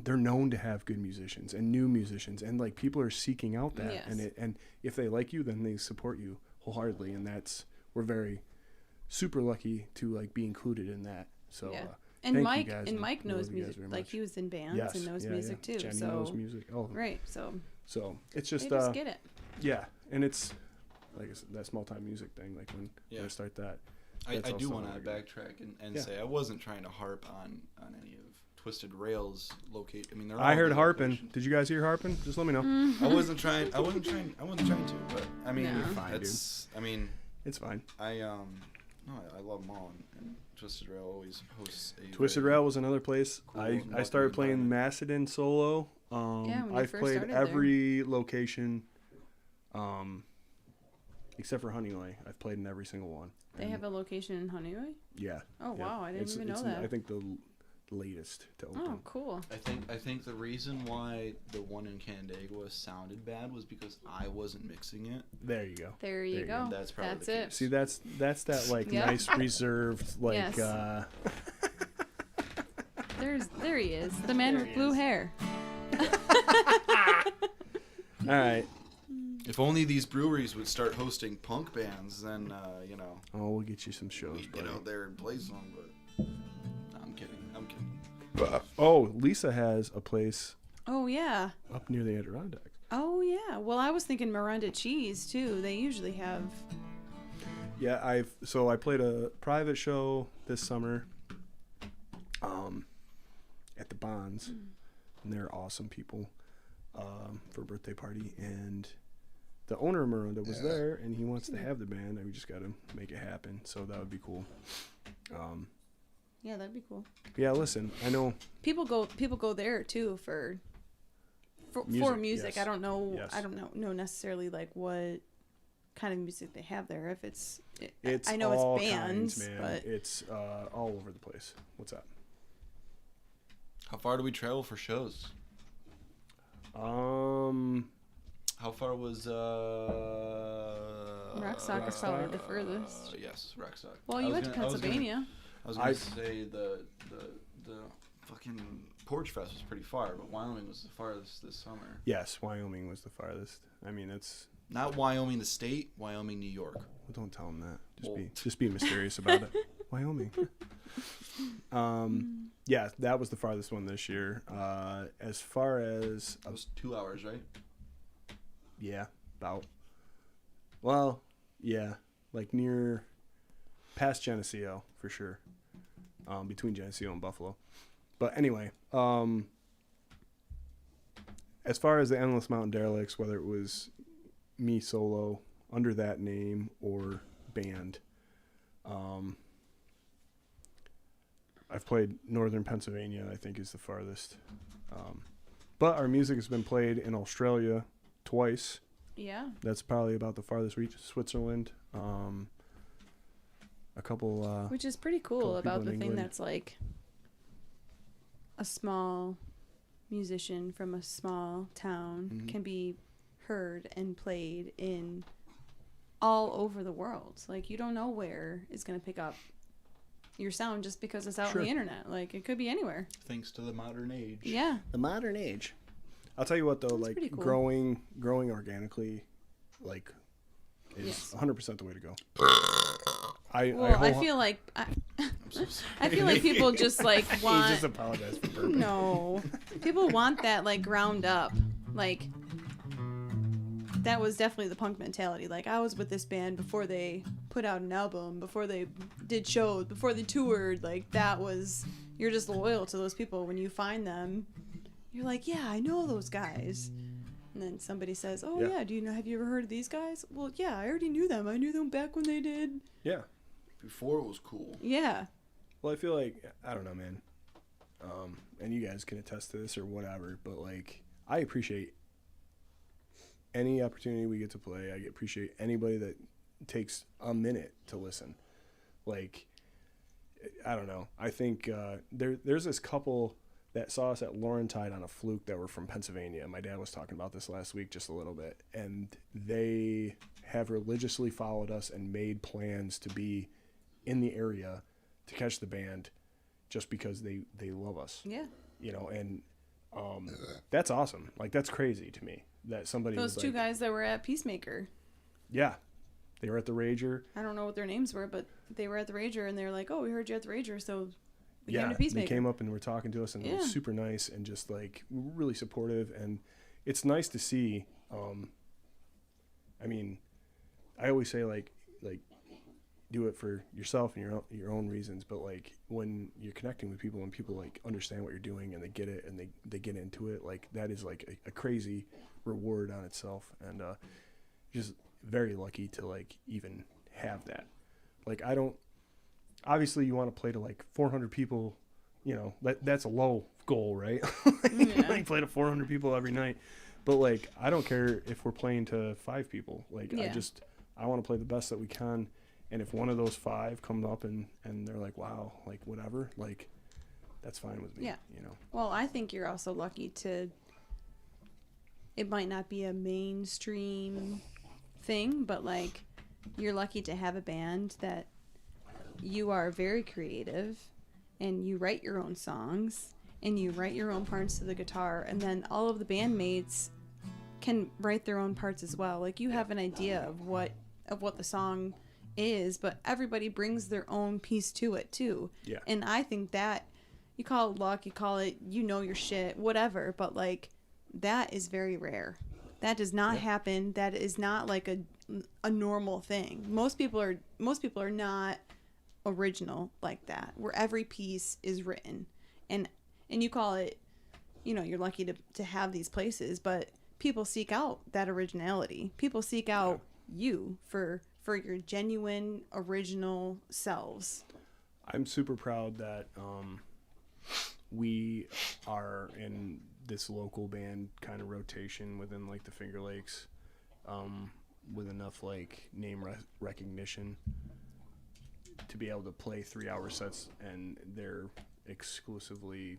they're known to have good musicians and new musicians, and like people are seeking out that. Yes. And if they like you, then they support you wholeheartedly, and we're very super lucky to like be included in that. So Yeah. thank And you Mike guys, and Mike I love knows you guys music. very Like much. he was in bands Yes, and knows yeah, music yeah. too. Jenny So knows music, all of them. right. So So it's they just just get it. yeah, and it's like I said, that small time music thing, like when Yeah. I start that. I That's do also want to another good- backtrack and Yeah. say I wasn't trying to harp on any of Twisted Rails locate. I mean, they're I all heard good harping. locations. Did you guys hear harping? Just let me know. Mm-hmm. I wasn't trying to, but I mean, No. You're fine, it's. I mean, It's fine. I love them all, and Twisted Rail always hosts a Twisted very Rail was another place. cool I welcoming started playing environment. Macedon solo. Yeah, when you I've first played started every location, except for Honeyway. I've played in every single one. They And have a location in Honeyway. yeah. Oh yeah. wow, I didn't even know that. I think the latest to open. Oh cool. I think the reason why the one in Canandaigua sounded bad was because I wasn't mixing it. There you go. There you There you go. go. That's probably That's the it. case. See, that's that like Yep. nice reserved like. Yes. There he is, the man There with he blue is. hair. All right. If only these breweries would start hosting punk bands, then Oh, we'll get you some shows, we'd buddy. get out there and play some. But I'm kidding. Oh, Lisa has a place Oh yeah. up near the Adirondacks. Oh yeah. Well, I was thinking Miranda Cheese too. They usually have. Yeah, I played a private show this summer, at the Bonds, and they're awesome people, for a birthday party, and the owner of Miranda was there, and he wants to have the band, and we just got to make it happen, so that would be cool. Yeah, that'd be cool. Yeah, listen, I know. People go there too for Music, music. yes. I don't know. Yes. I don't know necessarily like what kind of music they have there. If it's It's I know all it's bands, kinds, man. but It's all over the place. What's up? How far do we travel for shows? Um, How far was Rockstock is probably the furthest. Yes, Rockstock. Well, you went to Pennsylvania. I was gonna say the fucking Porch Fest was pretty far, but Wyoming was the farthest this summer. Yes, Wyoming was the farthest. I mean, it's not Wyoming the state, Wyoming, New York. Well, don't tell them that. Just be mysterious about it. Wyoming. Yeah, that was the farthest one this year. As far as it was 2 hours, right? Yeah, about. Well, yeah, like near past Geneseo for sure. Between Geneseo and Buffalo. But anyway, as far as the Endless Mountain Derelicts, whether it was me solo under that name or band, I've played Northern Pennsylvania, I think is the farthest. But our music has been played in Australia twice. Yeah. That's probably about the farthest reach. Switzerland. A couple. Which is pretty cool about the thing England. that's like a small musician from a small town can be heard and played in all over the world. Like, you don't know where it's going to pick up your sound just because it's out on the internet. Like, it could be anywhere. Thanks to the modern age. Yeah. The modern age. I'll tell you what, though, That's like, pretty cool. growing organically, like, is 100% the way to go. I feel like I'm so sorry. I feel like people just like want. He just apologized for burping. No, people want that like ground up. Like, that was definitely the punk mentality. Like, I was with this band before they put out an album, before they did shows, before they toured. Like, that was, you're just loyal to those people. When you find them, you're like, yeah, I know those guys. And then somebody says, oh yeah, have you ever heard of these guys? Well, yeah, I already knew them. I knew them back when they did. Yeah. Before it was cool. Yeah. Well, I feel like, I don't know, man. And you guys can attest to this or whatever, but like, I appreciate any opportunity we get to play. I appreciate anybody that takes a minute to listen. Like, I don't know. I think there's this couple that saw us at Laurentide on a fluke that were from Pennsylvania. My dad was talking about this last week just a little bit. And they have religiously followed us and made plans to be in the area to catch the band just because they love us. Yeah. You know, and that's awesome. Like, that's crazy to me that somebody Those was two like, guys that were at Peacemaker. Yeah. They were at the Rager. I don't know what their names were, but they were at the Rager, and they were like, oh, we heard you at the Rager, so we came to Peacemaker. They came up and were talking to us, and it was super nice and just, like, really supportive. And it's nice to see, I mean, I always say, like do it for yourself and your own reasons, but like when you're connecting with people and people like understand what you're doing and they get it and they get into it, like that is like a crazy reward on itself. And just very lucky to like even have that. Like, I don't, obviously you want to play to like 400 people, you know, that's a low goal, right? Like play to 400 people every night, but like I don't care if we're playing to 5 people. Like, I want to play the best that we can. And if one of those 5 come up and they're like, wow, like whatever, like that's fine with me. Yeah. You know. Well, I think you're also lucky to, it might not be a mainstream thing, but like you're lucky to have a band that you are very creative and you write your own songs and you write your own parts to the guitar, and then all of the bandmates can write their own parts as well. Like, you have an idea of what the song is, but everybody brings their own piece to it too. Yeah. And I think that, you call it luck, you call it, you know, your shit, whatever, but like that is very rare. That does not happen. That is not like a normal thing. Most people are not original like that, where every piece is written. And you call it, you know, you're lucky to have these places, but people seek out that originality. People seek out you for your genuine original selves. I'm super proud that we are in this local band kind of rotation within like the Finger Lakes, with enough like name recognition to be able to play 3-hour sets, and they're exclusively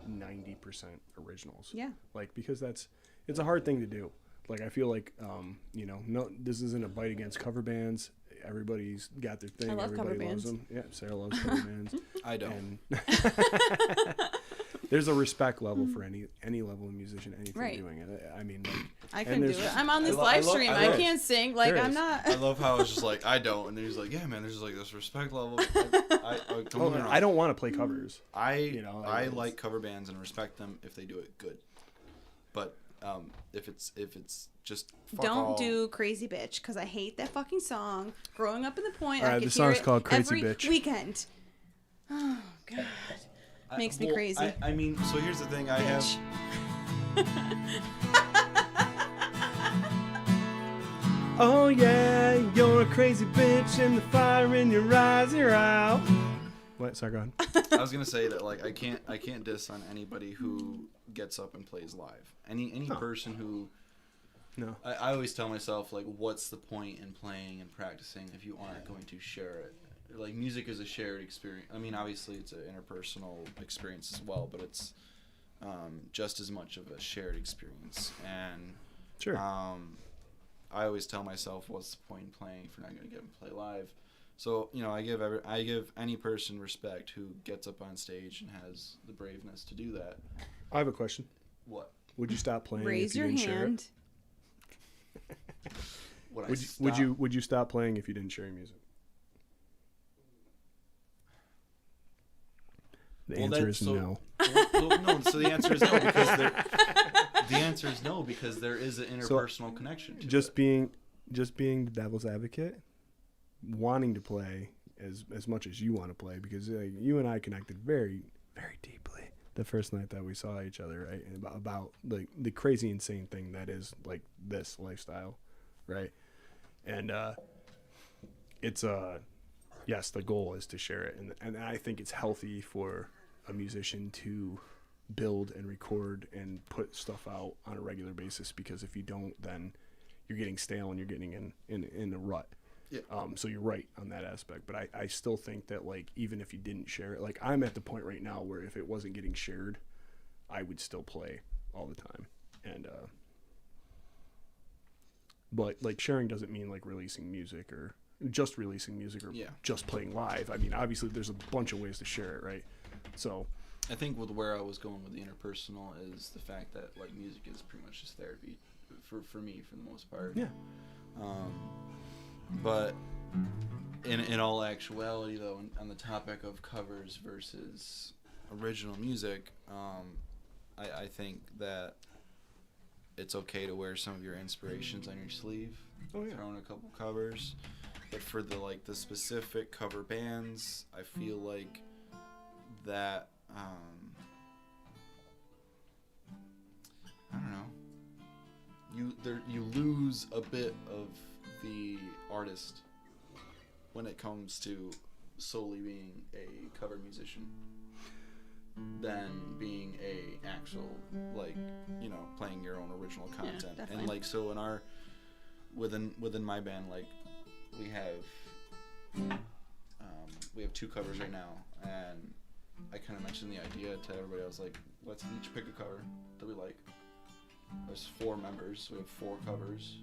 90% originals. Yeah. Like, because it's a hard thing to do. like I feel like no, this isn't a bite against cover bands. Everybody's got their thing. I love Everybody cover loves bands. them. Yeah, Sarah loves cover bands. I don't. And there's a respect level for any level of musician, anything Right. doing it. I mean, like, I couldn't do there's- it. I'm on this I live love- stream. I I love- can't sing. Like, There I'm is. not. I love how it's just like I don't, and then he's like, yeah, man, there's just like this respect level. Don't get me wrong. I don't want to play covers. I it's- like cover bands and respect them if they do it good, but if it's just fuck Don't all, do Crazy Bitch because I hate that fucking song. Growing up in the point, All I right, could the hear song's it called Crazy every Bitch. weekend. Oh God, makes me crazy. I mean, so here's the thing. I have. Oh yeah, you're a crazy bitch, and the fire in your eyes, you're out. What? Sorry, go ahead. I was gonna say that like I can't diss on anybody who gets up and plays live. Any person who. No. I always tell myself, like, what's the point in playing and practicing if you aren't going to share it? Like, music is a shared experience. I mean, obviously, it's an interpersonal experience as well, but it's just as much of a shared experience. And Sure. I always tell myself, what's the point in playing if you're not going to get up and play live? So, you know, I give any person respect who gets up on stage and has the braveness to do that. I have a question. What? Would you stop playing Raise if you your didn't share it? hand. Would you stop playing if you didn't share your music? The answer is no. Well, no. So the answer is no because there is an interpersonal connection. To Just it. being the devil's advocate, wanting to play as much as you want to play, because you and I connected very, very deeply the first night that we saw each other, right? And about like the crazy insane thing that is like this lifestyle, right? And it's yes, the goal is to share it, and I think it's healthy for a musician to build and record and put stuff out on a regular basis, because if you don't, then you're getting stale and you're getting in a rut. Yeah. So you're right on that aspect, but I still think that, like, even if you didn't share it, like, I'm at the point right now where if it wasn't getting shared, I would still play all the time. And but like sharing doesn't mean like releasing music or just playing live. I mean, obviously there's a bunch of ways to share it, right? So I think with where I was going with the interpersonal is the fact that like music is pretty much just therapy for me for the most part. yeah. But in all actuality, though, on the topic of covers versus original music, I think that it's okay to wear some of your inspirations on your sleeve. Oh, yeah. Throw in a couple covers. But for the specific cover bands, I feel like that I don't know. You lose a bit of the artist when it comes to solely being a cover musician than being a actual playing your own original content. definitely. And like so in our within my band, like we have 2 covers right now, and I kind of mentioned the idea to everybody. I was like, let's each pick a cover that we like. There's 4 members, so we have 4 covers,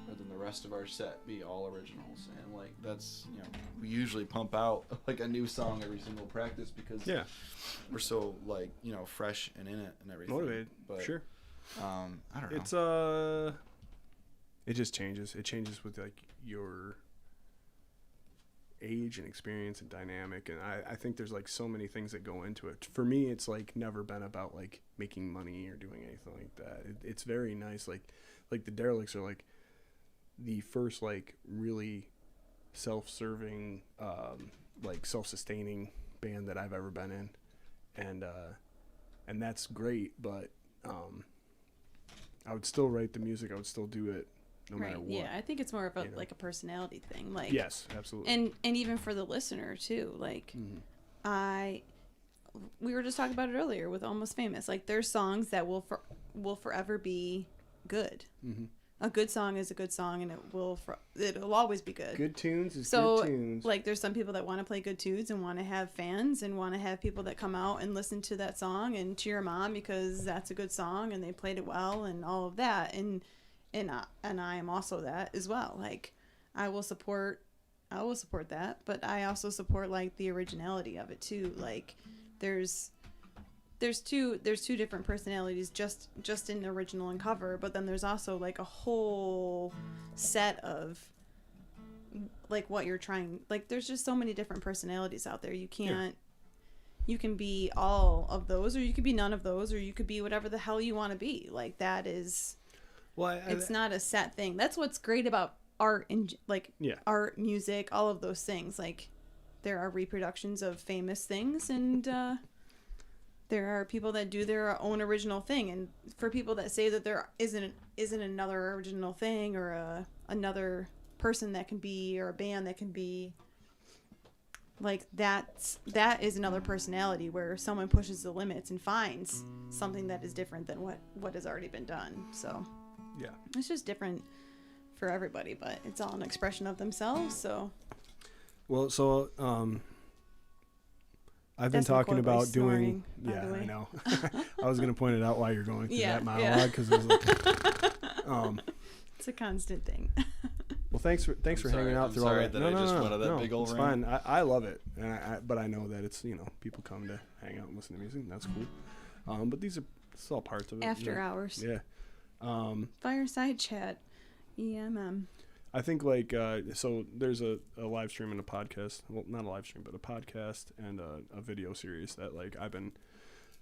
and then the rest of our set be all originals. And like that's we usually pump out like a new song every single practice because we're so fresh and in it and everything. Motivated, but sure. I don't know. It's it just changes. It changes with like your age and experience and dynamic, and I think there's like so many things that go into it. For me, it's like never been about like making money or doing anything like that. It's very nice. Like the Derelicts are like the first like really self-serving like self-sustaining band that I've ever been in, and that's great. But I would still write the music. I would still do it no matter what. Yeah, I think it's more of a like a personality thing. Like Yes, absolutely. and even for the listener too. Like we were just talking about it earlier with Almost Famous. Like there's songs that will forever be good. Mm-hmm. A good song is a good song, and it'll always be good. Good tunes is So, good tunes. like, there's some people that want to play good tunes and want to have fans and want to have people that come out and listen to that song and cheer them on because that's a good song and they played it well and all of that. And and I am also that as well. Like, I will support that, but I also support like the originality of it too. Like, there's two different personalities just in the original and cover, but then there's also like a whole set of like what you're trying. Like, there's just so many different personalities out there. You can't. You can be all of those, or you could be none of those, or you could be whatever the hell you want to be. Like, that is. Well, it's not a set thing. That's what's great about art and like art, music, all of those things. Like, there are reproductions of famous things, and there are people that do their own original thing. And for people that say that there isn't another original thing, or another person that can be, or a band that can be, like, that is another personality where someone pushes the limits and finds something that is different than what has already been done. So yeah, it's just different for everybody, but it's all an expression of themselves. So well, so I've been That's talking McCoy about voice doing. snoring, by Yeah, the way. I know. I was gonna point it out while you're going through Yeah, that monologue because it was like, it's a constant thing. well, thanks for hanging out through all that. that I just went on that big old it's rant. fine. I love it, but I know that it's people come to hang out and listen to music. And that's cool. But it's all parts of it. After hours. Yeah. Fireside chat. EMM. I think like so there's a live stream and a podcast. Well, not a live stream, but a podcast and a video series that like I've been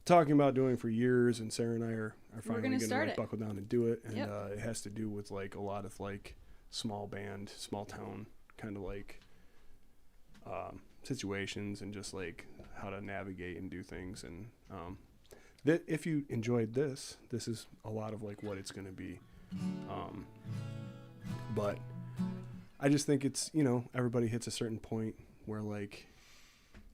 talking about doing for years, and Sarah and I are finally going to like buckle down and do it. And it has to do with like a lot of like small band, small town kind of like situations, and just like how to navigate and do things. And that if you enjoyed this is a lot of like what it's going to be. But I just think it's, everybody hits a certain point where like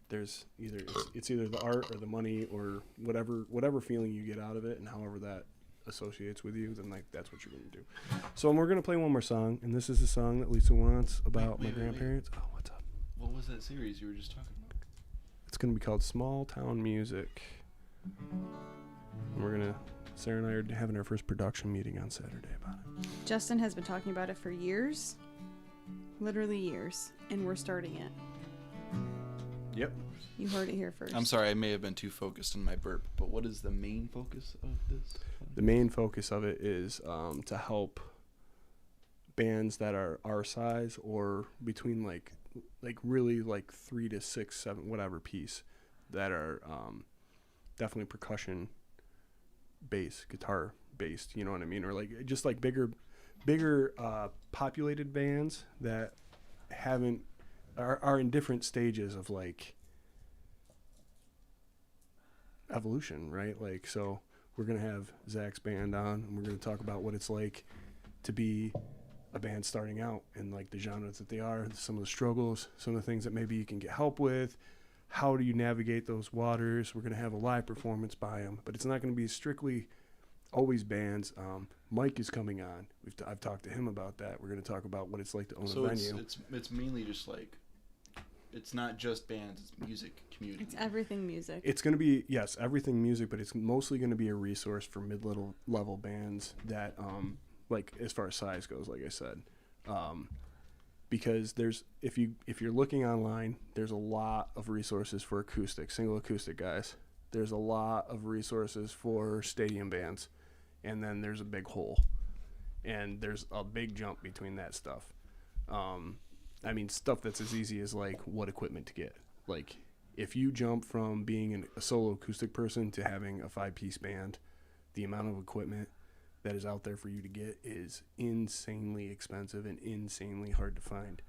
there's it's either the art or the money or whatever feeling you get out of it, and however that associates with you, then like that's what you're going to do. So we're going to play one more song, and this is the song that Lisa wants about my grandparents. Oh, what's up? What was that series you were just talking about? It's going to be called Small Town Music. And Sarah and I are having our first production meeting on Saturday about it. Justin has been talking about it for years. Literally years. And we're starting it. Yep. You heard it here first. I'm sorry, I may have been too focused on my burp, but what is the main focus of this? The main focus of it is to help bands that are our size or between like really like 3 to 6, 7, whatever piece, that are definitely percussion bass, guitar based, you know what I mean? Or like just like bigger populated bands that are in different stages of like evolution, right? Like, so we're going to have Zach's band on, and we're going to talk about what it's like to be a band starting out and like the genres that they are, some of the struggles, some of the things that maybe you can get help with. How do you navigate those waters? We're going to have a live performance by them, but it's not going to be strictly always bands. Mike is coming on. I've talked to him about that. We're going to talk about what it's like to own a venue. So it's mainly just like, it's not just bands, it's music community. It's everything music. It's going to be, yes, everything music, but it's mostly going to be a resource for mid-level bands that, like as far as size goes, like I said. Because if you're looking online, there's a lot of resources for single acoustic guys. There's a lot of resources for stadium bands, and then there's a big hole, and there's a big jump between that stuff. I mean, stuff that's as easy as like what equipment to get. Like if you jump from being a solo acoustic person to having a 5-piece band, the amount of equipment that is out there for you to get is insanely expensive and insanely hard to find.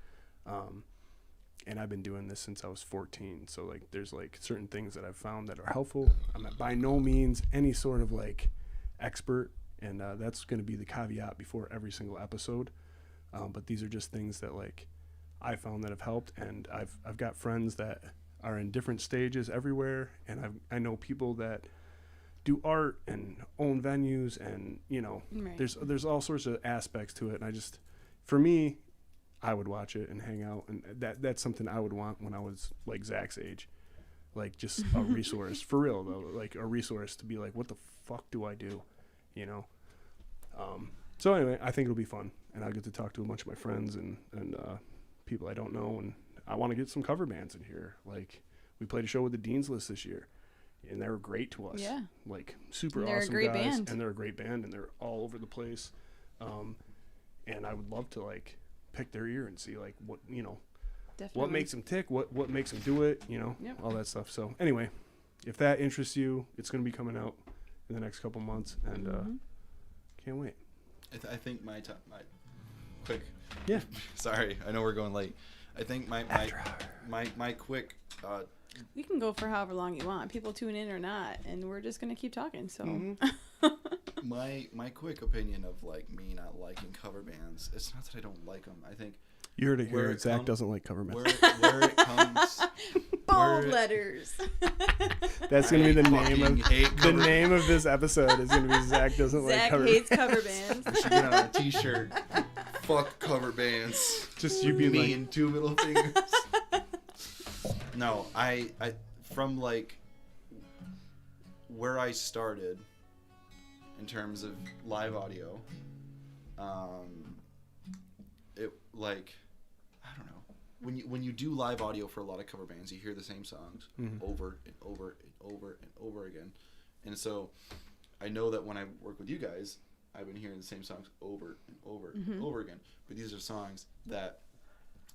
And I've been doing this since I was 14. So like, there's like certain things that I've found that are helpful. I'm by no means any sort of like expert. And that's going to be the caveat before every single episode. But these are just things that like I found that have helped. And I've got friends that are in different stages everywhere. And I know people that do art and own venues, and Right. there's all sorts of aspects to it. And for me, I would watch it and hang out, and that's something I would want when I was like Zach's age, like just a resource for real though, like a resource to be like, what the fuck do I do, So anyway, I think it'll be fun, and I'll get to talk to a bunch of my friends and people I don't know, and I want to get some cover bands in here. Like, we played a show with the Dean's List this year, and they were great to us. Yeah. Like, super And they're a awesome great guys, band. and they're a great band, and they're all over the place. And I would love to, like, pick their ear and see, like, what, you know, Definitely. what makes them tick, what makes them do it, you know, Yep. all that stuff. So anyway, if that interests you, it's going to be coming out in the next couple months, and can't wait. I think my quick. Yeah. Sorry, I know we're going late. I think my quick. We can go for however long you want. People tune in or not, and we're just gonna keep talking. So. My quick opinion of like me not liking cover bands. It's not that I don't like them. I think You heard it Where here. it Zach come- doesn't like cover bands. where it comes. Bold where- letters. That's gonna be the name fucking of hate the cover- name of this episode. Is gonna be Zach doesn't like Zach cover hates cover bands. We should get on a T-shirt. Fuck cover bands. Just you being Me like, and 2 middle fingers. No, I from like where I started in terms of live audio, it like I don't know, when you do live audio for a lot of cover bands, you hear the same songs over and over and over and over again, and so I know that when I work with you guys, I've been hearing the same songs over and over and over again. But these are songs that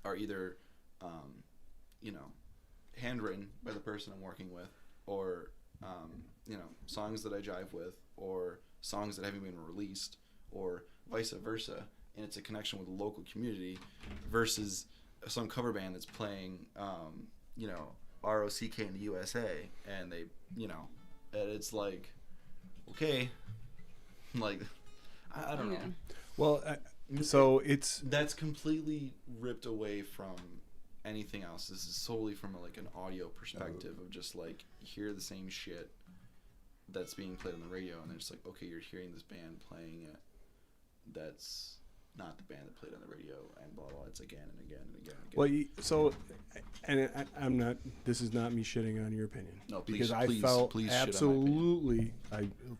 are either, you know, handwritten by the person I'm working with, or, you know, songs that I jive with, or songs that haven't been released, or vice versa. And it's a connection with the local community versus some cover band that's playing, you know, ROCK in the USA, and they, you know, and it's like, okay, like, I don't know. well, so it's That's completely ripped away from anything else. This is solely from like an audio perspective of just like you hear the same shit that's being played on the radio, and it's like, okay, you're hearing this band playing it. That's not the band that played on the radio, and blah blah. It's again and again and again and again. well. So, and I'm not. This is not me shitting on your opinion. No, please, because I please, felt please shit on my opinion. absolutely,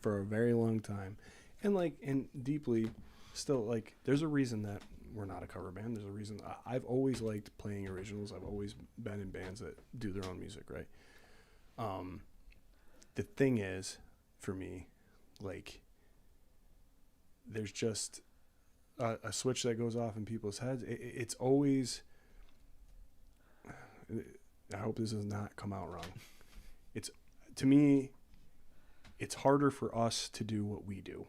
for a very long time, and deeply, still like. There's a reason that we're not a cover band. There's a reason. I've always liked playing originals. I've always been in bands that do their own music, right? The thing is, for me, like, there's just a switch that goes off in people's heads. It's always. I hope this does not come out wrong. It's, to me, it's harder for us to do what we do,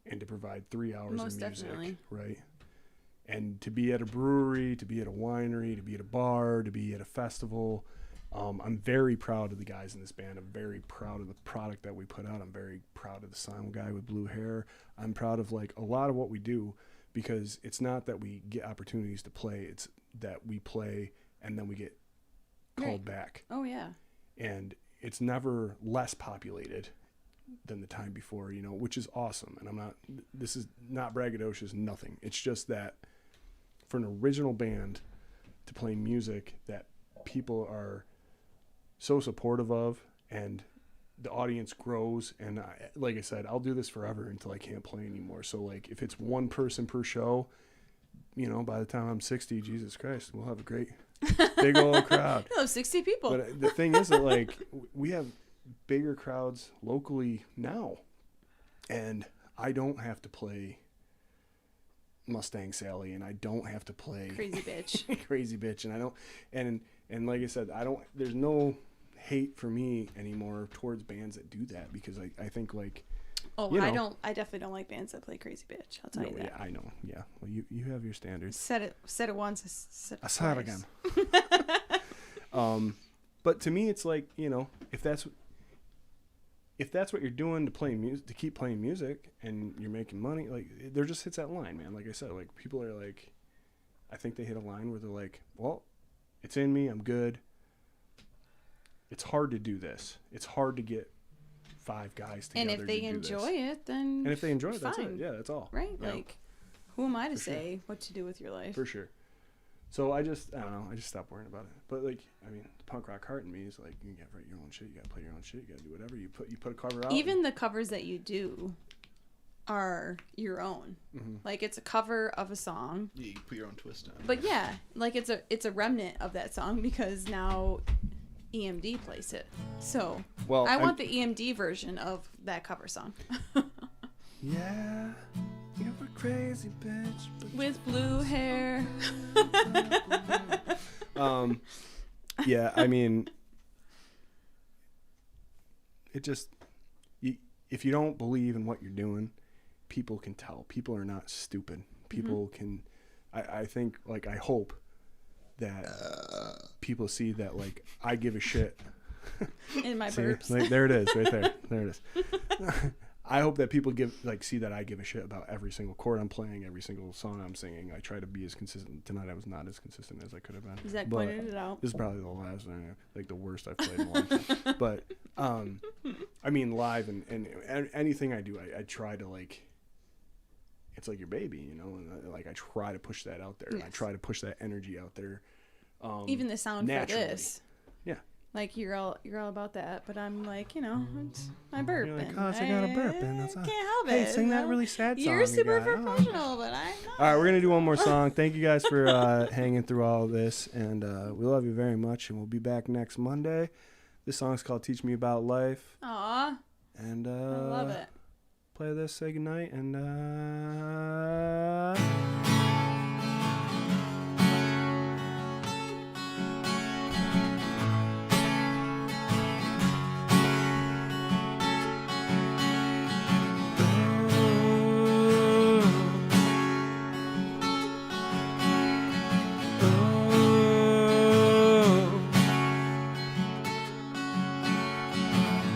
and to provide 3 hours Most of music, definitely. right? And to be at a brewery, to be at a winery, to be at a bar, to be at a festival. I'm very proud of the guys in this band. I'm very proud of the product that we put out. I'm very proud of the sound guy with blue hair. I'm proud of like a lot of what we do, because it's not that we get opportunities to play. It's that we play and then we get called Right. back. Oh yeah. And it's never less populated than the time before, you know, which is awesome. And this is not braggadocious, nothing. It's just that for an original band to play music that people are so supportive of, and the audience grows, and like I said, I'll do this forever until I can't play anymore. So like if it's one person per show, you know, by the time I'm 60, Jesus Christ, we'll have a great big old crowd. I love 60 people. But the thing is that like we have bigger crowds locally now, and I don't have to play Mustang Sally, and I don't have to play Crazy bitch. Crazy Bitch, and I don't, and like I said, I don't, there's no hate for me anymore towards bands that do that, because I think like, Oh, you I know. don't. I definitely don't like bands that play Crazy Bitch. I'll tell no, you that. yeah, I know, yeah, well you have your standards. Said it once. Said I said it twice. again. But to me, it's like, you know, if that's what you're doing to play music, to keep playing music, and you're making money, like there just hits that line, man. Like I said, like people are like, I think they hit a line where they're like, well, it's in me, I'm good. It's hard to do this. It's hard to get 5 guys together. And if they to do enjoy this. it, then And if they enjoy it, that's it. fine. Yeah, that's all. Right? You know? Like, who am I to For sure. say what to do with your life? For sure. So I don't know. I just stopped worrying about it. But like, I mean, the punk rock heart in me is like, you gotta write your own shit. You gotta play your own shit. You gotta do whatever. You put a cover out. Even the covers that you do, are your own. Mm-hmm. Like it's a cover of a song. Yeah, you can put your own twist on it. But yeah, like it's a remnant of that song because now EMD plays it. So Well, I want the EMD version of that cover song. Yeah, you're a crazy bitch. With blue hair. Yeah, I mean, it just, if you don't believe in what you're doing, people can tell. People are not stupid. People can, I think, like, I hope that people see that, like, I give a shit. In my See? burps. Like, there it is, right there. There it is. I hope that people see that I give a shit about every single chord I'm playing, every single song I'm singing. I try to be as consistent. Tonight I was not as consistent as I could have been. Zach But pointed it out. this is probably the last, like the worst I've played in a long time. But I mean, live and anything I do, I try to, like, it's like your baby, you know, and like I try to push that out there. Yes. And I try to push that energy out there. Even the sound naturally. for this. Yeah. Like you're all about that, but I'm like, you know, it's my burp. You're like, and "Gosh, I got a burp," and that's can't all. help Hey, it. sing you that know? really sad song. You're you super got. Oh. professional, but I'm not. All right, we're gonna do one more song. Thank you guys for hanging through all of this, and we love you very much. And we'll be back next Monday. This song's called "Teach Me About Life," Aw, and I love it. play this, say goodnight, and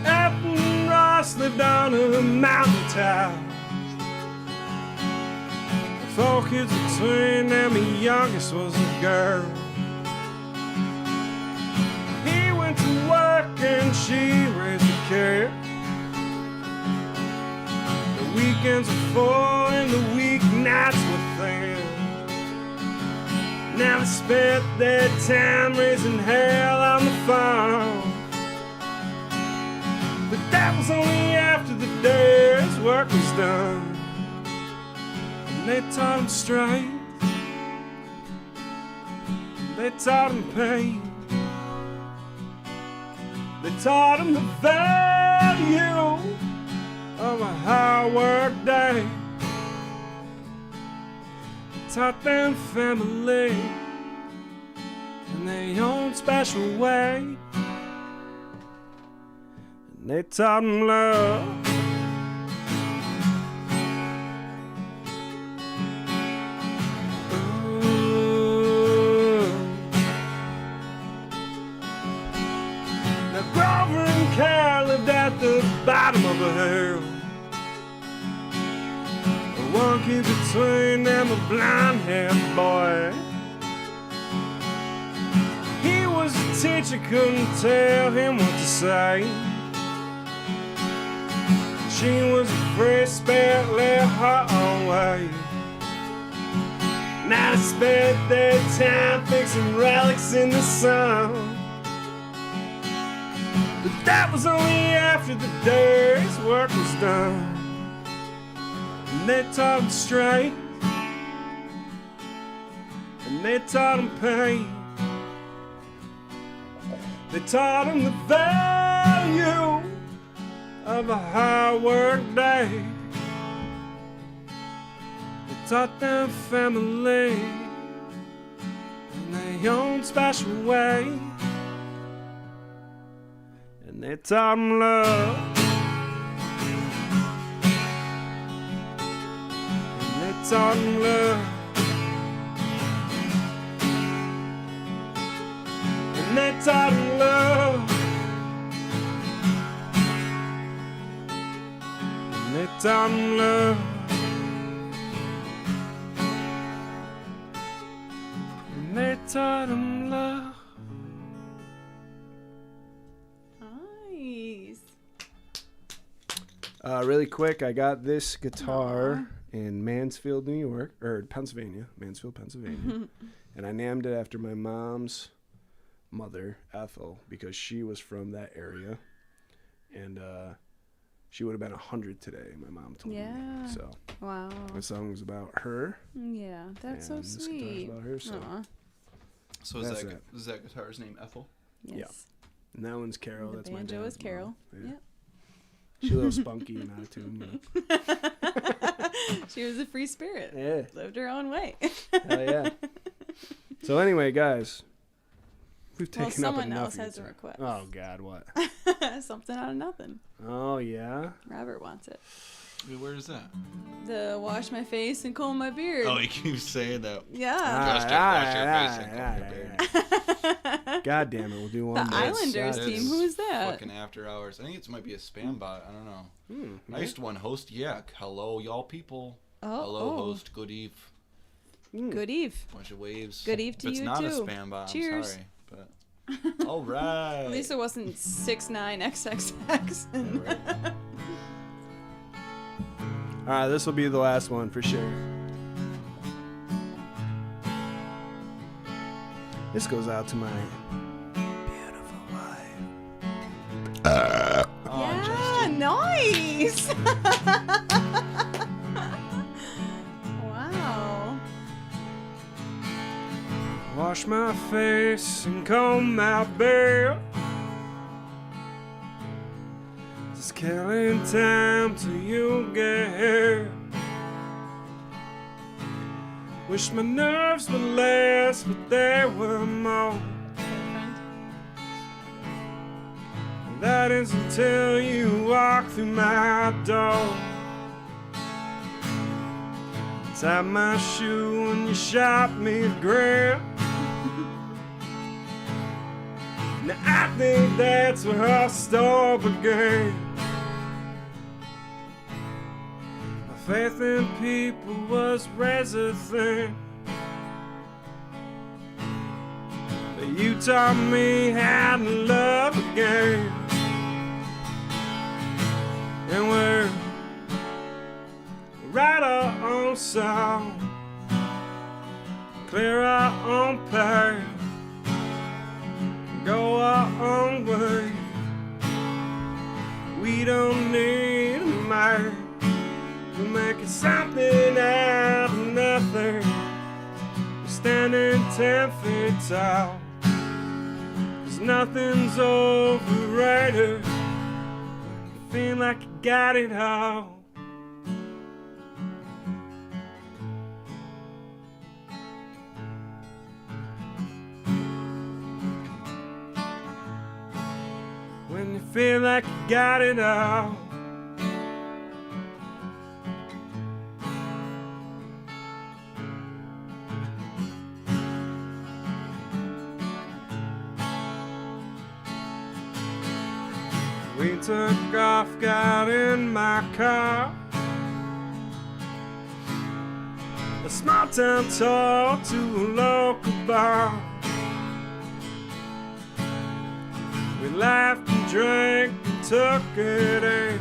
Captain Ross lived on a mountain top. 4 kids between them, the youngest was a girl. He went to work and she raised the kid. The weekends were full and the weeknights were thin. Now they spent their time raising hell on the farm. But that was only after the day's work was done. And they taught him strength. They taught him pain. They taught him the value of a hard work day. They taught them family in their own special way. And they taught him love. Now Grover and Carol lived at the bottom of a hill. One kid between them, a blonde-haired boy. He was a teacher, couldn't tell him what to say. She was afraid spirit led her own way. Now they spent their time fixing relics in the sun. But that was only after the day's work was done. And they taught him strength. And they taught him pain. They taught him the value of a hard work day. They taught them family in their own special way. And they taught them love. And they taught them love. And they taught them love. They taught him love. And they taught him love. Nice. Really quick, I got this guitar in Mansfield, New York, or Pennsylvania, Mansfield, Pennsylvania. And I named it after my mom's mother, Ethel, because she was from that area. And She would have been 100 today, my mom told me. Yeah. So Wow. the song's about her. Yeah, that's so and this guitar's sweet. about her, so. Aw. So That's is that guitar's name Ethel? Yes. And that one's Carol. The That's my banjo dad's is Carol. mom. Yeah. Yep. She's a little spunky and out of tune. She was a free spirit. Yeah. Lived her own way. Hell yeah. So anyway, guys, we've Well, taken up someone enough else of your has a time. request. Oh God, what? Something out of nothing. Oh yeah. Robert wants it. Wait, where is that? The wash my face and comb my beard. Oh, you keep saying that. Yeah. Just to wash your face and comb your beard. God damn it, we'll do one. The more. Islanders That's team. Who's that? Fucking after hours. I think it might be a spam bot. I don't know. Hmm, I used to one host. Yeah. Hello, y'all people. Oh, Hello, host. Good eve. Good eve. Bunch of waves. Good eve to if it's you, not too. a spam bot, Cheers. I'm sorry. But all right. At least it wasn't 6ix9ine. Yeah, right. All right, this will be the last one for sure. This goes out to my beautiful wife. Yeah, nice. Wow. Wash my face and comb my beard. Just killing time till you get here. Wish my nerves would last, but they were more. That is until you walk through my door. Tie my shoe and you shot me a grin. Now I think that's where our story began. My faith in people was razor thin, but you taught me how to love again. And we're write our own song, clear our own path, go our own way. We don't need a map. We're making something out of nothing. We're standing 10 feet tall, 'cause nothing's overrated. You feel like you got it all. When you feel like you got it all. We took off, got in my car. A small town tour to a local bar. We laughed and drank and took it in.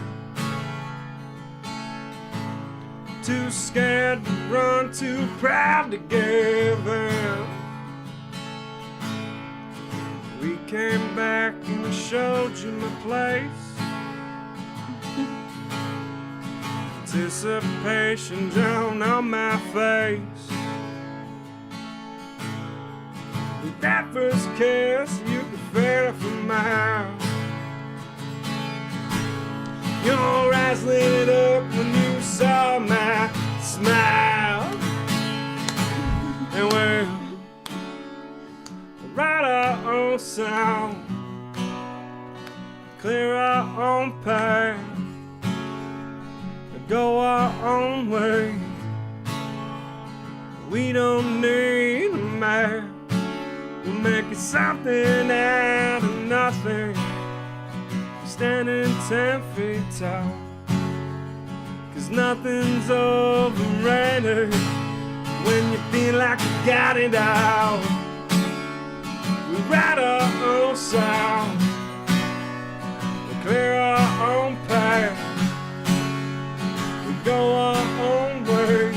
Too scared to run, too proud to give in. We came back and I showed you my place. Anticipation drawn on my face. With that first kiss, you could feel it from miles. Your eyes lit up when you saw my smile. And we're write our own song, clear our own path, go our own way. We don't need a map. We're making something out of nothing. Standing 10 feet tall, 'cause nothing's overrated. When you feel like you got it all, we write our own song, we clear our own path, we go our own way.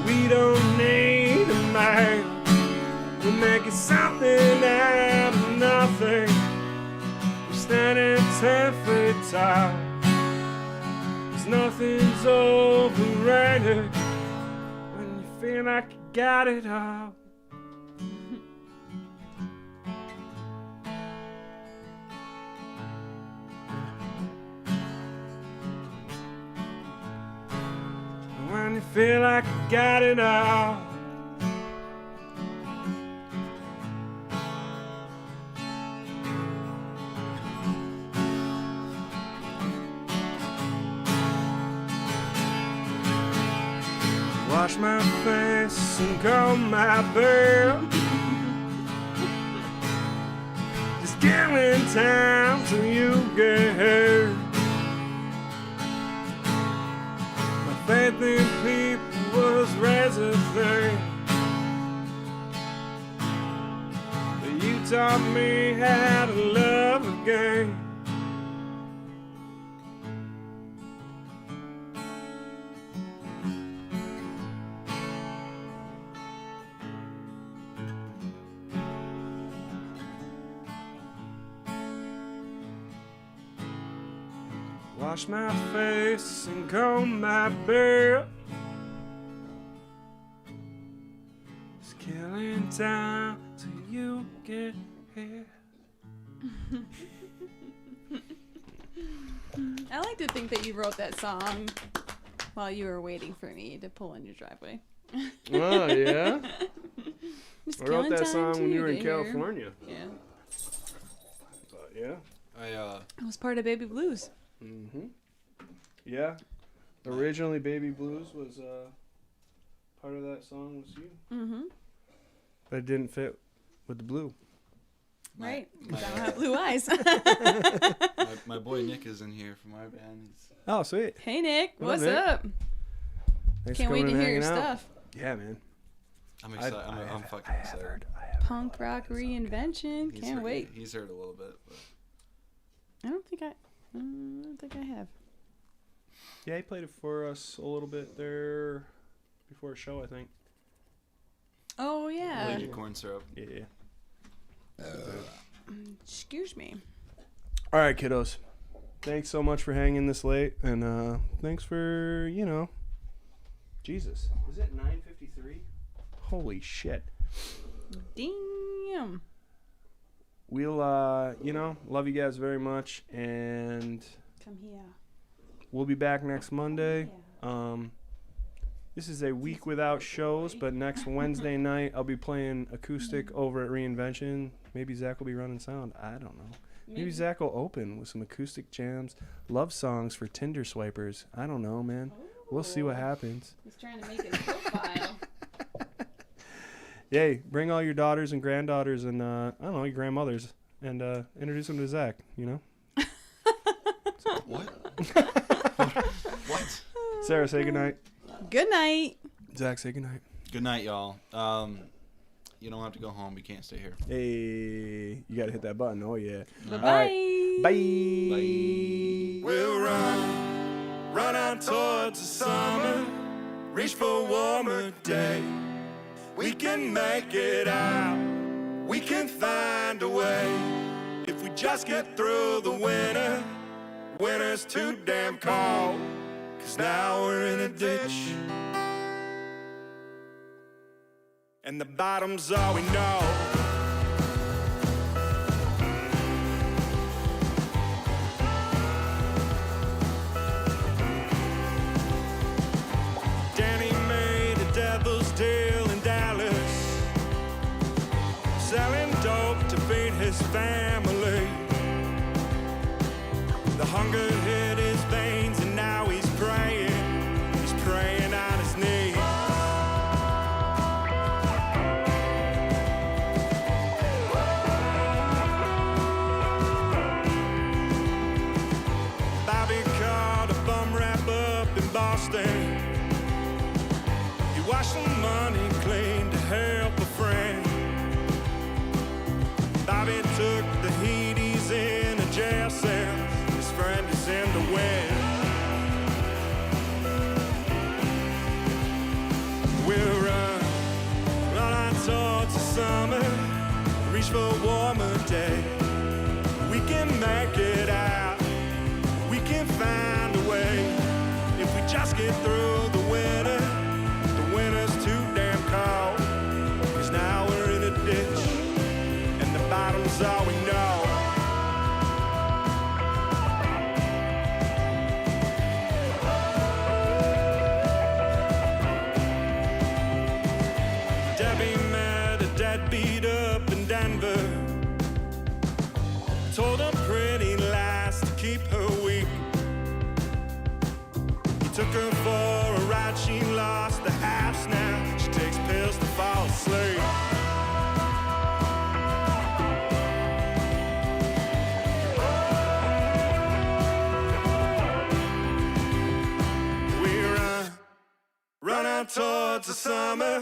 We don't need a map. We're making something out of nothing. We're standing 10 feet south. 'Cause nothing's overrated when you feel like you got it all. When you feel like you got it all. Wash my face and comb my beard. Just killing time till you get here. My faith in people was razor thin, but you taught me how to love again. Wash my face and comb my beard. It's killing time till you get here. I like to think that you wrote that song while you were waiting for me to pull in your driveway. Oh, yeah? Just I wrote killing that time song till when you were in get here. California. Yeah. But yeah. It was part of Baby Blues. Mm-hmm. Yeah. Originally, Baby Blues was part of that song was you. Mm-hmm. But it didn't fit with the blue. Right. 'Cause I don't have blue eyes. My boy Nick is in here from our band. Oh, sweet. Hey, Nick. What up, What's Nick? up? Thanks Can't for wait coming to and hear your hanging out. stuff. Yeah, man. I'm excited. I'm fucking excited. Punk rock reinvention. Can't wait. He's heard a little bit, but I don't think I have. Yeah, he played it for us a little bit there before a show, I think. Oh, yeah. Lady corn syrup. Yeah. Excuse me. All right, kiddos. Thanks so much for hanging this late, and thanks for, Jesus. Is it 9:53? Holy shit. Damn. We'll, love you guys very much, and Come here. we'll be back next Monday. This is a week without shows, but next Wednesday night I'll be playing acoustic over at Reinvention. Maybe Zach will be running sound. I don't know. Maybe Zach will open with some acoustic jams, love songs for Tinder swipers. I don't know, man. We'll see what happens. He's trying to make his profile. Yay, bring all your daughters and granddaughters and, your grandmothers, and introduce them to Zach, What? What? Sarah, say goodnight. Good night. Zach, say goodnight. Good night, y'all. You don't have to go home. You can't stay here. Hey, you got to hit that button. Oh, yeah. Bye-bye. Bye. We'll run out towards the summer, reach for a warmer day. We can make it out, we can find a way. If we just get through the winter, winter's too damn cold. 'Cause now we're in a ditch, and the bottom's all we know. Danny made a devil's deal in Dallas, selling dope to feed his family. The hunger hit his veins and now he's praying on his knees. Bobby called a bum rap up in Boston. He washed the money clean to help a friend. Bobby took the heat, he's in a jail cell. His friend is in the wind. We'll run out towards the summer, reach for a warmer day. We can make it out, find a way. If we just get through the winter's too damn cold. 'Cause now we're in a ditch, and the bottom's all we know. Debbie met a deadbeat up in Denver. Told her pretty lies to keep her weak. He took her for a ride, she lost the house now. She takes pills to fall asleep. We run out towards the summer.